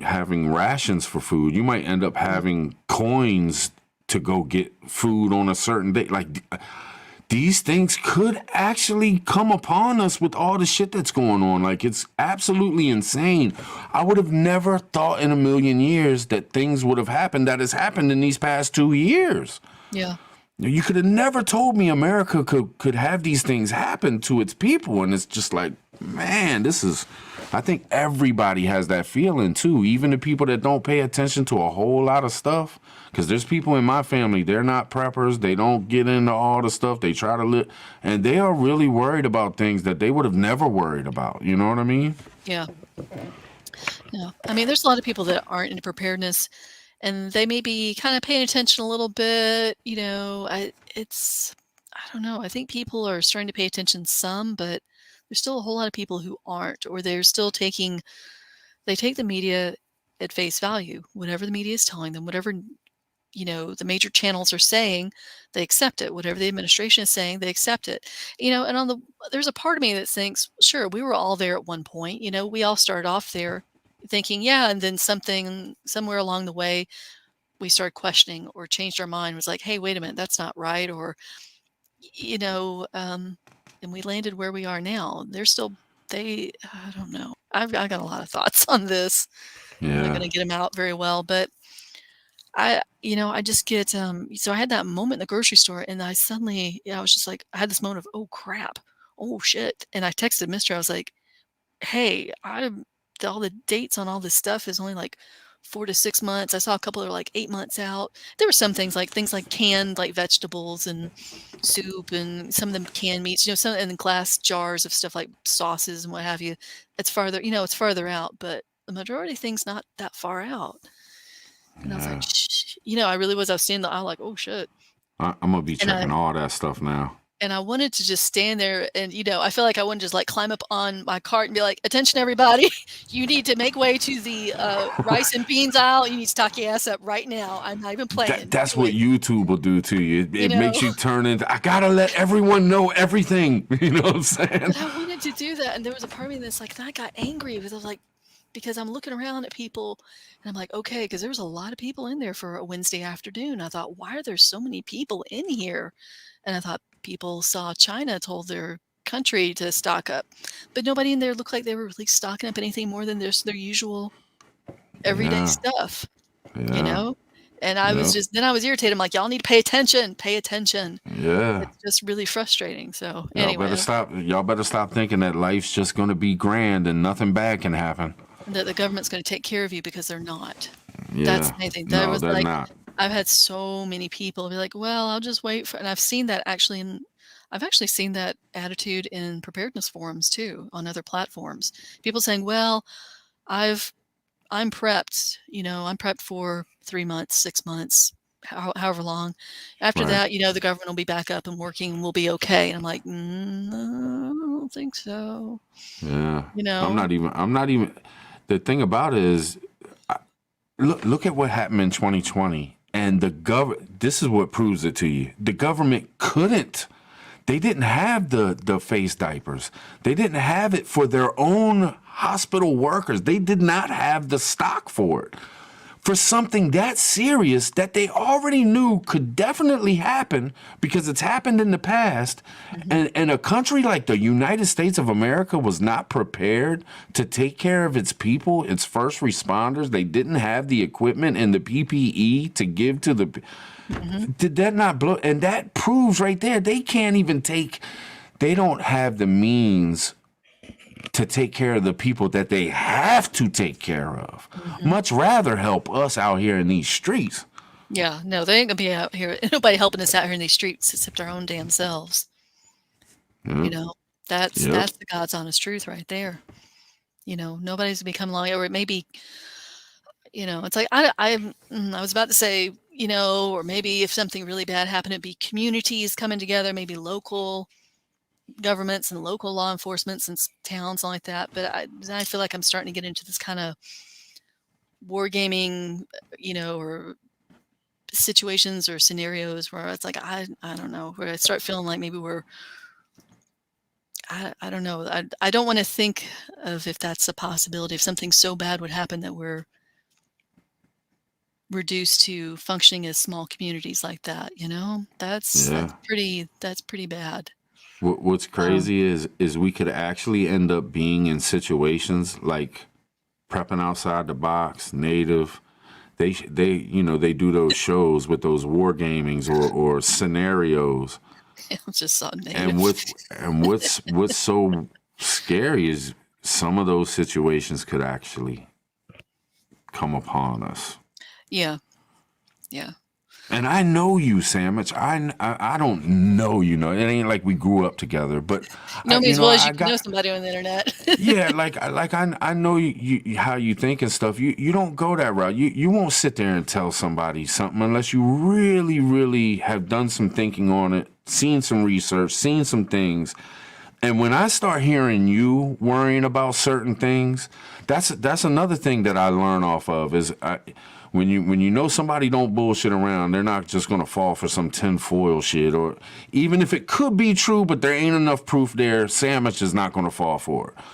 having rations for food. You might end up Mhm. having coins to go get food on a certain day. Like these things could actually come upon us with all the shit that's going on. Like it's absolutely insane. I would have never thought in a million years that things would have happened that has happened in these past 2 years. Yeah. You could have never told me America could have these things happen to its people. And it's just like, man, I think everybody has that feeling too. Even the people that don't pay attention to a whole lot of stuff. Because there's people in my family, they're not preppers. They don't get into all the stuff. They try to live. And they are really worried about things that they would have never worried about. You know what I mean? Yeah. Yeah. I mean, there's a lot of people that aren't into preparedness, and they may be kind of paying attention a little bit. I don't know. I think people are starting to pay attention some, but there's still a whole lot of people who aren't, or they're still they take the media at face value. Whatever the media is telling them, whatever, the major channels are saying, they accept it. Whatever the administration is saying, they accept it. And there's a part of me that thinks, sure, we were all there at one point. We all started off there thinking, yeah, and then somewhere along the way, we started questioning or changed our mind, was like, hey, wait a minute, that's not right. Or, and we landed where we are now. I don't know. I got a lot of thoughts on this. I'm not Yeah. going to get them out very well, but I just get, so I had that moment in the grocery store, and I suddenly, I was just like, I had this moment of, oh crap, oh shit. And I texted Mister, I was like, hey, all the dates on all this stuff is only like 4 to 6 months. I saw a couple that are like 8 months out. There were some things like canned like vegetables and soup, and some of them canned meats, some in glass jars of stuff like sauces and what have you. It's farther out, but the majority of things not that far out. And I was like, Yeah. I really was. I was seeing the aisle like, oh shit. I'm going to be And checking all that stuff now. and I wanted to just stand there and, I feel like I wanted to just, like, climb up on my cart and be like, "Attention, everybody. You need to make way to the, rice and beans aisle. You need to stock your ass up right now. I'm not even playing. That's what Wait." YouTube will do to you. It, You it know? makes you turn into, I gotta let everyone know everything. You know what I'm saying? But I wanted to do that, and there was a part of me that's like, then I got angry because I was like, because I'm looking around at people and I'm like, okay, because there was a lot of people in there for a Wednesday afternoon. I thought, why are there so many people in here? And I thought people saw China told their country to stock up, but nobody in there looked like they were really stocking up anything more than their usual everyday Yeah, stuff, you yeah, know? And I was yeah, just, then I was irritated. I'm like, y'all need to pay attention, pay attention. yeah. It's just really frustrating. So Y'all better anyway, stop. Y'all better stop thinking that life's just gonna be grand and nothing bad can happen. that the government's going to take care of you because they're not. That's Yeah, the main thing. There no, was they're like, not. I've had so many people be like, "Well, I'll just wait for," and I've actually seen that attitude in preparedness forums too on other platforms. People saying, "Well, I've I'm prepped, I'm prepped for 3 months, 6 months, however long. After Right. that, the government will be back up and working and we'll be okay." And I'm like, No, I don't think so." Yeah. You I'm know? not even. I'm not even. The thing about it is, look at what happened in 2020, and the government. This is what proves it to you. The government couldn't. They didn't have the face diapers. They didn't have it for their own hospital workers. They did not have the stock for it. For something that serious that they already knew could definitely happen because it's happened in the past. Mhm. And a country like the United States of America was not prepared to take care of its people, its first responders. They didn't have the equipment and the PPE to give to the. Mhm. Did that not blow? And that proves right there they can't even take, they don't have the means to take care of the people that they have to take care of. Mhm. Much rather help us out here in these streets. Yeah, no, they ain't gonna be out here. Ain't nobody helping us out here in these streets except our own damn selves. You Yep. know, that's Yep. that's the God's honest truth right there. Nobody's gonna come along, or it may be, it's like I was about to say, or maybe if something really bad happened, it'd be communities coming together, maybe local governments and local law enforcements and towns and like that. But I feel like I'm starting to get into this kind of wargaming, or situations or scenarios where it's like I don't know, where I start feeling like maybe I don't know. I don't want to think of if that's a possibility, if something so bad would happen that we're reduced to functioning as small communities like that. That's Yeah. pretty bad. What's Um, crazy is we could actually end up being in situations like prepping outside the box, native. They do those shows with those war gamings or scenarios. I just saw And native. what's so scary is some of those situations could actually come upon us. Yeah, yeah. And I know you, Sandwich. I don't know you. Know it ain't like we grew up together, but You know me as well as you I can know got somebody on the internet. yeah. I know how you think and stuff. You don't go that route. You won't sit there and tell somebody something unless you really really have done some thinking on it, seen some research, seen some things. And when I start hearing you worrying about certain things, that's another thing that I learn off of is when you know somebody don't bullshit around, they're not just gonna fall for some tinfoil shit, or even if it could be true, but there ain't enough proof there. Sandwich is not gonna fall for it.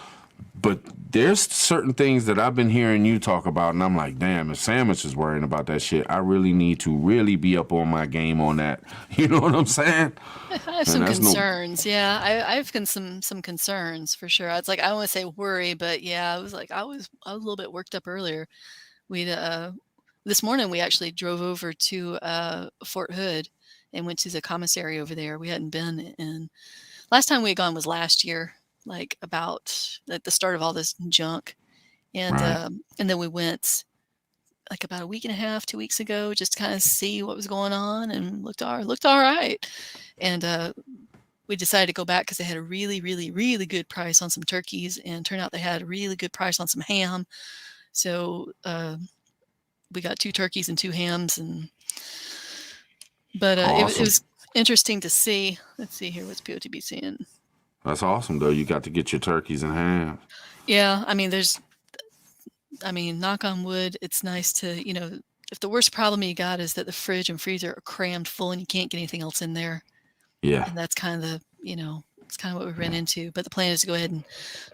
But there's certain things that I've been hearing you talk about, and I'm like, damn, if Sandwich is worrying about that shit, I really need to really be up on my game on that. You know what I'm saying? I have And some that's no. concerns. Yeah, I have some concerns for sure. It's like I don't want to say worry, but yeah, I was like I was a little bit worked up earlier. We This morning we actually drove over to Fort Hood and went to the commissary over there. We hadn't been in. Last time we had gone was last year, like about at the start of all this junk, Right. and then we went like about a week and a half, 2 weeks ago, just to kind of see what was going on, and looked all right. And we decided to go back because they had a really, really, really good price on some turkeys, and turned out they had a really good price on some ham. So we got 2 turkeys and 2 hams, but it Awesome. was. interesting to see. Let's see here. What's POTB saying? That's awesome though. You got to get your turkeys and ham. Yeah, I mean, knock on wood, it's nice to, if the worst problem you got is that the fridge and freezer are crammed full and you can't get anything else in there, Yeah. and that's kind of it's kind of what we ran into. But the plan is to go ahead and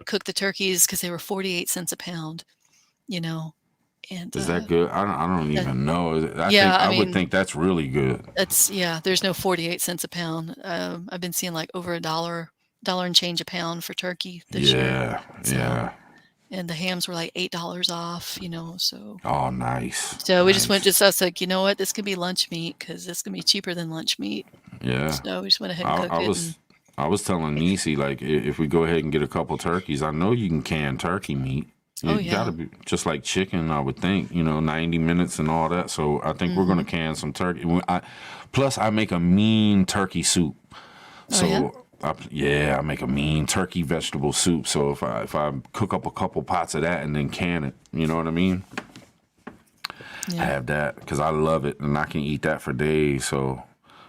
cook the turkeys because they were 48 cents a pound, and Is that good? I don't even know. I would think that's really good. There's no 48 cents a pound. I've been seeing like over $1 and change a pound for turkey this year. Yeah. And the hams were like $8 off, so. Oh, nice. So we just went, us like, you know what, this could be lunch meat because this could be cheaper than lunch meat. Yeah. So we just went ahead and cooked it. I was telling Niecy, like, if we go ahead and get a couple turkeys, I know you can can turkey meat. You gotta be just like chicken, I would think, 90 minutes and all that. So I think we're gonna can some turkey. Plus, I make a mean turkey soup. So I make a mean turkey vegetable soup. So if I cook up a couple pots of that and then can it, you know what I mean? Yeah. I have that because I love it and I can eat that for days.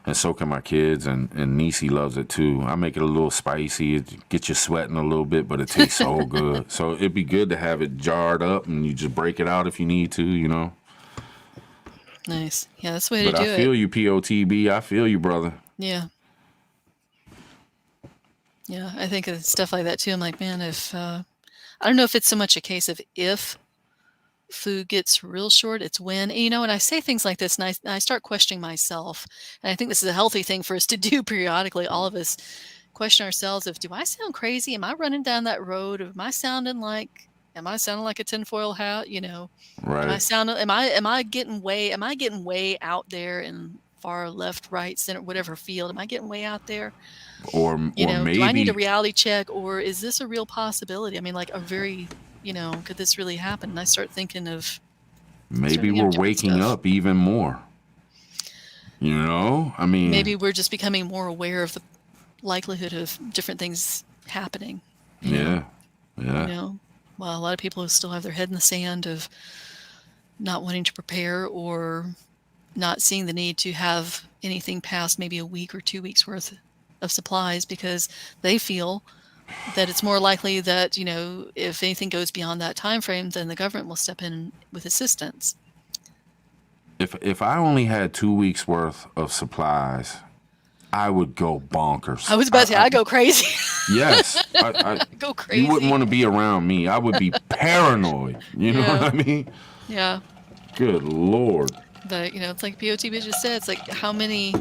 And so can my kids, and Niecy loves it too. I make it a little spicy, it get you sweating a little bit, but it tastes so good. So it'd be good to have it jarred up and you just break it out if you need to, Nice. Yeah, that's the way to do it. But I feel you, POTB. I feel you, brother. Yeah. Yeah, I think of stuff like that too. I'm like, man, if I don't know if it's so much a case of if food gets real short, it's when. And I say things like this, and I start questioning myself. And I think this is a healthy thing for us to do periodically. All of us question ourselves of, do I sound crazy? Am I running down that road? Am I sounding like a tinfoil hat? Right. Am I getting way out there in far left, right, center, whatever field? Am I getting way out there? Or maybe do I need a reality check, or is this a real possibility? I mean, like a very, could this really happen? And I start thinking of maybe we're waking up even more. I mean, maybe we're just becoming more aware of the likelihood of different things happening. Yeah. Well, a lot of people still have their head in the sand of not wanting to prepare or not seeing the need to have anything past maybe a week or 2 weeks worth of supplies because they feel that it's more likely that, if anything goes beyond that time frame, then the government will step in with assistance. If I only had 2 weeks worth of supplies, I would go bonkers. I was about to say, I'd go crazy. Yes. Go crazy. You wouldn't want to be around me. I would be paranoid. You know what I mean? Yeah. Good Lord. But, it's like POTB just said, it's like how many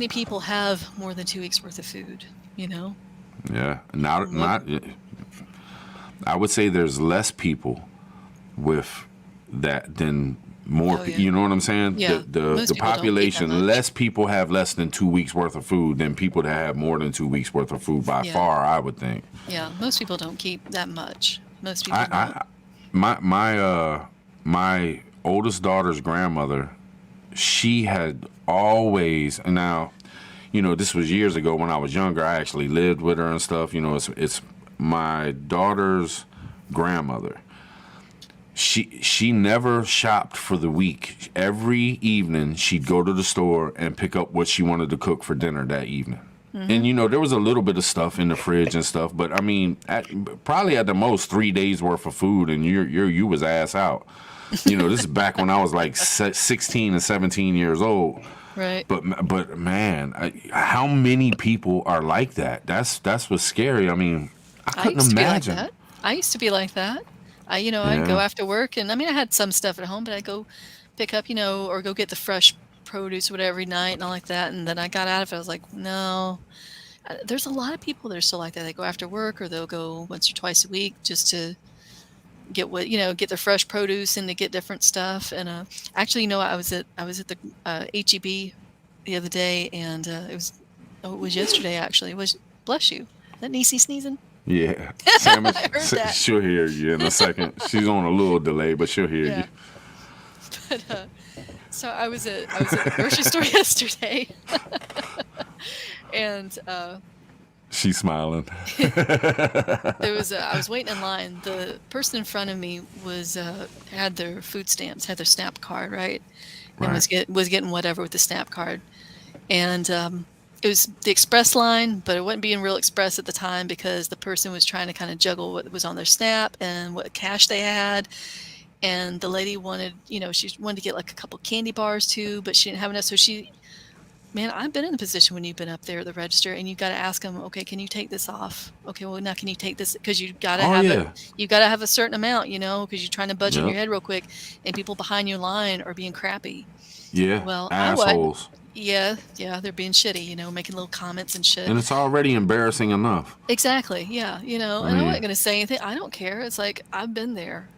people have more than 2 weeks worth of food, Yeah. I would say there's less people with that than more. You know what I'm saying? Yeah. The population, less people have less than 2 weeks worth of food than people that have more than 2 weeks worth of food by far, I would think. Yeah. Most people don't keep that much. Most people don't. My oldest daughter's grandmother, she had always, and now, this was years ago when I was younger. I actually lived with her and stuff. It's my daughter's grandmother. She never shopped for the week. Every evening she'd go to the store and pick up what she wanted to cook for dinner that evening. Mm-hmm. And there was a little bit of stuff in the fridge and stuff, but I mean, probably at the most 3 days worth of food, and you was ass out. This is back when I was like 16 and 17 years old. Right. But man, how many people are like that? That's what's scary. I mean, I couldn't imagine. I used to be like that. I'd go after work, and I mean, I had some stuff at home, but I'd go pick up, or go get the fresh produce or whatever every night and all like that. And then I got out of it. I was like, no. There's a lot of people that are still like that. They go after work, or they'll go once or twice a week just to get get the fresh produce and to get different stuff. And actually, I was at the HEB the other day, and it was yesterday actually. Bless you. Is that Niecy sneezing? Yeah. I heard that. She'll hear you in a second. She's on a little delay, but she'll hear you. But so I was at the grocery store yesterday, and She's smiling. I was waiting in line. The person in front of me was had their food stamps, had their SNAP card, right, and Right. was getting whatever with the SNAP card, and it was the express line, but it wasn't being real express at the time because the person was trying to kind of juggle what was on their SNAP and what cash they had. And the lady wanted, she wanted to get like a couple candy bars too, but she didn't have enough. So man, I've been in the position when you've been up there at the register and you got to ask them, okay, can you take this off? Okay, well now can you take this? Because Oh yeah. you got to have a certain amount, because you're trying to budget in your Yep. head real quick, and people behind you in line are being crappy. Yeah. Well, I wasn't. Assholes. Yeah, they're being shitty, making little comments and shit. And it's already embarrassing enough. Exactly. Yeah, I and I wasn't mean, gonna say anything. I don't care. It's like I've been there.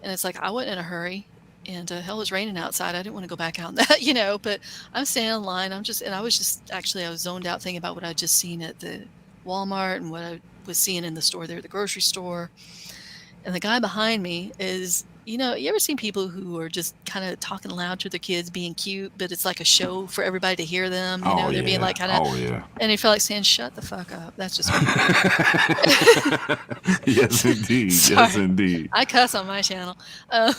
And it's like I wasn't in a hurry, and hell, it was raining outside. I didn't want to go back out in that, But I'm standing in line. I was zoned out thinking about what I'd just seen at the Walmart and what I was seeing in the store there at the grocery store. And the guy behind me is, you ever seen people who are just kind of talking loud to their kids, being cute, but it's like a show for everybody to hear them. oh They're being yeah. like kind of, Oh yeah. and they feel like saying, "Shut the fuck up." That's just me. Yes indeed. Yes Sorry. indeed. I cuss on my channel. But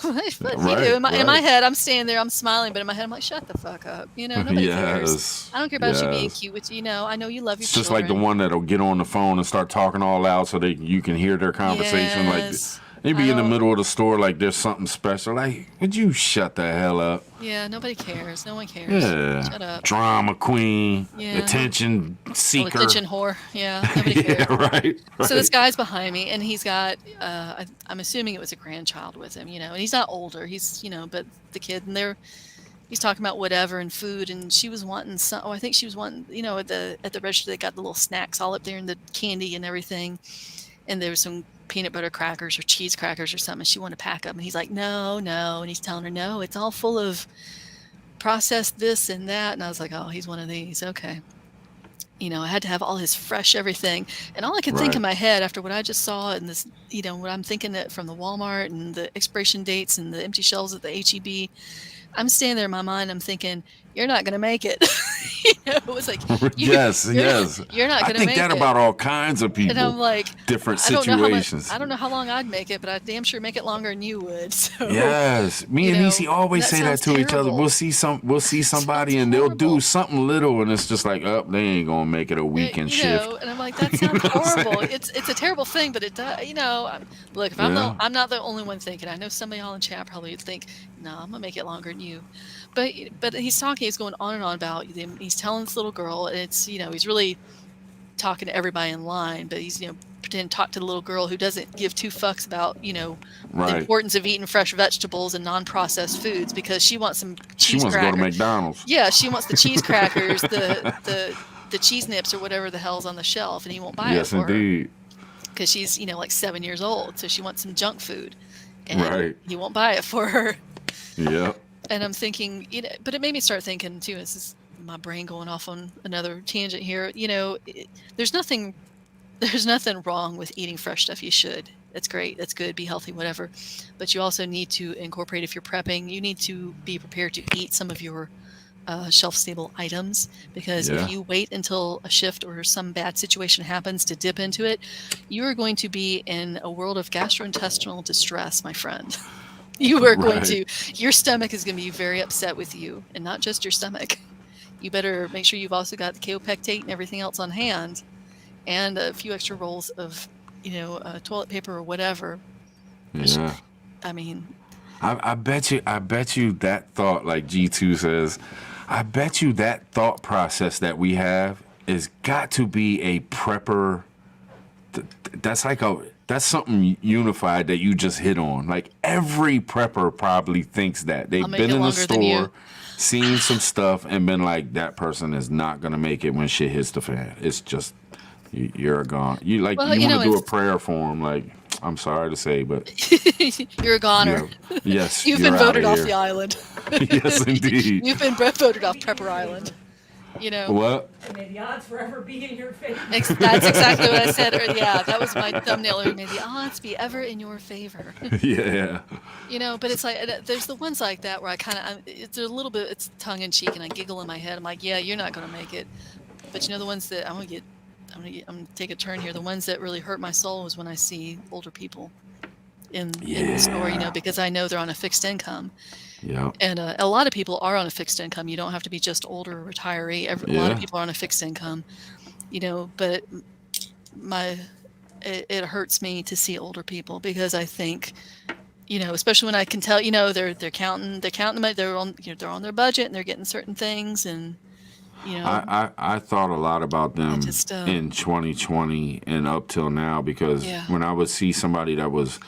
Right. in my Right. head, I'm standing there, I'm smiling, but in my head, I'm like, "Shut the fuck up." Nobody cares. Yes. I don't care about you being Yes. cute with I know you love your It's just like the children. one that'll get on the phone and start talking all loud so you can hear their conversation. Like Yes. they I be in the don't. middle of the store like there's something special. Like, would you shut the hell up? Yeah, nobody cares. No one cares. Yeah. Shut up. Drama queen, Yeah. attention Well, seeker. attention whore. Yeah, nobody Yeah, cares. right. So this Right. guy's behind me, and he's got, I'm assuming it was a grandchild with him, and he's not older. He's, but the kid, and he's talking about whatever and food, and she was wanting some. Oh, I think she was wanting, at the register they got the little snacks all up there and the candy and everything, and there was some peanut butter crackers or cheese crackers or something. And she wanted to pack them, and he's like, no, and he's telling her, no, it's all full of processed this and that, and I was like, oh, he's one of these, okay. I had to have all his fresh everything. And all I could think in Right. my head after what I just saw and this, what I'm thinking that from the Walmart and the expiration dates and the empty shelves at the HEB, I'm standing there in my mind, I'm thinking, you're not going to make it. It was like, Yes, you're, yes. you're not I going to think make that it. about all kinds of And I'm people, like, different I don't know how much, situations. I don't know how long I'd make it, but I damn sure make it longer than you would. So, Yes, me and Nisi always that say that sounds to each other. terrible. We'll see somebody, and they'll do horrible. something little, and it's just like, oh, they ain't gonna make it a weekend shift. And I'm like, that You know sounds what I'm saying? horrible. It's a terrible thing, but it does. Look, if Yeah. I'm not the only one thinking. I know some of y'all in chat probably think, no, I'm gonna make it longer than you. But he's talking. He's going on and on about. He's telling this little girl, and it's he's really talking to everybody in line, but he's pretending to talk to the little girl who doesn't give two fucks about the Right. importance of eating fresh vegetables and non-processed foods because she wants some She cheese wants to go to crackers. McDonald's. Yeah, she wants the cheese crackers, the cheese nips or whatever the hell's on the shelf, and he won't buy it Yes, for her indeed. because she's like 7 years old, so she wants some junk food, and Right. he won't buy it for her. Yep. And I'm thinking, but it made me start thinking too. This is my brain going off on another tangent here. There's nothing wrong with eating fresh stuff. You should. That's great. That's good. Be healthy, whatever. But you also need to incorporate, if you're prepping, you need to be prepared to eat some of your shelf-stable items, because Yeah. if you wait until a shift or some bad situation happens to dip into it, you are going to be in a world of gastrointestinal distress, my friend. You are going Right. your stomach is going to be very upset with you, and not just your stomach. You better make sure you've also got the kaopectate and everything else on hand, and a few extra rolls of, toilet paper or whatever. Yeah. I mean, I bet you that thought, like G2 says, I bet you that thought process that we have is got to be a prepper. That's something unified that you just hit on. Like every prepper probably thinks that. They've I'll make been it in the longer than you. store, seen some stuff, and been like, that person is not gonna make it when shit hits the fan. It's just you're gone. You Well, want to do a it's prayer for them. Like, I'm sorry to say, but you're a goner. yes, You've you're been outta voted off here. the island. Yes, indeed. You've been voted off Prepper Island. What? May the odds forever be in your favor. That's exactly what I said. Yeah, that was my thumbnail. May the odds be ever in your favor. Yeah. But it's like, there's the ones like that where I kind of, it's a little bit, it's tongue in cheek, and I giggle in my head. I'm like, yeah, you're not going to make it. But the ones that I'm going to get I'm gonna take a turn here. The ones that really hurt my soul is when I see older people in the store, Yeah. because I know they're on a fixed income, Yep. and a lot of people are on a fixed income. You don't have to be just older or retiree. A lot of Yeah. people are on a fixed income, but my it hurts me to see older people because I think, especially when I can tell, they're counting money, they're on their budget and they're getting certain things, and I thought a lot about I them just in 2020 and up till now, because yeah. when I would see somebody that was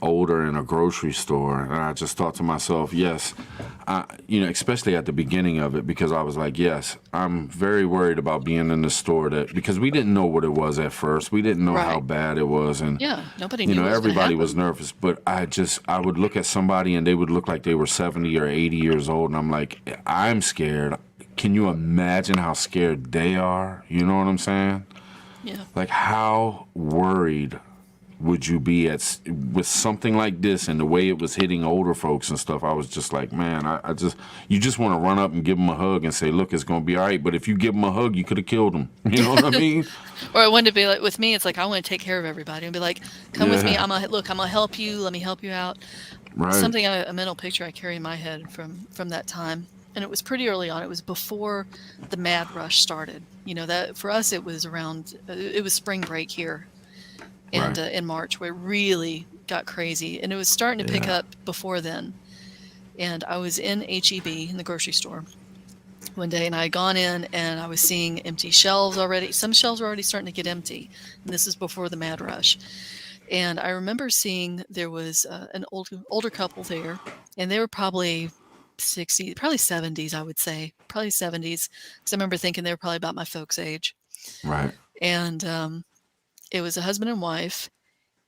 older in a grocery store, and I just thought to myself, yes, especially at the beginning of it, because I was like, yes, I'm very worried about being in the store, because we didn't know what it was at first. We didn't know how Right. bad it was, and Yeah, nobody knew what was gonna everybody was happen. nervous. But I would look at somebody and they would look like they were 70 or 80 years old, and I'm like, I'm scared. Can you imagine how scared they are? You know what I'm saying? Yeah. Like, how worried would you be with something like this, and the way it was hitting older folks and stuff? I was just like, man, you just want to run up and give them a hug and say, look, it's going to be all right. But if you give them a hug, you could have killed them. You know what I mean? Or I wanted to be like, with me, it's like, I want to take care of everybody and be like, come with me. Yeah. I'm gonna help you. Let me help you out. Right. A mental picture I carry in my head from that time. And it was pretty early on. It was before the mad rush started. That for us, it was it was spring break here, and Right. in March, where it really got crazy, and it was starting to pick Yeah. up before then. And I was in HEB in the grocery store one day, and I had gone in and I was seeing empty shelves already. Some shelves were already starting to get empty, and this is before the mad rush. And I remember seeing there was an older couple there, and they were probably 60, probably 70s, I would say, probably 70s, because I remember thinking they were probably about my folks' age. Right. And it was a husband and wife,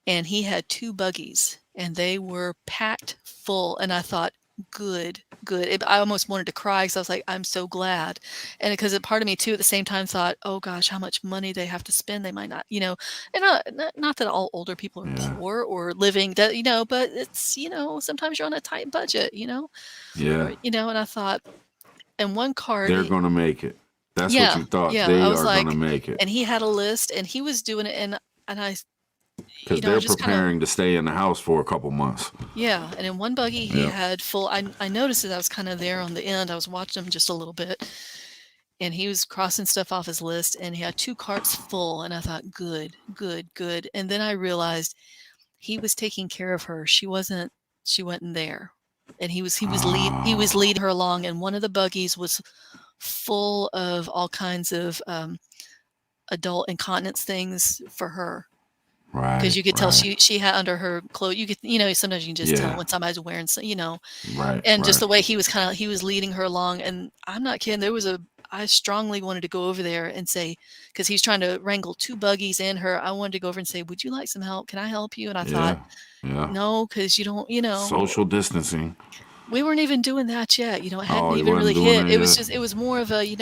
and he had two buggies, and they were packed full. And I thought, good, good. I almost wanted to cry because I was like, I'm so glad. And because a part of me too, at the same time, thought, oh gosh, how much money they have to spend. They might not, and not that all older people are Yeah. poor or living that, but it's, sometimes you're on a tight budget, Yeah. or, and I thought, and one card, They're going to make it. That's what yeah, you thought. yeah. I They was are going to like, make it, and he had a list and he was doing it. And I, because I they're just kind of, preparing to stay in the house for a couple months. yeah, and in one buggy he Yeah. had full. I noticed that I was kind of there on the end. I was watching him just a little bit, and he was crossing stuff off his list, and he had two carts full. And I thought, good, good, good. And then I realized he was taking care of her. She wasn't there, and he was Oh, leading her along. And one of the buggies was full of all kinds of adult incontinence things for her. Because right, you could tell right. she had under her clothes. You could, sometimes you can just tell Yeah, when somebody's wearing, right, and just right. the way he was leading her along. And I'm not kidding. I strongly wanted to go over there and say, because he's trying to wrangle two buggies and her. I wanted to go over and say, would you like some help? Can I help you? And I thought, Yeah, yeah. no, because you don't, Social distancing. we weren't even doing that yet. It hadn't Oh, you even wasn't really doing hit. that yet? It was more of a,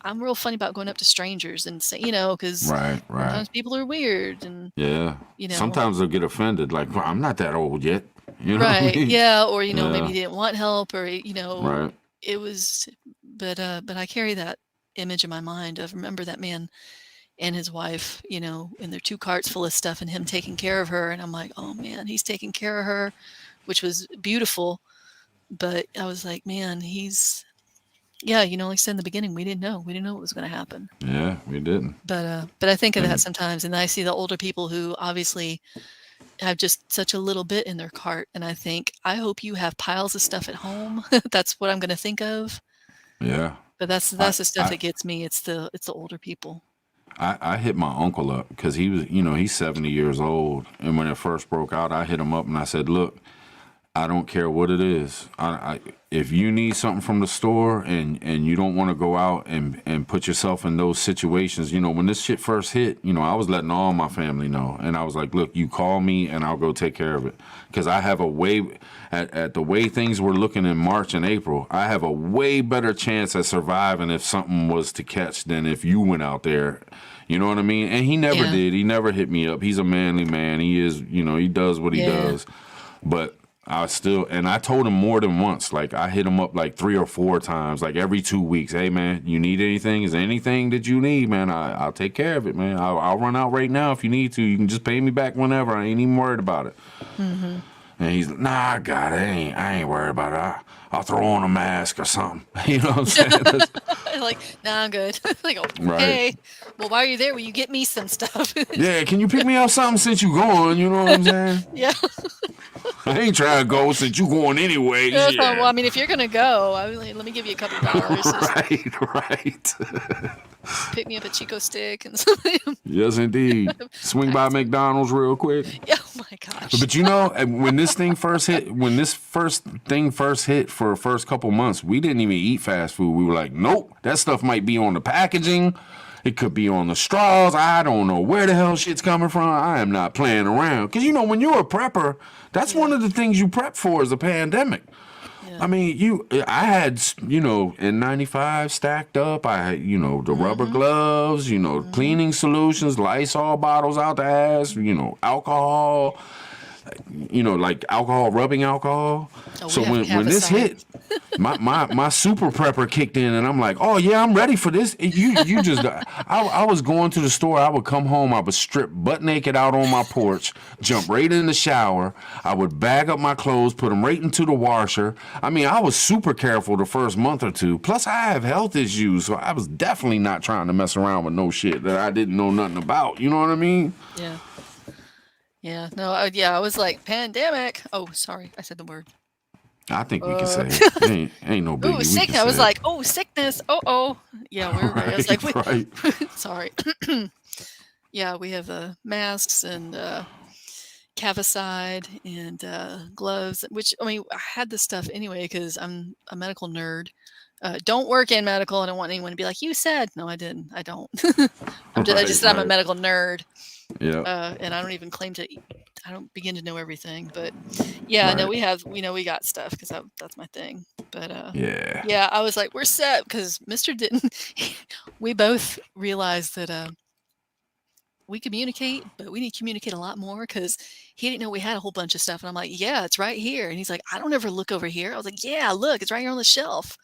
I'm real funny about going up to strangers and say, because Right, right. sometimes people are weird and, Yeah. you know, Sometimes they'll get offended, like, well, I'm not that old yet. You know what I right. mean? Yeah. Or, maybe Yeah, you didn't want help or, right. it was, but I carry that image in my mind of remember that man and his wife, in their two carts full of stuff and him taking care of her. And I'm like, oh man, he's taking care of her, which was beautiful. But I was like, man, yeah, like I said in the beginning, we didn't know what was going to happen. Yeah, we didn't. But I think of that And sometimes, and I see the older people who obviously have just such a little bit in their cart, and I think, I hope you have piles of stuff at home. That's what I'm going to think of. yeah, But that's I, the stuff I, that gets me. It's the older people. I hit my uncle up because he was, he's 70 years old. And when it first broke out, I hit him up and I said, look, I don't care what it is. If you need something from the store and you don't want to go out and put yourself in those situations, when this shit first hit, I was letting all my family know. And I was like, look, you call me and I'll go take care of it. Because I have a way, at the way things were looking in March and April, I have a way better chance at surviving if something was to catch than if you went out there. You know what I mean? And he never Yeah. did. He never hit me up. He's a manly man. He is, he does what he Yeah. does. But I told him more than once. Like, I hit him up like 3 or 4 times, like every 2 weeks. Hey, man, you need anything? Is there anything that you need, man? I'll take care of it, man. I'll run out right now if you need to. You can just pay me back whenever. I ain't even worried about it. Mm-hmm. And he's like, nah, I got it. I ain't worried about it. I'll throw on a mask or something. You know what I'm saying? Like, nah, I'm good. Like, okay. Right. Well, while you're there, will you get me some stuff? Yeah, can you pick me up something since you going? You know what I'm saying? Yeah. I ain't trying to go since you going anyway. Yeah, Yeah. well, I mean, if you're gonna go, let me give you a couple dollars. Right. Pick me up a Chico stick and something. Yes, indeed. Swing by McDonald's real quick. Yeah, oh my gosh. But you know, when this first thing hit for the first couple months, we didn't even eat fast food. We were like, nope, that stuff might be on the packaging. It could be on the straws. I don't know where the hell shit's coming from. I am not playing around. Because, you know, when you're a prepper, that's one of the things you prep for is a pandemic. Yeah. I mean, I had, you know, N95 stacked up. I had, you know, the rubber gloves, you know, cleaning solutions, Lysol bottles out the ass, you know, alcohol, you know, like rubbing alcohol. Oh, so when this hit, my super prepper kicked in, and I'm like, oh yeah, I'm ready for this. You just, I was going to the store. I would come home. I would strip butt naked out on my porch, jump right in the shower. I would bag up my clothes, put them right into the washer. I mean, I was super careful the first month or two. Plus, I have health issues, so I was definitely not trying to mess around with no shit that I didn't know nothing about. You know what I mean? Yeah. Yeah. No. I was like, pandemic. Oh, sorry, I said the word. I think we can say it. Ain't no biggie. Ooh, sick. I was like, oh, sickness. Oh. Yeah, we're right. I was like, right. Sorry. Yeah, we have masks and Cavicide and gloves. Which, I mean, I had this stuff anyway because I'm a medical nerd. Don't work in medical. I don't want anyone to be like, you said. No, I didn't. I don't. I just said I'm a medical nerd. Yeah. And I don't even claim to. I don't begin to know everything, but yeah, no, we got stuff because that's my thing. But yeah, I was like, we're set because Mister didn't. We both realized that we communicate, but we need to communicate a lot more because he didn't know we had a whole bunch of stuff, and I'm like, yeah, it's right here, and he's like, I don't ever look over here. I was like, yeah, look, it's right here on the shelf.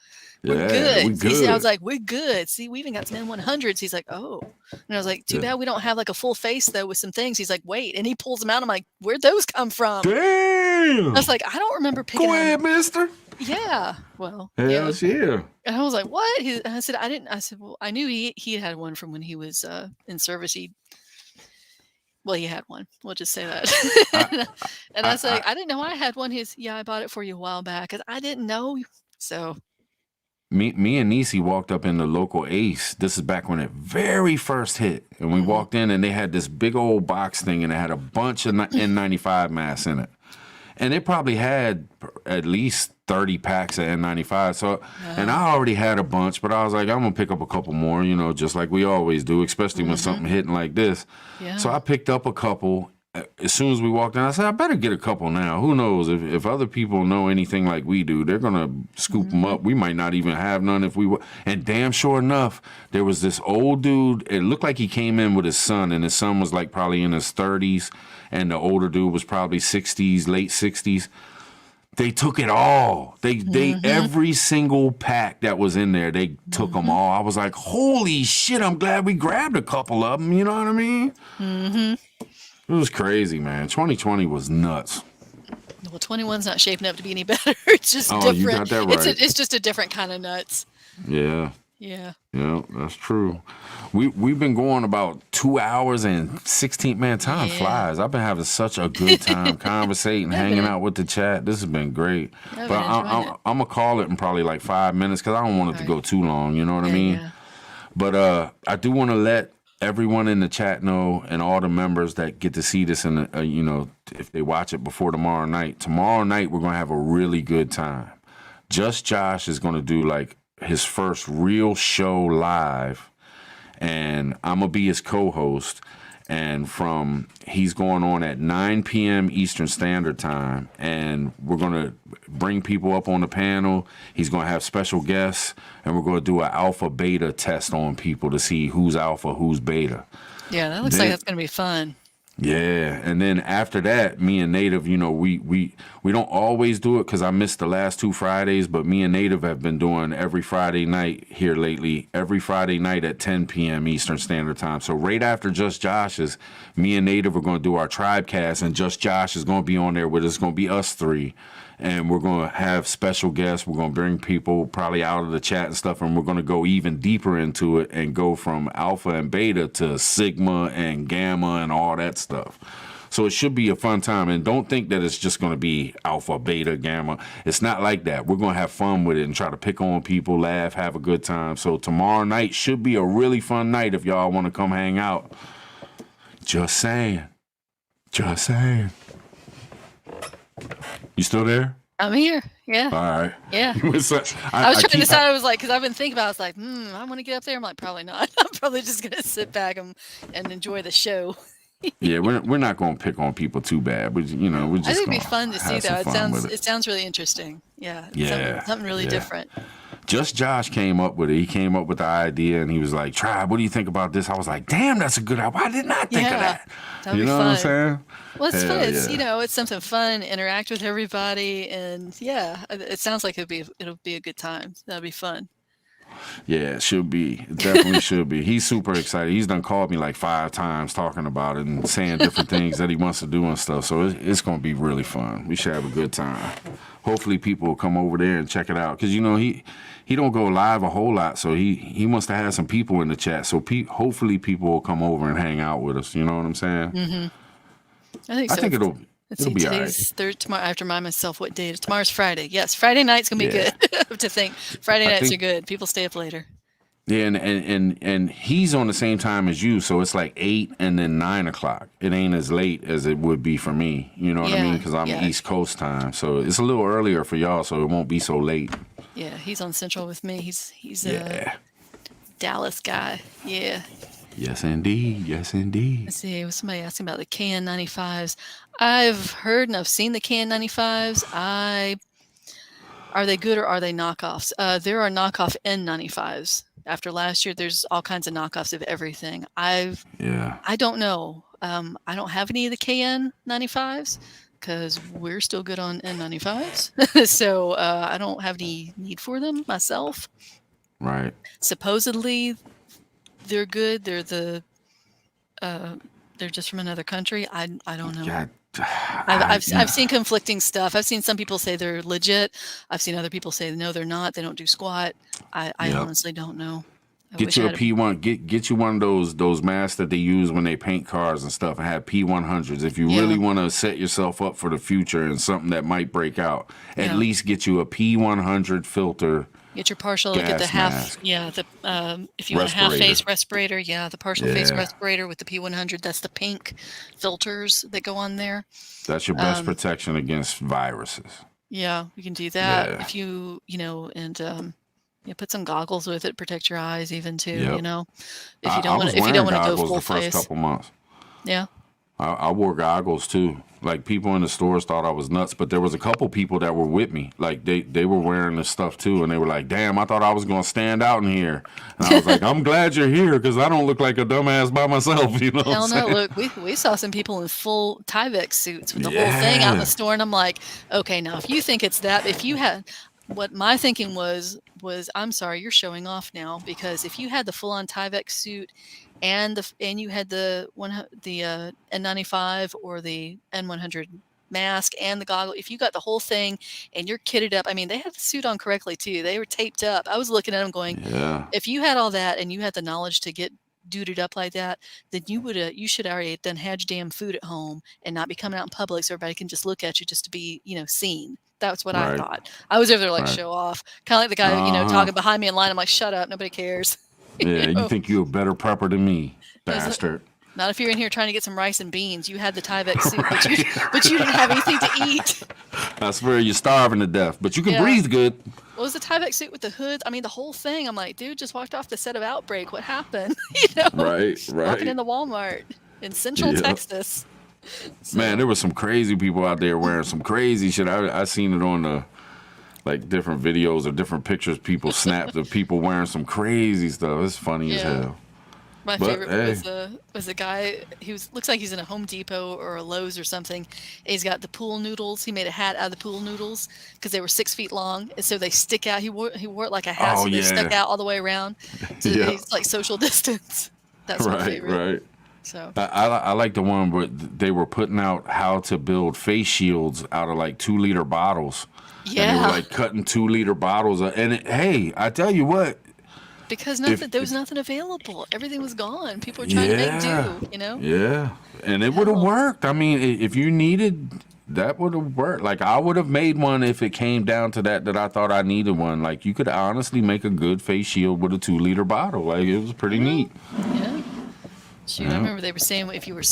We're good. We good. I was like, we're good. See, we even got some N100s. He's like, oh. And I was like, too bad we don't have like a full face though with some things. He's like, wait. And he pulls them out. I'm like, where'd those come from? Damn. I was like, I don't remember picking Go ahead, mister. Yeah. Well. Hell yeah. And I was like, what? I said, I didn't. I said, well, I knew he had one from when he was in service. He had one. We'll just say that. And I was like, I didn't know I had one. I bought it for you a while back because I didn't know. So. Me and Nisi walked up in the local Ace. This is back when it very first hit. And we walked in and they had this big old box thing and it had a bunch of N95 masks in it. And it probably had at least 30 packs of N95. So, and I already had a bunch, but I was like, I'm going to pick up a couple more, you know, just like we always do, especially when something hitting like this. Yeah. So I picked up a couple. As soon as we walked in, I said, I better get a couple now. Who knows? If other people know anything like we do, they're going to scoop them up. We might not even have none if we were. And damn sure enough, there was this old dude. It looked like he came in with his son, and his son was like probably in his 30s, and the older dude was probably 60s, late 60s. They took it all. They every single pack that was in there, they took them all. I was like, holy shit, I'm glad we grabbed a couple of them. You know what I mean? Mm-hmm. It was crazy, man. 2020 was nuts. Well, 21's not shaping up to be any better. It's just different. You got that right. It's just a different kind of nuts. Yeah. Yeah. Yeah, that's true. We've been going about 2 hours and 16. Man, time flies. I've been having such a good time conversating, hanging out with the chat. This has been great. But I'm gonna call it in probably like 5 minutes because I don't want it to go too long. You know what I mean? Yeah. But I do want to let everyone in the chat know, and all the members that get to see this, in you know, if they watch it before tomorrow night. Tomorrow night we're gonna have a really good time. Just Josh is gonna do like his first real show live, and I'm gonna be his co-host. And he's going on at 9 p.m. Eastern Standard Time, and we're gonna bring people up on the panel. He's gonna have special guests, and we're gonna do an alpha beta test on people to see who's alpha, who's beta. Yeah, that looks like that's gonna be fun. Yeah, and then after that, me and Native, we don't always do it because I missed the last 2 Fridays, but me and Native have been doing every Friday night here lately, every Friday night at 10 p.m. Eastern Standard Time. So right after Just Josh's, me and Native are going to do our tribe cast, and Just Josh is going to be on there with us. It's going to be us three. And we're going to have special guests. We're going to bring people probably out of the chat and stuff, and we're going to go even deeper into it and go from alpha and beta to sigma and gamma and all that stuff. So it should be a fun time. And don't think that it's just going to be alpha, beta, gamma. It's not like that. We're going to have fun with it and try to pick on people, laugh, have a good time. So tomorrow night should be a really fun night if y'all want to come hang out. Just saying. Just saying. You still there? I'm here. Yeah. All right. Yeah. I was trying to decide. I was like, because I've been thinking about it, I was like, I want to get up there. I'm like, probably not. I'm probably just going to sit back and enjoy the show. Yeah, we're not going to pick on people too bad. But, we're just I think it'd be fun to see, though. It sounds really interesting. Yeah. Yeah. Something really different. Just Josh came up with it. He came up with the idea, and he was like, Tribe, what do you think about this? I was like, damn, that's a good idea. Why didn't I think of that? That'd be fun. What I'm saying? Well, it's fun. It's, it's something fun, interact with everybody, and it sounds like it'll be a good time. That'll be fun. Yeah, it should be. It definitely should be. He's super excited. He's done called me like 5 times talking about it and saying different things that he wants to do and stuff. So it's going to be really fun. We should have a good time. Hopefully people will come over there and check it out. Because, he don't go live a whole lot. So he wants to have some people in the chat. So hopefully people will come over and hang out with us. You know what I'm saying? Mm-hmm. I think so. I think it'll be all right. Third tomorrow. I have to remind myself what day it is. Tomorrow's Friday. Yes, Friday night's gonna be good. To think Friday nights are good. People stay up later. Yeah, and he's on the same time as you, so it's like 8 and then 9 o'clock. It ain't as late as it would be for me. You know what I mean? Because I'm East Coast time, so it's a little earlier for y'all, so it won't be so late. Yeah, he's on Central with me. He's a Dallas guy. Yeah. Yes, indeed. Yes, indeed. Let's see. Was somebody asking about the KN95s? I've heard and I've seen the KN95s. Are they good or are they knockoffs? There are knockoff N95s. After last year, there's all kinds of knockoffs of everything. I don't know. I don't have any of the KN95s because we're still good on N95s. So I don't have any need for them myself. Right. Supposedly, they're good. They're just from another country. I don't know. Yeah, I've seen conflicting stuff. I've seen some people say they're legit. I've seen other people say no, they're not. They don't do squat. I honestly don't know. Get you a P1. Get you one of those masks that they use when they paint cars and stuff, and have P100s. If you really want to set yourself up for the future and something that might break out, at least get you a P100 filter. Get your partial. Get the half. Mask. Yeah. If you want a half face respirator. Yeah, the partial face respirator with the P100. That's the pink filters that go on there. That's your best protection against viruses. Yeah, you can do that if you put some goggles with it, protect your eyes even too. If you don't want to go full the first face. couple months. Yeah. I wore goggles too. Like people in the stores thought I was nuts, but there was a couple people that were with me. Like they were wearing this stuff too, and they were like, "Damn, I thought I was gonna stand out in here." And I was like, "I'm glad you're here because I don't look like a dumbass by myself." You know? Hell no! Look, we saw some people in full Tyvek suits with the whole thing out in the store, and I'm like, okay, now if you think it's that, if you had. What my thinking was I'm sorry, you're showing off now, because if you had the full-on Tyvek suit and you had the N95 or the N100 mask and the goggle, if you got the whole thing and you're kitted up, I mean, they had the suit on correctly too. They were taped up. I was looking at them going, if you had all that and you had the knowledge to get duded up like that, then you should already have done had your damn food at home and not be coming out in public so everybody can just look at you just to be, seen. That's what I thought. I was over there like show off, kind of like the guy talking behind me in line. I'm like, shut up, nobody cares. You think you're a better prepper than me, bastard. Not if you're in here trying to get some rice and beans. You had the Tyvek suit, but you didn't have anything to eat. I swear you're starving to death, but you can breathe good. What was the Tyvek suit with the hood? I mean, the whole thing. I'm like, dude, just walked off the set of Outbreak. What happened? Right. Walking in the Walmart in Central Texas. So. Man, there were some crazy people out there wearing some crazy shit. I seen it on the different videos or different pictures people snapped of people wearing some crazy stuff. It's funny as hell. My But, favorite hey. was a guy. Looks like he's in a Home Depot or a Lowe's or something. And he's got the pool noodles. He made a hat out of the pool noodles because they were 6 feet long, and so they stick out. He wore it like a hat, Oh, so they stuck yeah. out all the way around. So Yeah. it's like social distance. That's my Right, favorite. right. So I like the one where they were putting out how to build face shields out of like 2-liter bottles. And they were yeah, like cutting 2-liter bottles. Hey, I tell you what, because if, there was if nothing available. Everything was gone. People were trying to make yeah, do. You know. yeah, and it would have Hell. worked. I mean, if you needed, that would have worked. Like I would have made one if it came down to that I thought I needed one. Like you could honestly make a good face shield with a 2-liter bottle. Like it was pretty neat. Yeah. Shoot, I Yeah. remember they were saying if you were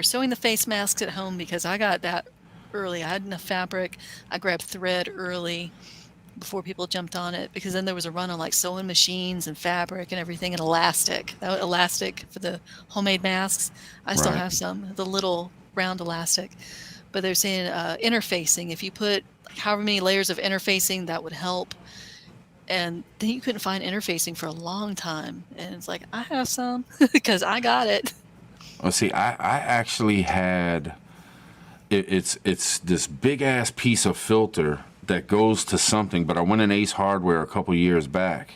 sewing the face masks at home, because I got that early. I had enough fabric. I grabbed thread early before people jumped on it, because then there was a run on like sewing machines and fabric and everything, and elastic. That elastic for the homemade masks. I still Right. have some, the little round elastic. But they're saying interfacing. If you put like however many layers of interfacing, that would help. And then you couldn't find interfacing for a long time. And it's like, I have some because I got it. Well, see, I actually had it's this big ass piece of filter that goes to something, but I went in Ace Hardware a couple years back,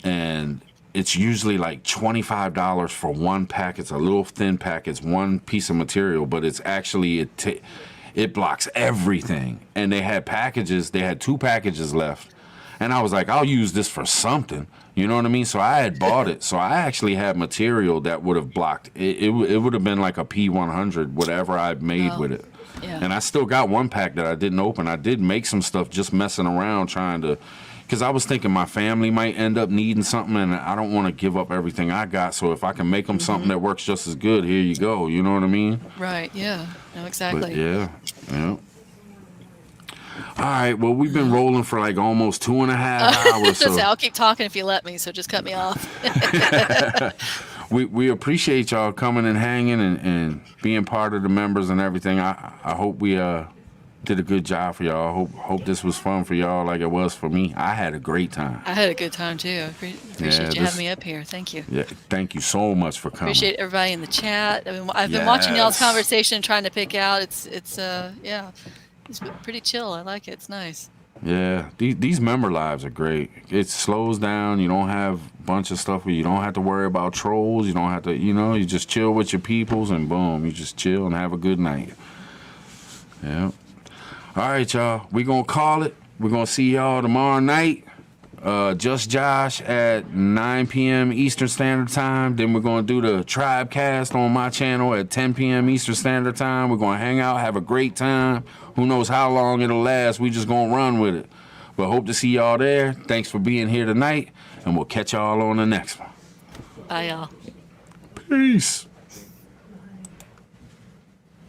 and it's usually like $25 for one pack. It's a little thin pack. It's one piece of material, but it's actually it blocks everything. And they had packages. They had 2 packages left, and I was like, I'll use this for something. You know what I mean? So I had bought it. So I actually had material that would have blocked it. It would have been like a P100, whatever I made Oh, with it. yeah. And I still got one pack that I didn't open. I did make some stuff just messing around trying to, because I was thinking my family might end up needing something, and I don't want to give up everything I got. So if I can make them something that works just as good, here you go. You know what I mean? Right. Yeah. No, But exactly. yeah, yeah. All right. Well, we've been rolling for like almost 2.5 hours. So So I'll keep talking if you let me. So just cut me off. we appreciate y'all coming and hanging and being part of the members and everything. I hope we did a good job for y'all. Hope this was fun for y'all like it was for me. I had a great time. I had a good time too. Appreciate you this- having me up here. Thank you. Yeah, thank you so much for coming. Appreciate everybody in the chat. I mean, I've been watching y'all's Yes. conversation, trying to pick out. Yeah, it's pretty chill. I like it. It's nice. Yeah, these member lives are great. It slows down. You don't have a bunch of stuff where you don't have to worry about trolls. You don't have to, you just chill with your peoples and boom, you just chill and have a good night. Yeah. All right, y'all. We're going to call it. We're going to see y'all tomorrow night. Just Josh at 9 p.m. Eastern Standard Time. Then we're going to do the Tribe Cast on my channel at 10 p.m. Eastern Standard Time. We're going to hang out, have a great time. Who knows how long it'll last. We just going to run with it. But hope to see y'all there. Thanks for being here tonight, and we'll catch y'all on the next one. Bye, y'all. Peace.